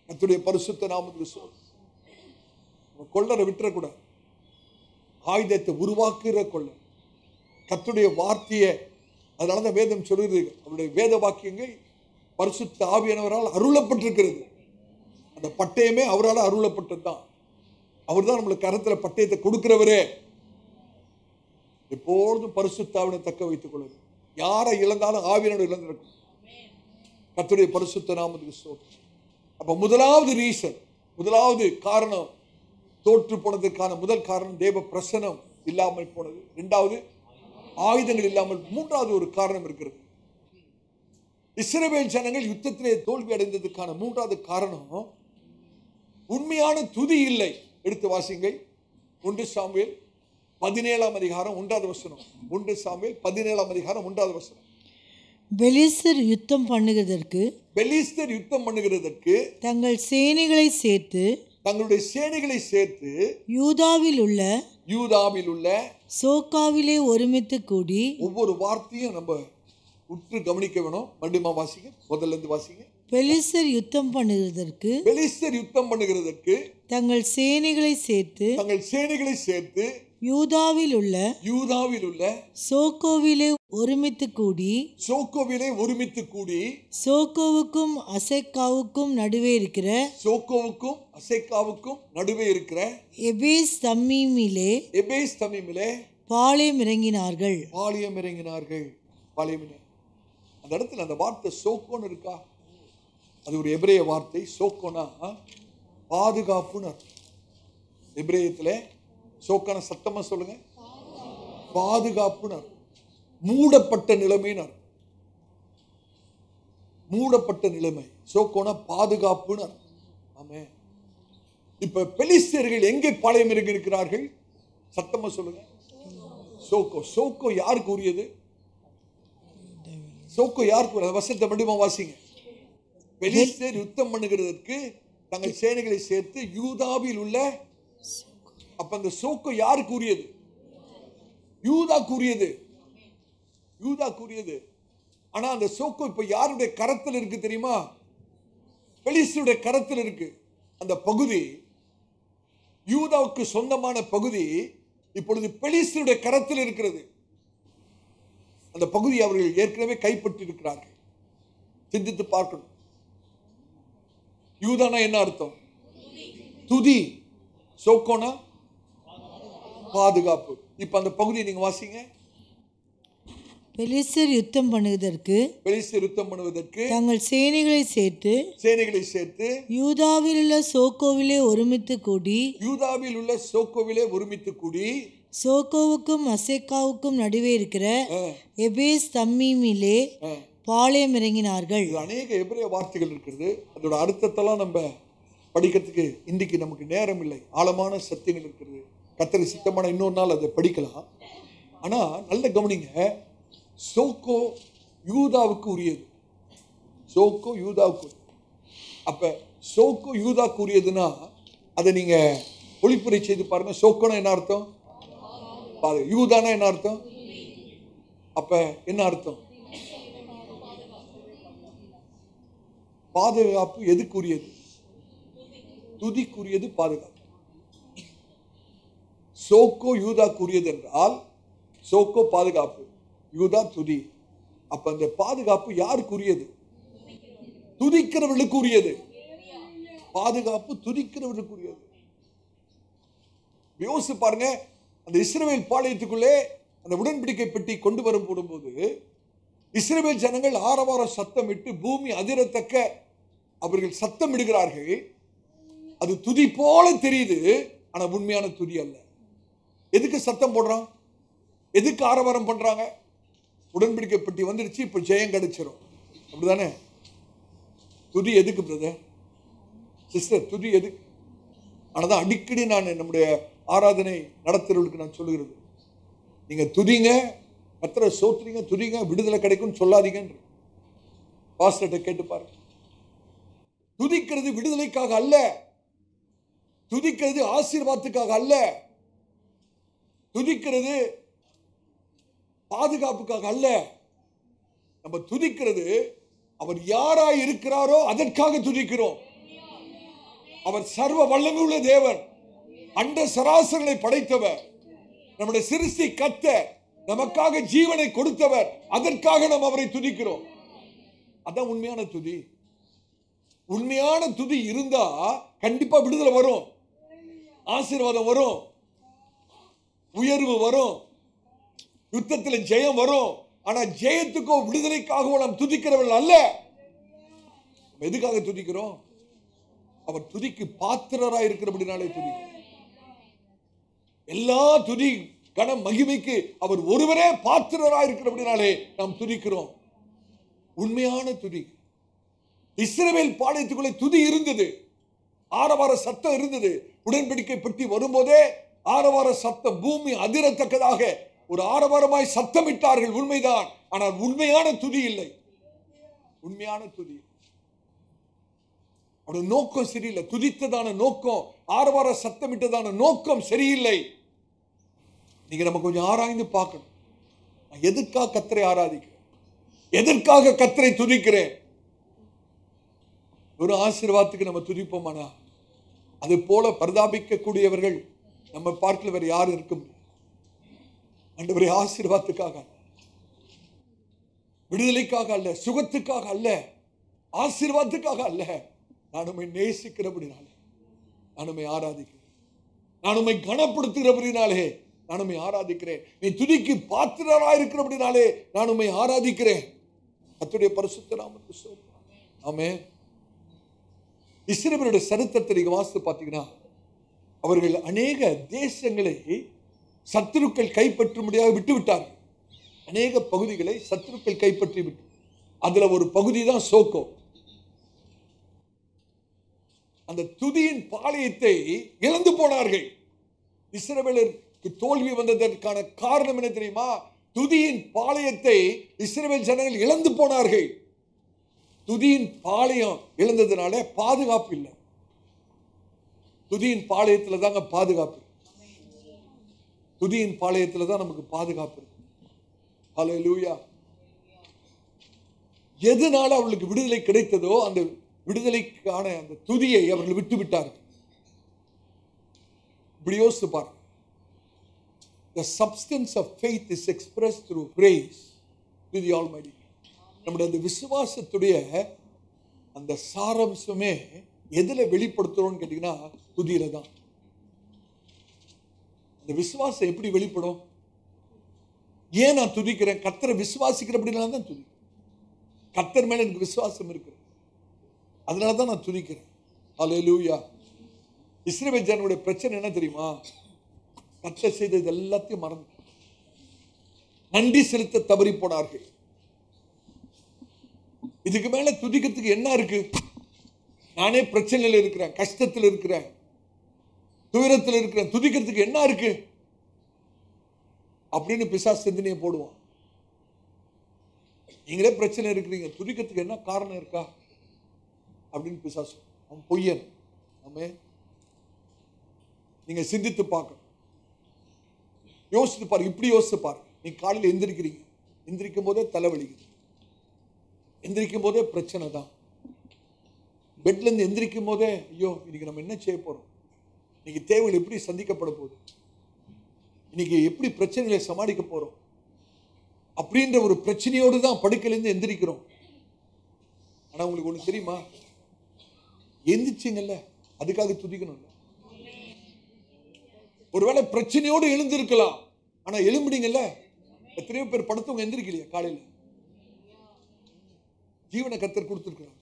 கர்த்தருடைய பரிசுத்த நாமத்துக்கு சொல். கொள்ளரை விட்டுறக்கூடாது. ஆயுதத்தை உருவாக்குகிற கொள்ளர் கர்த்தருடைய வார்த்தையை. அதனாலதான் வேதம் சொல்லுது, அவருடைய வேத வாக்கியங்கள் பரிசுத்த ஆவியானவரால் அருளப்பட்டிருக்கிறது. அந்த பட்டயமே அவரால் அருளப்பட்டது தான். அவர் தான் நம்மளுக்கு கரத்துல பட்டயத்தை கொடுக்கிறவரே. எப்பொழுதும் பரிசுத்த ஆவியை தக்க வைத்துக் கொள்வது. யாரை இழந்தாலும் ஆவியானவர் இழந்திருக்கும். கர்த்தருடைய பரிசுத்த நாமத்துக்கு ஸ்தோத்திரம். அப்ப முதலாவது ரீசன், முதலாவது காரணம், தோற்று போனதற்கான முதல் காரணம் தேவ பிரசனம் இல்லாமல் போனது. இரண்டாவது ஆயுதங்கள் இல்லாமல். மூன்றாவது ஒரு காரணம் இருக்கிறது. இஸ்ரவேல் ஜனங்கள் யுத்தத்திலே தோல்வி அடைந்ததுக்கான மூன்றாவது காரணம் உண்மையான துதி இல்லை. எடுத்து வாசிங்கள். 1 சாமுவேல் 17ஆம் அதிகாரம் 1வது வசனம். 1 சாமுவேல் 17ஆம் அதிகாரம் 1வது வசனம். பெலிஸ்தர் யுத்தம் பண்ணுகிறதற்கு தங்கள் சேனைகளை சேர்த்து யூதாவில் உள்ள சோக்காவிலே ஒருமித்து கூடி. ஒவ்வொரு வார்த்தையும் நம்ம உற்று கவனிக்க வேணும். மறுபடியும் வாசிங்க, முதல்ல இருந்து வாசிங்க. பெலிஸ்தர் யுத்தம் பண்ணுகிறதற்கு தங்கள் சேனைகளை சேர்த்து யூதாவில் உள்ள சோக்கோவிலே ஒருமித்து கூடி. சோக்கோவுக்கும் அசெக்காவுக்கும் நடுவே இருக்கிற எபேஸ் தம்மீமிலே பாளையம் இறங்கினார்கள். அந்த இடத்துல அந்த வார்த்தை சோக்கோன்னு இருக்கா? அது ஒரு எபிரேய வார்த்தை. சோக்கோனா பாதுகாப்புன்னு. எபிரேயத்துல சோக்கான சத்தமா சொல்லுங்க. பாதுகாப்புன்னு. மூடப்பட்ட நிலைமைன்னு. மூடப்பட்ட நிலைமை. சோக்கோனா பாதுகாப்புன்னு. ஆமென். இப்ப பெலிஸ்தர்கள் எங்கே பாளையம் இறங்கி இருக்கிறார்கள்? சத்தமா சொல்லுங்க. சோக்கோ. சோக்கோ யாருக்கு உரியது? சோக்கோ யாருக்கு உரியது? வசனத்தை மட்டுமா வாசிங்க. பெலிஸ்தர் யுத்தம் பண்ணுகிறதற்கு தங்கள் சேனைகளை சேர்த்து யூதாவில் உள்ள. அப்ப அந்த சோக்கோ யாருக்கு உரியது? யூதாக்குரியது. ஆனா அந்த சோக்கோ இப்ப யாருடைய கரத்தில் இருக்கு தெரியுமா? பெலிஸ்தருடைய கரத்தில் இருக்கு. அந்த பகுதி யூதாவுக்கு சொந்தமான பகுதி இப்பொழுது பெலிஸ்தருடைய கரத்தில் இருக்கிறது. அந்த பகுதி அவர்கள் ஏற்கனவே கைப்பற்றி இருக்கிறார்கள். சிந்தித்து பார்க்கணும். யூதானா என்ன அர்த்தம்? துதி. சோக்கோனா பாதுகாப்பு. இப்ப அந்த பகுதியை நீங்க வாசிங்க. பெலிஸ்தர் யுத்தம் பண்ணுவதற்கு தங்கள் சேனைகளை சேர்த்து யூதாவில் உள்ள சோக்கோவிலே ஒருமித்து கூடி சோக்கோவுக்கும் அசேக்காவுக்கும் நடுவே இருக்கிற எபேஸ் தம்மீமிலே பாளையம் இறங்கினார்கள். அநேக எபிரேய வார்த்தைகள் இருக்கிறது. அதோட அர்த்தத்தெல்லாம் நம்ம படிக்கிறதுக்கு இன்றைக்கு நமக்கு நேரம் இல்லை. ஆழமான சத்தியங்கள் இருக்கிறது. கர்த்தர் சித்தமான இன்னொரு நாள் அதை படிக்கலாம். ஆனா நல்ல கவனிங்க, சோக்கோ யூதாவுக்கு உரியது. சோக்கோ யூதாவுக்கு. அப்ப சோக்கோ யூதாவுக்கு உரியதுன்னா அதை நீங்க ஒளிப்புரை செய்து பாருங்க. சோக்கோனா என்ன அர்த்தம்? யூதானா என்ன அர்த்தம்? அப்ப என்ன அர்த்தம்? பாதுகாப்பு எதுக்குரியது? துதிக்குரியது பாதுகாப்பு. சோக்கோ யூதாக்குரியது என்றால் சோக்கோ பாதுகாப்பு, யூதா துதி. அப்ப அந்த பாதுகாப்பு யாருக்குரியது? துதிக்கிறவர்களுக்கு உரியது. பாதுகாப்பு துதிக்கிறவர்களுக்குரியது. யோசிச்சு பாருங்க, அந்த இஸ்ரவேல் பாளையத்துக்குள்ளே அந்த உடன்படிக்கை பெட்டி கொண்டு வரும் போடும்போது இஸ்ரவேல் ஜனங்கள் ஆரவார சத்தம் இட்டு பூமி அதிரத்தக்க அவர்கள் சத்தம் இடுகிறார்கள். அது துதி போல தெரியுது, ஆனா உண்மையான துதி அல்ல. எதுக்கு சத்தம் போடுறான்? எதுக்கு ஆரவாரம் பண்றாங்க? உடன்படிக்கை பெட்டி வந்துடுச்சு, இப்ப ஜெயம் கிடைச்சிடும், அப்படிதானே? துதி எதுக்கு பிரதர் சிஸ்டர்? துதி எதுக்கு? ஆனாதான் அடிக்கடி நான் நம்முடைய ஆராதனை நடத்துறவர்களுக்கு நான் சொல்லுகிறது, நீங்க துதிங்க, கர்த்தரை சோத்துறீங்க, துதிங்க, விடுதலை கிடைக்கும் சொல்லாதீங்க. பாஸ்டர்ட்ட கேட்டு பாருங்க. துதிக்கிறது விடுதலைக்காக அல்ல, துதிக்கிறது ஆசீர்வாதத்துக்காக அல்ல, துதிக்கிறது பாதுகாப்புக்காக அல்ல. நம்ம துதிக்கிறது அவர் யாராய் இருக்கிறாரோ அதற்காக துதிக்கிறோம். அவர் சர்வ வல்லமை உள்ள தேவன், அண்ட சராசரங்களை படைத்தவர், நம்முடைய சிருஷ்டி கத்த நமக்காக ஜீவனை கொடுத்தவர், அதற்காக நாம் அவரை துதிக்கிறோம். அதான் உண்மையான துதி. உண்மையான துதி இருந்தா கண்டிப்பா விடுதலை வரும், ஆசீர்வாதம் வரும், உயர்வு வரும், யுத்தத்தில் ஜெயம் வரும். ஆனா ஜெயத்துக்கோ விடுதலைக்காகவோ நாம் துதிக்கிறவர்கள் அல்ல. எதுக்காக துதிக்கிறோம்? அவர் துதிக்கு பாத்திரராய் இருக்கிறபடினாலே துதிக்கிறோம். எல்லா துதி கன மகிமைக்கு அவர் ஒருவரே பாத்திரராய் இருக்கிறபடினாலே நாம் துதிக்கிறோம். உண்மையான துதி. இஸ்ரவேல் பாளையத்துக்குள்ளே துதி இருந்தது, ஆரவார சத்தம் இருந்தது. உடன்படிக்கை பெட்டி வரும்போதே ஆரவார சத்தம், பூமி அதிரத்தக்கதாக ஒரு ஆரவாரமாய் சத்தமிட்டார்கள், உண்மைதான். ஆனால் உண்மையான துதி இல்லை. உண்மையான துதி அவருடைய நோக்கம் சரியில்லை. துதித்ததான நோக்கம், ஆரவார சத்தமிட்டதான நோக்கம் சரியில்லை. நீங்க நம்ம கொஞ்சம் ஆராய்ந்து பார்க்கணும். நான் எதற்காக கர்த்தரை ஆராதிக்கிறேன்? எதற்காக கர்த்தரை துதிக்கிறேன்? ஒரு ஆசீர்வாதத்துக்கு நம்ம துதிப்போமானா அது போல பரிதாபிக்க கூடியவர்கள் நம்ம பார்க்கல வேற யாரும் இருக்க முடியாது. ஆண்டவரே, ஆசீர்வாதத்துக்காக, விடுதலைக்காக அல்ல, சுகத்துக்காக அல்ல, ஆசீர்வாதத்துக்காக அல்ல, நான் உம்மை நேசிக்கிறபடினாலே நான் உம்மை ஆராதிக்கிறேன். நான் உம்மை கனப்படுத்துகிறபடினாலே நான் உம்மை ஆராதிக்கிறேன். நீ துதிக்கு பாத்திரராய் இருக்கிறபடினாலே நான் உம்மை ஆராதிக்கிறேன். கர்த்தருடைய பரிசுத்த நாமத்துக்கு ஸ்தோத்திரம். ஆமென். இஸ்ரவேலுடைய சரித்திரத்தை நீங்க வாசித்து பார்த்தீங்கன்னா, அவர்கள் அநேக தேசங்களை சத்துருக்கள் கைப்பற்றும்படியாக விட்டு விட்டார்கள். அநேக பகுதிகளை சத்துருக்கள் கைப்பற்றி விட்டு, அதுல ஒரு பகுதி தான் சோக்கோ. அந்த துதியின் பாளையத்தை இழந்து போனார்கள். இஸ்ரவேலருக்கு தோல்வி வந்ததற்கான காரணம் என்ன தெரியுமா? துதியின் பாளையத்தை இஸ்ரவேல் ஜனங்கள் இழந்து போனார்கள். துதியின் பாளையம் இழந்ததுனால பாதுகாப்பு இல்லை. துதியின் பாளையத்துல தாங்க பாதுகாப்பு. துதியின் பாளையத்துல தான் நமக்கு பாதுகாப்பு இருக்கு. ஹல்லேலூயா. எதனால அவர்களுக்கு விடுதலை கிடைத்ததோ அந்த விடுதலைக்கான அந்த துதியை அவர்கள் விட்டு விட்டார்கள். இப்படி யோசித்து பாருங்க. The substance of faith is expressed through praise to the Almighty. நம்முடைய அந்த விசுவாசத்துடைய அந்த சாரம்சமே எதுல வெளிப்படுத்துறோம்னு கேட்டீங்கன்னா துதியில தான். இந்த விசுவாசம் எப்படி வெளிப்படும்? ஏன் நான் துதிக்கிறேன்? கர்த்தரை விசுவாசிக்கிற அப்படின்னா தான் துதிக்கிறேன். கர்த்தர் மேல எனக்கு விசுவாசம் இருக்கு, அதனாலதான் நான் துதிக்கிறேன். அல்லேலூயா. இஸ்ரவேல் ஜனங்களுடைய பிரச்சனை என்ன தெரியுமா? கர்த்தர் செய்தது எல்லாத்தையும் மறந்து நன்றி செலுத்த தவறி போனார்கள். இதுக்கு மேல துதிக்கிறதுக்கு என்ன இருக்கு? நானே பிரச்சனையில் இருக்கிறேன், கஷ்டத்தில் இருக்கிறேன், துயரத்தில் இருக்கிறேன், துதிக்கிறதுக்கு என்ன இருக்கு அப்படின்னு பிசாசு சிந்தனையை போடுவான். நீங்களே பிரச்சனை இருக்கிறீங்க, துதிக்கிறதுக்கு என்ன காரணம் இருக்கா அப்படின்னு பிசாசு. அவன் பொய்யன். ஆமே, நீங்க சிந்தித்து பார்க்கணும், யோசித்து பாருங்க. இப்படி யோசித்து பாருங்க. நீ காலையில் எந்திரிக்கிறீங்க, எந்திரிக்கும் போதே தலைவலிக்குது, எந்திரிக்கும் போதே பிரச்சனை தான். பெட்ல இருந்து எந்திரிக்கும் போதே ஐயோ இன்னைக்கு நம்ம என்ன செய்ய போறோம், இன்னைக்கு தேவைகள் எப்படி சந்திக்கப்பட போகுது, இன்னைக்கு எப்படி பிரச்சனைகளை சமாளிக்க போறோம் அப்படின்ற ஒரு பிரச்சனையோடு தான் படுக்கையிலிருந்து எந்திரிக்கிறோம். ஆனா உங்களுக்கு ஒண்ணு தெரியுமா? எந்திரிச்சிங்கல்ல, அதுக்காக துதிக்கணும்ல. ஒருவேளை பிரச்சனையோடு எழுந்திருக்கலாம், ஆனா எழும்பினீங்கல்ல. எத்தனையோ பேர் படுத்தவங்க எந்திரிக்கலையா காலையில? ஜீவனை கர்த்தர் கொடுத்திருக்கிறார்.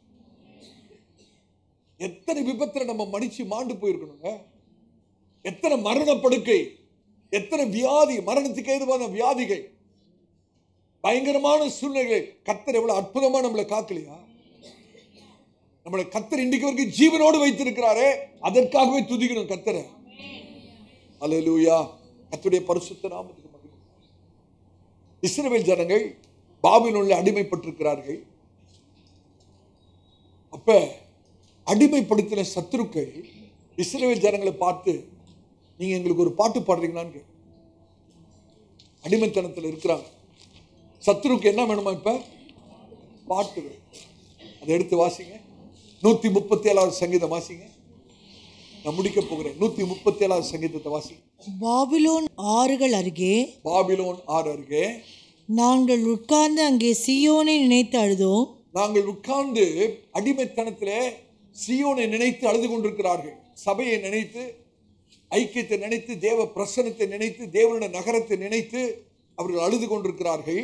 எத்தனை விபத்துல நம்ம மடிச்சு மாண்டு போயிருக்கணுங்க. எத்தனை மரண படுக்கை, எத்தனை வியாதி, மரணத்துக்கு ஏதுவான வியாதிகள், பயங்கரமான சூழ்நிலைகளை கர்த்தர் எவ்வளவு அற்புதமா நம்மளை காக்கலையா? நம்மளை கர்த்தர் இன்றைக்கு வரைக்கும் ஜீவனோடு வைத்திருக்கிறாரே, அதற்காகவே துதிக்கணும் கர்த்தரை. அல்லேலூயா. கர்த்தருடைய பரிசுத்த நாமத்துக்கு மகிமை. இஸ்ரவேல் ஜனங்கள் பாபிலோனில் அடிமைப்பட்டிருக்கிறார்கள். அப்ப அடிமைப்படுத்தின சத்துருக்கள் இஸ்ரவேல் ஜனங்களை பார்த்து, நீங்க எங்களுக்கு ஒரு பாட்டு பாடுறீங்களான்னு. அடிமைத்தனத்தில் இருக்கிறாங்க. சத்துருக்கு என்ன வேணுமா? இப்ப பாட்டு. அதை எடுத்து வாசிங்க. 137வது சங்கீதம் வாசிங்க. நான் முடிக்க போகிறேன். 137வது சங்கீதத்தை வாசிங்க. பாபிலோன் ஆறுகள் அருகே, பாபிலோன் ஆறு அருகே நாங்கள் உட்கார்ந்து அங்கே சீயோனை நினைத்து அழுதோம். நாங்கள் உட்கார்ந்து அடிமைத்தனத்திலே சீயோனை நினைத்து அழுது கொண்டிருக்கிறார்கள். சபையை நினைத்து, ஐக்கியத்தை நினைத்து, தேவ பிரசன்னத்தை நினைத்து, தேவனுடைய நகரத்தை நினைத்து அவர்கள் அழுது கொண்டிருக்கிறார்கள்.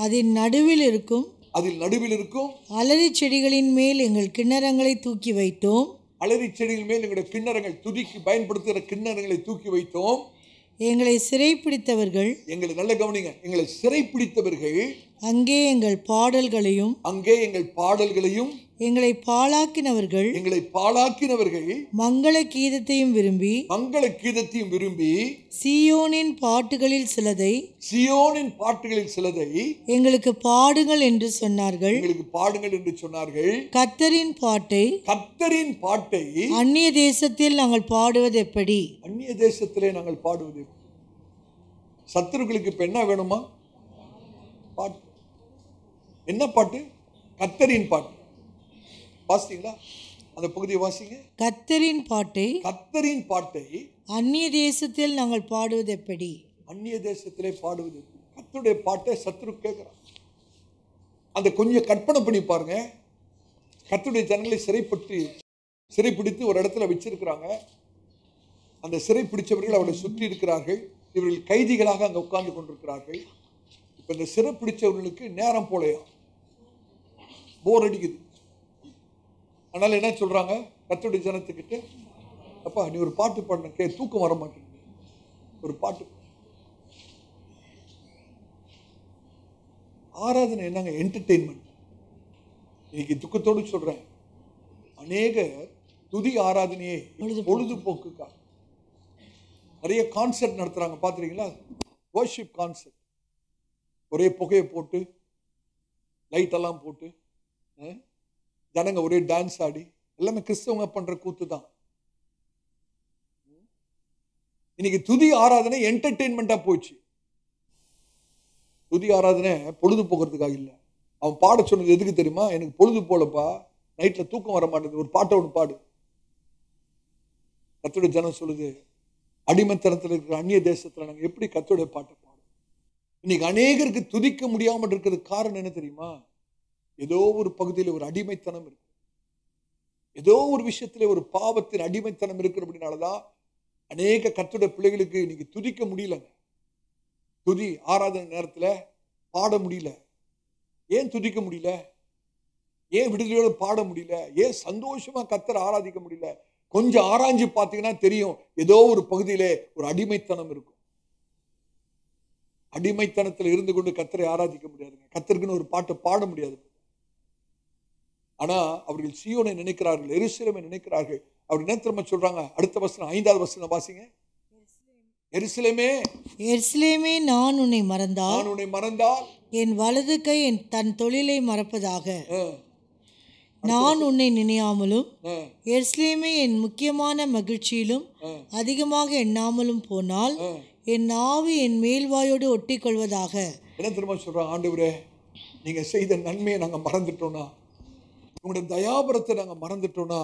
அதில் நடுவில் இருக்கும் அலரி செடிகளின் மேல் எங்கள் கிண்ணறங்களை தூக்கி வைத்தோம். அலரி செடிகள் மேல் எங்களுடைய கிண்ணறங்கள், துதிக்கு பயன்படுத்துகிற கிண்ணறங்களை தூக்கி வைத்தோம். எங்களை சிறைப்பிடித்தவர்கள், எங்களை நல்ல கவனிங்க, எங்களை சிறைப்பிடித்தவர்கள் அங்கே எங்கள் பாடல்களையும் எங்களை பாழாக்கினவர்கள் மங்கள கீதத்தையும் விரும்பி சீயோனின் பாட்டுகளில் சிலதை எங்களுக்கு பாடுங்கள் என்று சொன்னார்கள். கர்த்தரின் பாட்டை அந்நிய தேசத்தில் நாங்கள் பாடுவது எப்படி? சத்துருக்களுக்கு இப்ப என்ன வேணுமா? பாட்டு. என்ன பாட்டு? கர்த்தரின் பாட்டு. வாசிங்களா? அந்த பகுதியை வாசிங்க. கர்த்தரின் பாட்டை அந்நிய தேசத்தில் நாங்கள் பாடுவது எப்படி? அந்நிய தேசத்திலே பாடுவது. கர்த்தருடைய பாட்டை சத்துரு கேட்கிறான். அந்த கொஞ்சம் கற்பனை பண்ணி பாருங்க. கர்த்தருடைய ஜனங்களை சிறைப்பிடித்து ஒரு இடத்துல வச்சிருக்கிறாங்க. அந்த சிறை பிடிச்சவர்கள் அவளை சுற்றி இருக்கிறார்கள். இவர்கள் கைதிகளாக அங்க உட்கார்ந்து கொண்டிருக்கிறார்கள். இப்ப இந்த சிறை பிடிச்சவர்களுக்கு நேரம் போலையா, போர் அடிக்குது. அதனால என்ன சொல்றாங்க கர்த்தருடைய ஜனத்துக்கிட்ட, அப்பா நீ ஒரு பாட்டு பாடின, தூக்கம் வர மாட்டேங்குது, ஒரு பாட்டு. ஆராதனை என்னங்க? என்டர்டெயின்மெண்ட். இன்னைக்கு துக்கத்தோடு சொல்றேன், அநேக துதி ஆராதனையே பொழுதுபோக்குக்காக நிறைய கான்சர்ட் நடத்துறாங்க. பாத்துறீங்களா? Worship concert. ஒரே புகையை போட்டு, லைட் எல்லாம் போட்டு, ஜனங்க ஒரே டான்ஸ் ஆடி, எல்லாமே கிறிஸ்தவங்க பண்ற கூத்து தான். இன்னைக்கு துதி ஆராதனை என்டர்டெயின்மெண்டா போச்சு. துதி ஆராதனை பொழுது போக்குறதுக்காக இல்லை. அவன் பாட சொன்னது எதுக்கு தெரியுமா? எனக்கு பொழுது போலப்பா, நைட்ல தூக்கம் வர மாட்டேங்குது, ஒரு பாட்டை ஒன்று பாடு. கர்த்தருடைய ஜனம் சொல்லுது, அடிமைத்தனத்தில் இருக்கிற அந்நிய தேசத்துல நாங்க எப்படி கர்த்தருடைய பாட்டை பாடும்? இன்னைக்கு அநேகருக்கு துதிக்க முடியாமல் இருக்கிறது காரணம் என்ன தெரியுமா? ஏதோ ஒரு பகுதியில் ஒரு அடிமைத்தனம் இருக்கு. ஏதோ ஒரு விஷயத்திலே ஒரு பாவத்தின் அடிமைத்தனம் இருக்கிறபடினாலதான் அநேக கர்த்தருடைய பிள்ளைகளுக்கு இன்னைக்கு துதிக்க முடியலங்க. துதி ஆராதனை நேரத்துல பாட முடியல. ஏன் துதிக்க முடியல? ஏன் விடுதலையோட பாட முடியல? ஏன் சந்தோஷமா கர்த்தரை ஆராதிக்க முடியல? கொஞ்சம் ஆராய்ஞ்சு பார்த்தீங்கன்னா தெரியும், ஏதோ ஒரு பகுதியிலே ஒரு அடிமைத்தனம் இருக்கும். அடிமைத்தனத்தில் இருந்து கொண்டு கர்த்தரை ஆராதிக்க முடியாதுங்க. கர்த்தருக்குன்னு ஒரு பாட்டை பாட முடியாது. ஆனா அவர்கள் சீயோனை நினைக்கிறார்கள், எருசலேமை நினைக்கிறார்கள். அவர் என்ன திரும்ப சொல்றாங்க? அடுத்த வசனம் 5வது வசனம் வாசிங்க. எருசலேமே, எருசலேமே, நான் உன்னை மறந்தால் என் வலது கை தன் தொழிலை மறப்பதாக. நான் உன்னை நினையாமலும் எருசலேமே என் முக்கியமான மகிழ்ச்சியிலும் அதிகமாக எண்ணாமலும் போனால் என் நாவு என் மேல்வாயோடு ஒட்டி கொள்வதாக. என்ன திரும்ப சொல்றாங்க? ஆண்டவரே, நீங்க செய்த நன்மையை நாங்க மறந்துட்டோம்னா, உங்களுடைய தயாபரத்தை நாங்க மறந்துட்டோம்னா,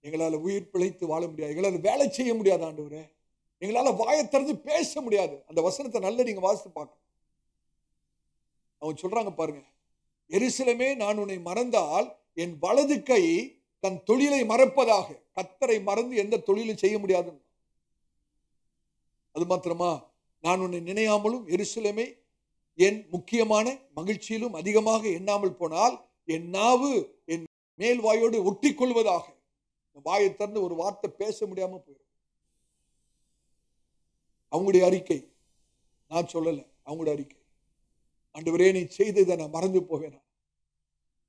எங்களால் உயிர் பிழைத்து வாழ முடியாது, எங்களால் வேலை செய்ய முடியாது. ஆண்டவரே, எங்களால் வாயை திறந்து பேச முடியாது. அந்த வசனத்தை நல்ல நீங்க வாசித்து பார்க்க. அவங்க சொல்றாங்க பாருங்க, எருசலேமே, நான் உன்னை மறந்தால் என் வலது கை தன் தொழிலை மறப்பதாக. கர்த்தரை மறந்து எந்த தொழிலும் செய்ய முடியாது. அது மாத்திரமா, நான் உன்னை நினையாமலும் எருசலேமை என் முக்கியமான மகிழ்ச்சியிலும் அதிகமாக எண்ணாமல் போனால் என் நாவு என் மேல் வாயோடு ஒட்டி கொள்வதாக. வாயை திறந்து ஒரு வார்த்தை பேச முடியாம போயிடும். அவங்களுடைய அறிக்கை, நான் சொல்லல, அவங்களுடைய அறிக்கை. ஆண்டவரே, நீ செய்ததை நான் மறந்து போவேனா?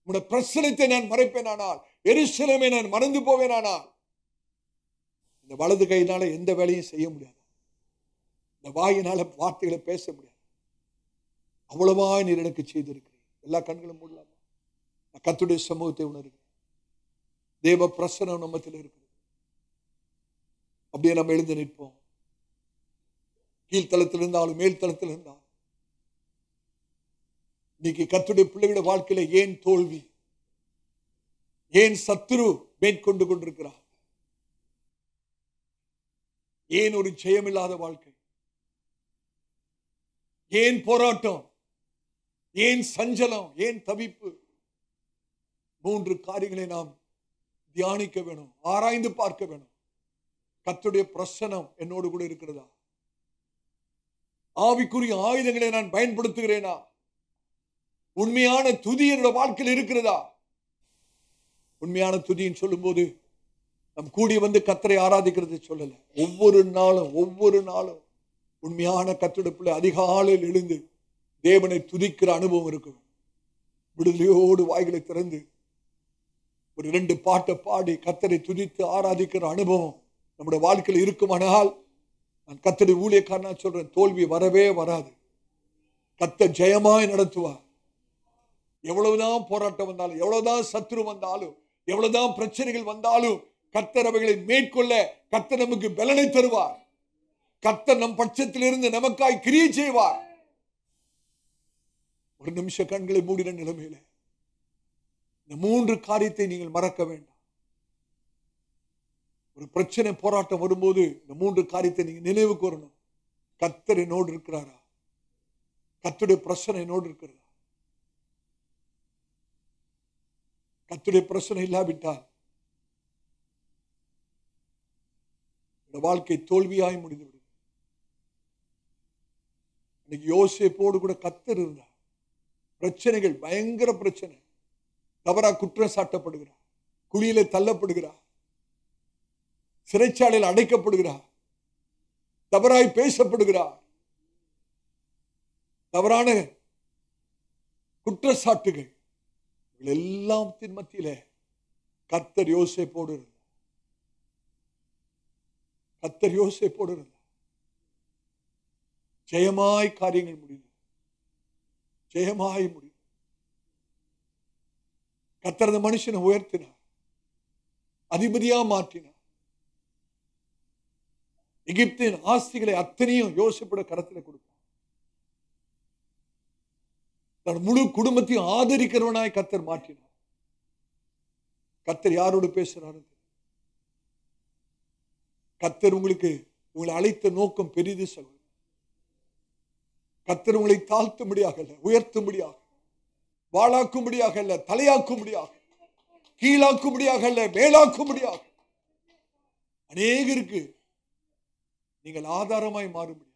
உன்னுடைய பிரசனத்தை நான் மறைப்பேனானால், எருசலேமை நான் மறந்து போவேனானால், இந்த வலது கையினால எந்த வேலையும் செய்ய முடியாது. இந்த வாயினால வார்த்தைகளை பேச முடியாது. அவ்வளவா நீர் எனக்கு செய்திருக்கிறேன். எல்லா கண்களும் மூடலாமா? நான் கர்த்தருடைய சமூகத்தை உணர்கிறேன். தேவ பிரசனம் நம்மத்தில் இருக்கிறது. அப்படியே நம்ம எழுந்து நிற்போம். கீழ்த்தளத்தில் இருந்தாலும் மேல் தளத்தில் இருந்தாலும் இன்னைக்கு கர்த்தருடைய பிள்ளைகளுடைய வாழ்க்கையில ஏன் தோல்வி, ஏன் சத்துரு மேற்கொண்டு கொண்டிருக்கிறார், ஏன் ஒரு ஜெயமில்லாத வாழ்க்கை, ஏன் போராட்டம், ஏன் சஞ்சலம், ஏன் தவிப்பு? 3 காரியங்களை நாம் தியானிக்க வேணும், ஆராய்ந்து பார்க்க வேணும். கர்த்தருடைய பிரசன்னம் என்னோடு கூட இருக்கிறதா? ஆவிக்குரிய ஆயுதங்களை நான் பயன்படுத்துகிறேனா? உண்மையான துதி என்னோட வாழ்க்கையில் இருக்கிறதா? உண்மையான துதின்னு சொல்லும் போது நம் கூடி வந்து கர்த்தரை ஆராதிக்கிறது சொல்லல. ஒவ்வொரு நாளும் உண்மையான கர்த்தருடைய பிள்ளை அதிகாலையில் எழுந்து தேவனை துதிக்கிற அனுபவம் இருக்கும். விடுதலையோடு வாய்களை திறந்து ஒரு 2 பாட்டை பாடி கர்த்தரை துதித்து ஆராதிக்கிற அனுபவம் நம்முடைய வாழ்க்கையில் இருக்குமானால், நான் கர்த்தருடைய ஊழியக்காரனா சொல்றேன், தோல்வி வரவே வராது. கர்த்தர் ஜெயமாய் நடத்துவார். எவ்வளவுதான் போராட்டம் வந்தாலும், எவ்வளவுதான் சத்துரு வந்தாலும், எவ்வளவுதான் பிரச்சனைகள் வந்தாலும், கர்த்தர் அவைகளை மேற்கொள்ள கர்த்தர் நமக்கு பலனை தருவார். கர்த்தர் நம் பட்சத்தில் இருந்து நமக்காய் கிரியை செய்வார். ஒரு நிமிஷம் கண்களை மூடின நிலைமையில இந்த 3 காரியத்தை நீங்கள் மறக்க வேண்டாம். ஒரு பிரச்சனை போராட்டம் வரும்போது இந்த 3 காரியத்தை நீங்க நினைவு கூறணும். கர்த்தர் என்னோடு இருக்கிறாரா? கர்த்தருடைய பிரசன்னம் என்னோடு இருக்கிறதா? கர்த்தருடைய பிரசன்னம் இல்லாவிட்டால் இந்த வாழ்க்கை தோல்வியாய் முடிந்துவிடும். இன்னைக்கு யோசேப்போடு கூட கர்த்தர் இருந்தார். பிரச்சனைகள், பயங்கர பிரச்சனை, தவறா குற்றம் சாட்டப்படுகிறார், குழியிலே தள்ளப்படுகிறார், சிறைச்சாலையில் அடைக்கப்படுகிறார், தவறாய் பேசப்படுகிறார், தவறான குற்றச்சாட்டுகள் எல்லாத்தின் மத்தியிலே கர்த்தர் யோசேப்போடு இருந்தார். கர்த்தர் யோசேப்போடு இருந்தார். ஜெயமாய் காரியங்கள் முடிந்தது. ஜெயமாய் முடியும். கர்த்தர் அந்த மனுஷனை உயர்த்தினார், அதிபதியா மாற்றினார். எகிப்தின் ஆஸ்திகளை அத்தனையும் யோசேப்போட கரத்துல கொடுத்தார். தன் முழு குடும்பத்தையும் ஆதரிக்கிறவனாய் கர்த்தர் மாற்றினார். கர்த்தர் யாரோடு பேசுறாரு? கர்த்தர் உங்களை அழைத்த நோக்கம் பெரிது சகோதரர். கர்த்தர் உங்களை தாழ்த்தும்படியாக அல்ல, உயர்த்தும்படியாக, வாளாக்கும்படியாக அல்ல, தலையாக்கும்படியாக. கீழாக்கும்படியாக அல்ல, மேலாக்கும்படியாக. அநேகருக்கு நீங்கள் ஆதாரமாய் மாறும்படியாக,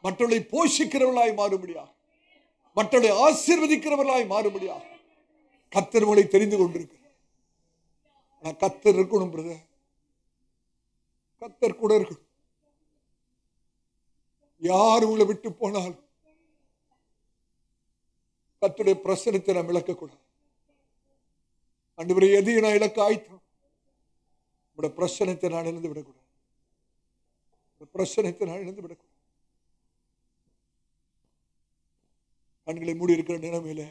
மற்றவர்களை போஷிக்கிறவர்களாய் மாறும்படியாக, மற்றவர்களை ஆசீர்வதிக்கிறவர்களாய் மாறும்படியாக கர்த்தர் உங்களை தெரிந்து கொண்டிருக்கிறார். கர்த்தர் இருக்கணும் பிரதர், கர்த்தர் கூட இருக்கணும். யார் உங்களை விட்டு போனாலும் கர்த்தருடைய பிரசனத்தை நாம் இழக்கக்கூடாது. ஆண்டவரே, எதையும் நான் இழக்க ஆயத்தம், உங்களுடைய பிரசனத்தை நான் இழந்து விடக்கூடாது, பிரசனத்தை நான் இழந்து விடக்கூடாது. கண்களை மூடி இருக்கிற நிலைமையில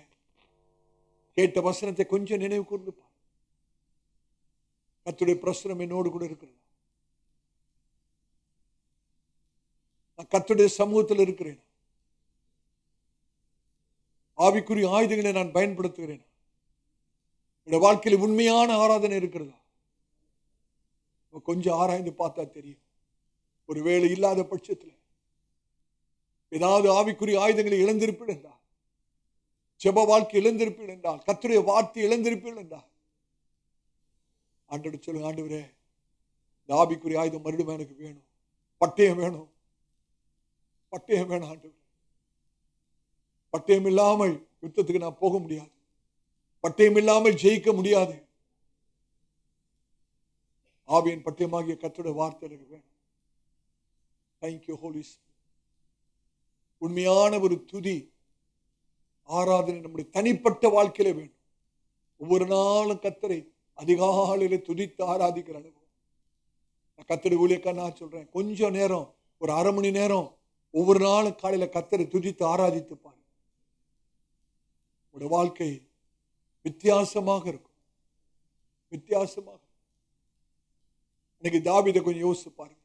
கேட்ட வசனத்தை கொஞ்சம் நினைவு கூர்ந்து பார். கர்த்தருடைய பிரசனம் என்னோடு கூட இருக்கிறது. நான் கர்த்தருடைய சமூகத்தில் இருக்கிறேன். ஆவிக்குரிய ஆயுதங்களை நான் பயன்படுத்துகிறேன். என்னுடைய வாழ்க்கையில் உண்மையான ஆராதனை இருக்கிறதா? கொஞ்சம் ஆராய்ந்து பார்த்தா தெரியும். ஒருவேளை இல்லாத பட்சத்தில் ஏதாவது ஆவிக்குரிய ஆயுதங்களை இழந்திருப்பீர்கள் என்றால், ஜெப வாழ்க்கை இழந்திருப்பீர்கள் என்றால், கர்த்தருடைய வார்த்தை இழந்திருப்பீர்கள் என்றால், ஆண்டவரே சொல்லுங்க, ஆண்டவரே இந்த ஆவிக்குரிய ஆயுதம் மறுபடியும் எனக்கு வேணும், பட்டயம் வேணும், பட்டயம் வேணும் ஆண்டவரே. பட்டயம் இல்லாமல் யுத்தத்துக்கு நான் போக முடியாது, பட்டயம் இல்லாமல் ஜெயிக்க முடியாது. ஆவியின் பட்டயமாகிய கர்த்தருடைய வார்த்தை எனக்கு வேணும். Thank you holy spirit. உண்மையான ஒரு துதி ஆராதனை நம்முடைய தனிப்பட்ட வாழ்க்கையில வேணும். ஒவ்வொரு நாளும் கர்த்தரை அதிகாலையில துதித்து ஆராதிக்கிற அனுபவம். கர்த்தருடைய ஊழியக்காரனா சொல்றேன், கொஞ்சம் நேரம், ஒரு அரை மணி நேரம் ஒவ்வொரு நாளும் காலையில கர்த்தரை துதித்து ஆராதித்து பாருங்க. உங்களுடைய வாழ்க்கை வித்தியாசமாக இருக்கும், வித்தியாசமாக. இன்னைக்கு தாவீதை கொஞ்சம் யோசிச்சு பாருங்க.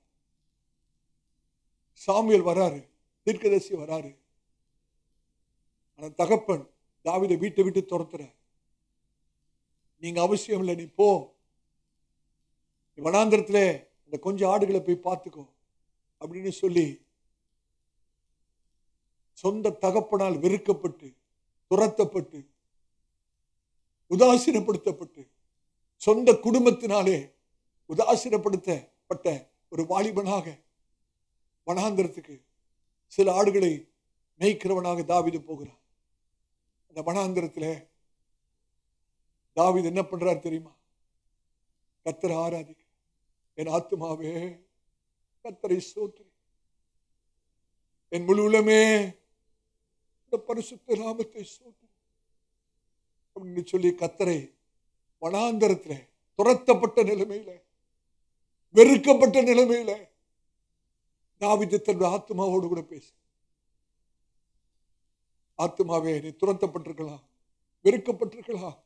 சாமுவேல் வராரு, தீர்க்கதரிசி வராரு. ஆனா தகப்பன் தாவீதை வீட்டை விட்டு துரத்துற, நீங்க அவசியம் இல்லை, நீ போ, வனாந்திரத்துல இந்த கொஞ்சம் ஆடுகளை போய் பார்த்துக்கோ அப்படின்னு சொல்லி சொந்த தகப்பனால் வெறுக்கப்பட்டு, துரத்தப்பட்டு, உதாசீனப்படுத்தப்பட்டு, சொந்த குடும்பத்தினாலே உதாசீனப்படுத்தப்பட்ட ஒரு வாலிபனாக வனாந்திரத்துக்கு சில ஆடுகளை மேய்க்கிறவனாக தாவீது போகிறான். அந்த வனாந்திரத்தில் தாவீது என்ன பண்றார் தெரியுமா? கர்த்தரை ஆராதிக்க, என் ஆத்துமாவே கர்த்தரை ஸ்தோத்திரி, என் முழு உள்ளமே பரிசுத்த நாமத்தை ஸ்தோத்திரி அப்படின்னு சொல்லி கர்த்தரை வனாந்தரத்தில் துரத்தப்பட்ட நிலைமையில, வெறுக்கப்பட்ட நிலைமையில தாவீது தன்னுடைய ஆத்மாவோடு கூட பேச, ஆத்மாவே நீ துரத்தப்பட்டிருக்கலாம், வெறுக்கப்பட்டிருக்கலாம்,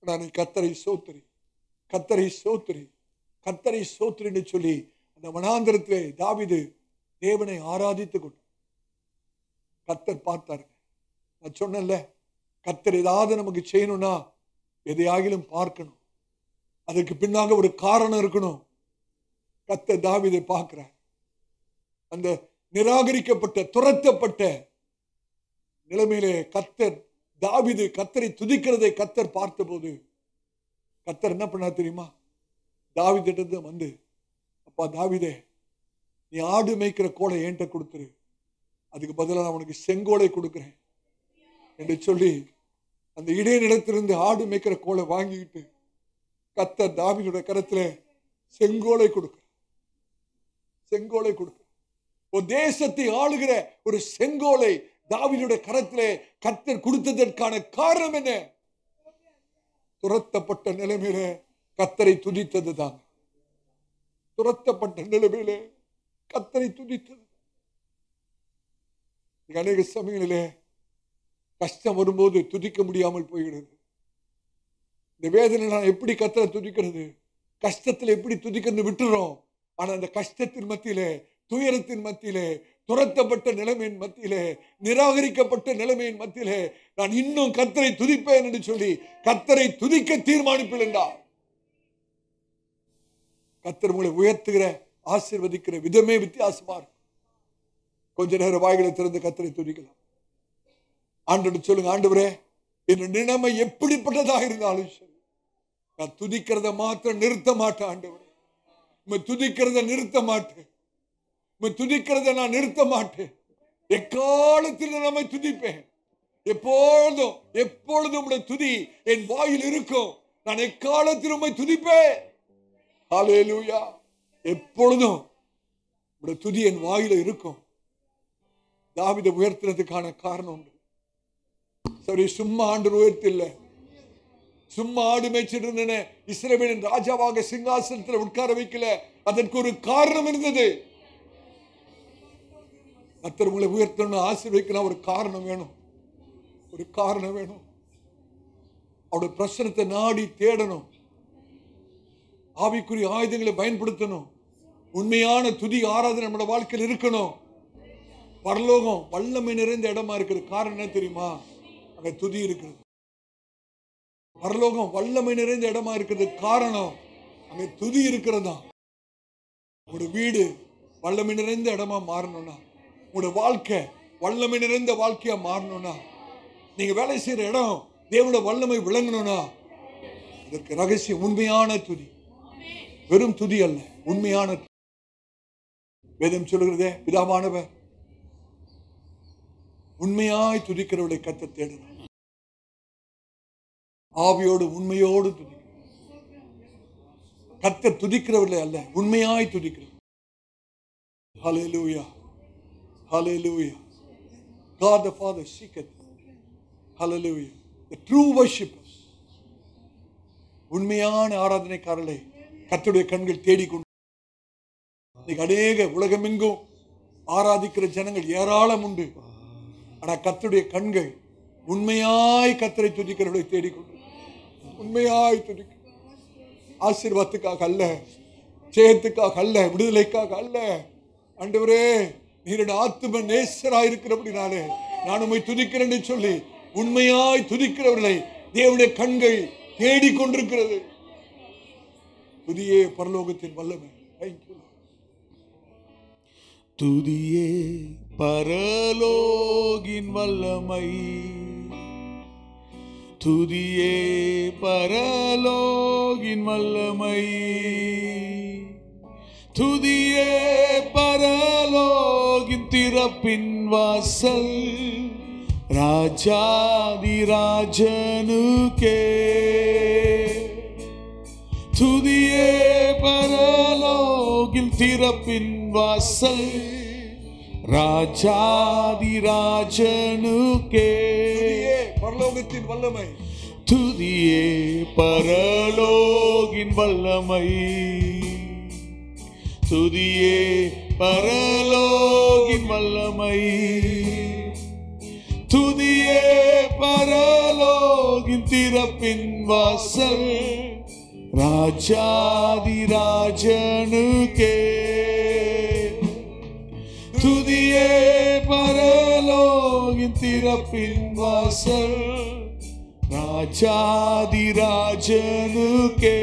நீ கர்த்தரை ஸ்தோத்திரி, கர்த்தரை ஸ்தோத்திரி, கர்த்தரை ஸ்தோத்திரின்னு சொல்லி அந்த வனாந்தரத்திலே தாவீது தேவனை ஆராதித்து கொண்டு கர்த்தர் பார்த்தாருங்க. நான் சொன்னேன்ல, கர்த்தர் ஏதாவது நமக்கு செய்யணும்னா எதையாகிலும் பார்க்கணும், அதற்கு பின்னாக ஒரு காரணம் இருக்கணும். கர்த்தர் தாவீதை பார்க்கிறார். அந்த நிராகரிக்கப்பட்ட, துரத்தப்பட்ட நிலைமையிலே கர்த்தர் தாவீது கர்த்தரை துதிக்கிறதை கர்த்தர் பார்த்தபோது கர்த்தர் என்ன பண்ணார் தெரியுமா? தாவீதிட்ட வந்து, அப்பா தாவீதே, நீ ஆடு மேய்க்கிற கோலை என்கிட்ட கொடுத்துரு, அதுக்கு பதிலாக நான் உனக்கு செங்கோலை கொடுக்கிறேன் என்று சொல்லி அந்த இடைநிலத்திலிருந்து ஆடு மேய்க்கிற கோலை வாங்கிக்கிட்டு கர்த்தர் தாவீதுடைய கரத்துல செங்கோலை கொடுக்க, செங்கோலை கொடுக்க, ஒரு தேசத்தை ஆளுகிற ஒரு செங்கோலை தாவீதுடைய கரத்திலே கர்த்தர் கொடுத்ததற்கான காரணம் என்ன? துரத்தப்பட்ட நிலைமையில கர்த்தரை துதித்தது தாங்க. துரத்தப்பட்ட நிலைமையில கர்த்தரை துதித்தது. அநேக சமயங்களிலே கஷ்டம் வரும்போது துதிக்க முடியாமல் போய்கிறது. இந்த வேதனை நான் எப்படி கர்த்தரை துதிக்கிறது, கஷ்டத்தில் எப்படி துதிக்கிறது விட்டுறோம். ஆனா அந்த கஷ்டத்தின் மத்தியிலே, துயரத்தின் மத்தியிலே, துரத்தப்பட்ட நிலைமையின் மத்தியிலே, நிராகரிக்கப்பட்ட நிலைமையின் மத்தியிலே நான் இன்னும் கர்த்தரை துதிப்பேன் என்று சொல்லி கர்த்தரை துதிக்க தீர்மானிப்பேன் என்றார். கர்த்தர் உங்களை உயர்த்துகிற, ஆசீர்வதிக்கிற விதமே வித்தியாசமா இருக்கும். கொஞ்ச நேரம் வாய்களை திறந்து கர்த்தரை துதிக்கலாம். ஆண்டவரே சொல்லுங்க, ஆண்டவரே என் நிலைமை எப்படிப்பட்டதாக இருந்தாலும் சரி, நான் துதிக்கிறத மாத்திரம் நிறுத்த மாட்டேன் ஆண்டவரே. உம்மை துதிக்கிறத நிறுத்த மாட்டேன். உம்மை துதிக்கிறத நான் நிறுத்த மாட்டேன். எக்காலத்தில் நம்மை துதிப்பேன். எப்பொழுதும் எப்பொழுதும் உம்முடைய துதி என் வாயில் இருக்கும். நான் எக்காலத்தில் உம்மை துதிப்பேன். ஹல்லேலூயா. எப்பொழுதும் உம்முடைய துதி என் வாயில இருக்கும். தாவீதை உயர்த்தினதுக்கான காரணம் உண்டு. சரி, சும்மா ஆண்டவர் உயர்த்தில்லை. சும்மா ஆடு மேய்ச்சிட்டு இருந்தன இஸ்ரவேலின் ராஜாவாக சிங்காசனத்தில் உட்கார வைக்கல. அதற்கு ஒரு காரணம் இருந்தது. கர்த்தர் உங்களை உயர்த்தணும், ஆசீர்வதிக்கணும். ஒரு காரணம் வேணும். ஒரு காரணம் வேணும். அவருடைய பிரசனத்தை நாடி தேடணும். ஆவிக்குரிய ஆயுதங்களை பயன்படுத்தணும். உண்மையான துதி ஆராதனை நம்மளோட வாழ்க்கையில் இருக்கணும். பரலோகம் வல்லமை நிறைந்த இடமா இருக்குது. காரணம் என்ன தெரியுமா? அங்க துதி இருக்குது. பரலோகம் வல்லமை நிறைந்த இடமா இருக்குது. காரணம் அங்க துதி இருக்கிறதா. ஒரு வீடு வல்லமை நிறைந்த இடமா மாறணும்னா, உங்களோட வாழ்க்கை வல்லமை நிறைந்த வாழ்க்கையா மாறணும்னா, நீங்க வேலை செய்யற இடம் தேவனோட வல்லமை விளங்கணும்னா, அதற்கு ரகசியம் உண்மையான துதி. வெறும் துதி அல்ல, உண்மையான துதி. வேதம் சொல்லுகிறதே, பிதாவானவர் உண்மையாய் துதிக்கிறவர்களை கர்த்தர் தேடுகிறார். ஆவியோடு உண்மையோடு துதிக்கிறார். கர்த்தர் துதிக்கிறவர்களை அல்ல, உண்மையாய் துதிக்கிறார். ஹல்லேலூயா, ஹல்லேலூயா. God the Father seeketh, hallelujah, the true worshippers. உண்மையான ஆராதனைக்காரர்களை கர்த்தருடைய கண்கள் தேடிக்கொண்டு அநேக உலகமெங்கும் ஆராதிக்கிற ஜனங்கள் ஏராளம் உண்டு. ஆனா கர்த்தருடைய கண்கள் உண்மையாய் கர்த்தரை துதிக்கிறவர்களை தேடிக்கொண்டு, உண்மையாய் துதிக்க, ஆசீர்வாதத்துக்காக அல்ல, ஜெயத்துக்காக அல்ல, விடுதலைக்காக அல்ல. ஆண்டவரே, நீரோட ஆத்தும நேசராயிருக்கிறபடினாலே நான் உம்மை துதிக்கிறேன்னு சொல்லி உண்மையாய் துதிக்கிறவர்களை தேவனுடைய கண்கள் தேடிக்கொண்டிருக்கிறது. துதியே பரலோகத்தின் வல்லமை. துதியே பரலோகின் வல்லமை. துதியே பரலோகின் வல்லமை. துதியே பரலோகின் திறப்பின் வாசல். ராஜாதி ராஜனுக்கே. துதியே பரலோகின் திறப்பின் வாசல். ராஜாதி ராஜனுக்கே. பரலோகத்தின் வல்லமை. துதியே பரலோகின் வல்லமை. துதியே பரலோகின் வல்லமை. துதியே பரலோகின் திறப்பின் வாசல். ராஜாதி ராஜனுக்கே. துதியே பரலோகின் திறப்பின் வாசல். ராஜாதி ராஜனுக்கே.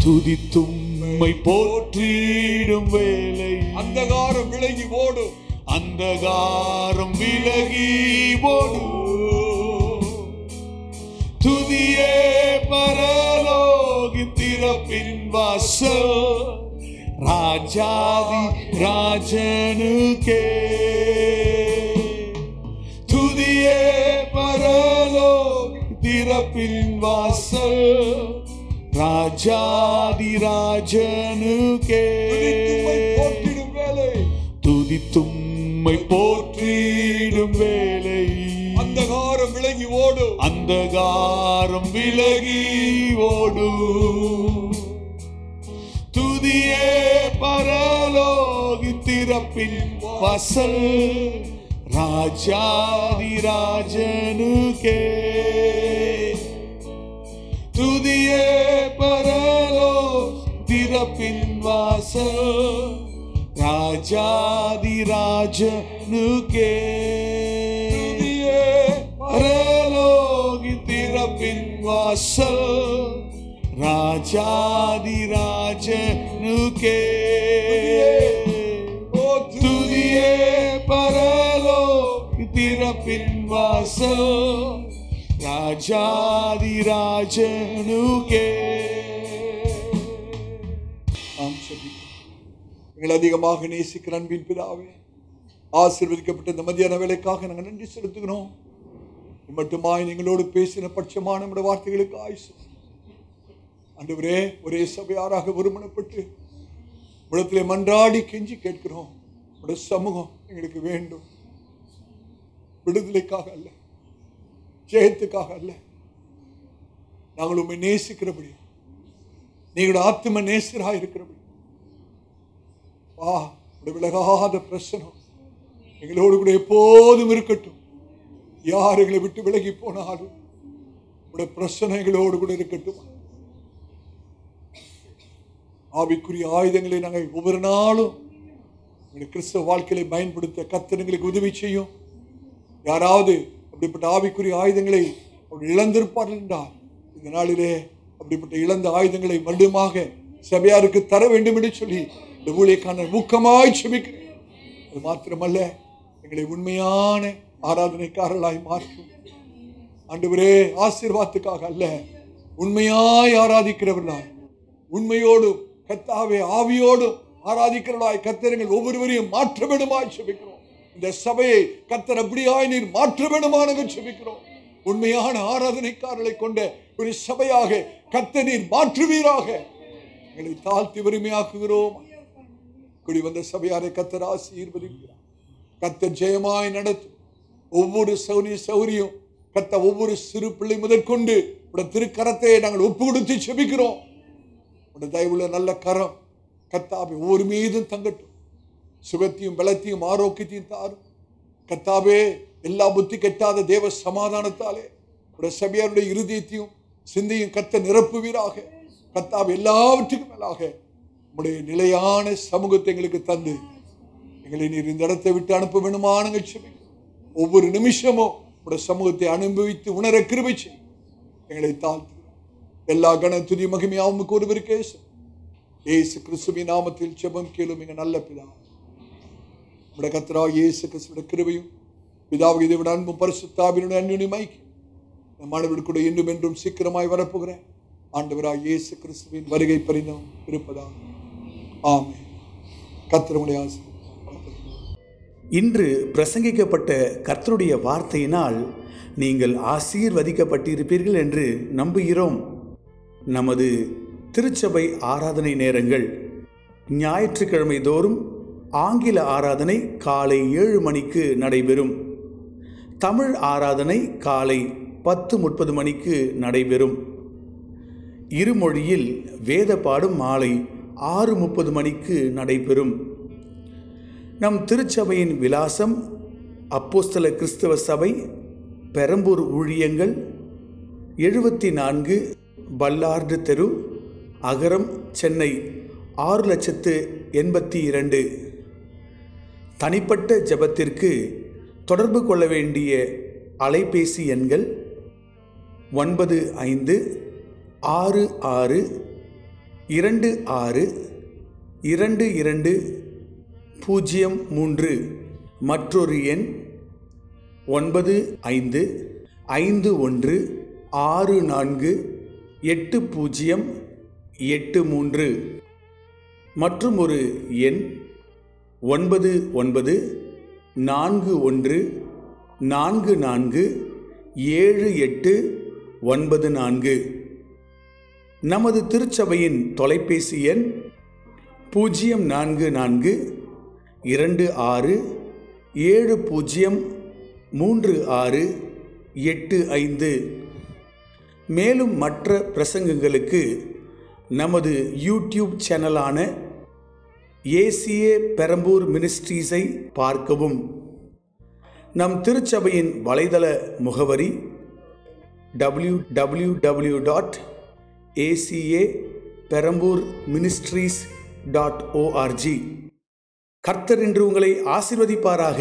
துதித்தும்மை போற்றிடும் வேளை. அந்தகாரம் விலகி ஓடும். அந்தகாரம் விலகி ஓடும். துதியே பரலோகின் திறப்பின் வாசல். ராஜாதி ராஜனுக்கே. துதியே பரலோகின் திறப்பின் வாசல். ராஜாதி ராஜனுக்கே. போற்றிடும் வேலை. துதித்தும்மை போற்றிடும் வேலை. அந்தகாரம் விலகி ஓடும். அந்தகாரம் விலகி ஓடும். துதியே பரலோகின் திறப்பின் வாசல். ராஜாதி ராஜனுக்கே. துதியே பரலோகின் திறப்பின் வாசல். ராஜாதி ராஜனுக்கே. பரலோகின் திறப்பின் வாசல். ராஜாதி ராஜனுக்கே. துதியே பரலோகின் திறப்பின் வாசல். ராஜாதிராஜனுக்கே. நாம் செபிக்கிறோம். எங்களை அதிகமாக நேசிக்கிற அன்பின் பிதாவே, ஆசீர்வதிக்கப்பட்ட இந்த மத்தியான வேலைக்காக நாங்கள் நன்றி செலுத்துகிறோம். மட்டுமாய் நீங்களோடு பேசின பட்சமான நம்முடைய வார்த்தைகளுக்கு ஆயுசு ஆண்டவரே, ஒரே சபையாராக ஒருமனப்பட்டு உலகத்திலே மன்றாடி கெஞ்சி கேட்கிறோம். உடைய சமூகம் எங்களுக்கு வேண்டும். விடுதலைக்காக அல்ல, ஜெயத்துக்காக அல்ல, நாங்கள் உண்மை நேசிக்கிறபடி, நீங்களுடைய ஆத்ம நேசராக இருக்கிறபடி உடைய விலகாத பிரசனம் எங்களோடு கூட எப்போதும் இருக்கட்டும். யார் எங்களை விட்டு விலகி போனாலும் உடைய பிரசனம் எங்களோடு கூட இருக்கட்டும். ஆவிக்குரிய ஆயுதங்களை நாங்கள் ஒவ்வொரு நாளும் எங்களுடைய கிறிஸ்தவ வாழ்க்கையை பயன்படுத்த கர்த்தர் எங்களுக்கு உதவி செய்யும். யாராவது அப்படிப்பட்ட ஆவிக்குரிய ஆயுதங்களை அவர் இழந்திருப்பார்கள் என்றால் இந்த நாளிலே அப்படிப்பட்ட இழந்த ஆயுதங்களை மறுபடியுமாக சபையாருக்கு தர வேண்டும் என்று சொல்லி இந்த ஊழியக்கான ஊக்கமாய் செபிக்கிறேன். அது மாத்திரமல்ல, எங்களை உண்மையான ஆராதனைக்காரர்களாய் மாற்றும். ஆண்டவரே, ஆசீர்வாதத்துக்காக அல்ல, உண்மையாய் ஆராதிக்கிறவர்களாய், உண்மையோடும் கர்த்தாவே ஆவியோடும் ஆராதிக்கிறவர்களாய் கர்த்தர்கள் ஒவ்வொருவரையும் மாற்ற வேண்டுமாய் செபிக்கிறோம். இந்த சபையை கர்த்தர் அப்படியாய் நீர் மாற்ற வேண்டுமானங்க செபிக்கிறோம். உண்மையான ஆராதனைக்காரர்களை கொண்ட ஒரு சபையாக கர்த்தர் நீர் மாற்றுவீராக. எங்களை தாழ்த்தி வறுமையாக்குகிறோம். கூடி வந்த சபையாரை கர்த்தர் ஆசீர்வதிக்கிறார். கர்த்தர் ஜெயமாய் நடத்தும். ஒவ்வொரு சௌரியம் கர்த்தர் ஒவ்வொரு சிறு பிள்ளை முதற்கொண்டு உடைய திருக்கரத்தை நாங்கள் ஒப்பு கொடுத்து செபிக்கிறோம். உடைய தயவுள்ள நல்ல கரம் கர்த்தாவே ஒவ்வொரு மீதும் தங்கட்டும். சுகத்தையும் பலத்தையும் ஆரோக்கியத்தையும் தாரும். கர்த்தாவே, எல்லா புத்தி கெட்டாத தேவ சமாதானத்தாலே உடைய சபையாருடைய இருதயத்தையும் சிந்தையும் கர்த்தர் நிரப்புவீராக. கர்த்தாவே, எல்லாவற்றுக்கும் மேலாக உடைய நிலையான சமூகத்தை எங்களுக்கு தந்து எங்களை நீர் இந்த இடத்தை விட்டு அனுப்ப வேண்டுமானங்க செபிக்கிறோம். ஒவ்வொரு நிமிஷமும் உடைய சமூகத்தை அனுபவித்து உணர கிருபை செய்யும். எங்களை தாழ்த்து எல்லா கன துதி மகிமையாவும் ஒருவருக்கே இயேசு கிறிஸ்துவின் நாமத்தில் ஜெபம் கேளும் எங்கள் நல்ல பிதா. உடைய கர்த்தராகிய இயேசு கிறிஸ்துவின் கிருபையும் பிதாவுக்கு இதை விட அன்பும் பரிசுத்தாவினுடைய அன்பின் ஐக்கியம் நம் மாணவர்களுக்கு கூட என்றும் என்றும் சீக்கிரமாய் வரப்போகிற ஆண்டவராகிய இயேசு கிறிஸ்துவின் வருகை பரிந்தும் இருப்பதாக. ஆமென். கர்த்தர் உங்களை ஆசீர்வதிப்பார். இன்று பிரசங்கிக்கப்பட்ட கர்த்தருடைய வார்த்தையினால் நீங்கள் ஆசீர்வதிக்கப்பட்டிருப்பீர்கள் என்று நம்புகிறோம். நமது திருச்சபை ஆராதனை நேரங்கள் ஞாயிற்றுக்கிழமை தோறும் ஆங்கில ஆராதனை காலை 7 மணிக்கு நடைபெறும். தமிழ் ஆராதனை காலை 10:30 மணிக்கு நடைபெறும். இருமொழியில் வேத பாடும் மாலை 6:30 மணிக்கு நடைபெறும். நம் திருச்சபையின் விலாசம் அப்போஸ்தல கிறிஸ்தவ சபை, பெரம்பூர் ஊழியங்கள், 74 பல்லார்டு தெரு, அகரம், சென்னை 6,82,000. தனிப்பட்ட ஜெபத்திற்கு தொடர்பு கொள்ள வேண்டிய அலைபேசி எண்கள் 9566262203. மற்றொரு எண் 9551648083. மற்றும் ஒரு எண் 9941447894. நமது திருச்சபையின் தொலைபேசி எண் 0442670365. மேலும் மற்ற பிரசங்கங்களுக்கு நமது யூடியூப் சேனலான ஏசிஏ பெரம்பூர் மினிஸ்ட்ரீஸை பார்க்கவும். நம் திருச்சபையின் வலைதள முகவரி www.acaperambur.ministries.org. கர்த்தர் இன்று உங்களை ஆசீர்வதிப்பாராக.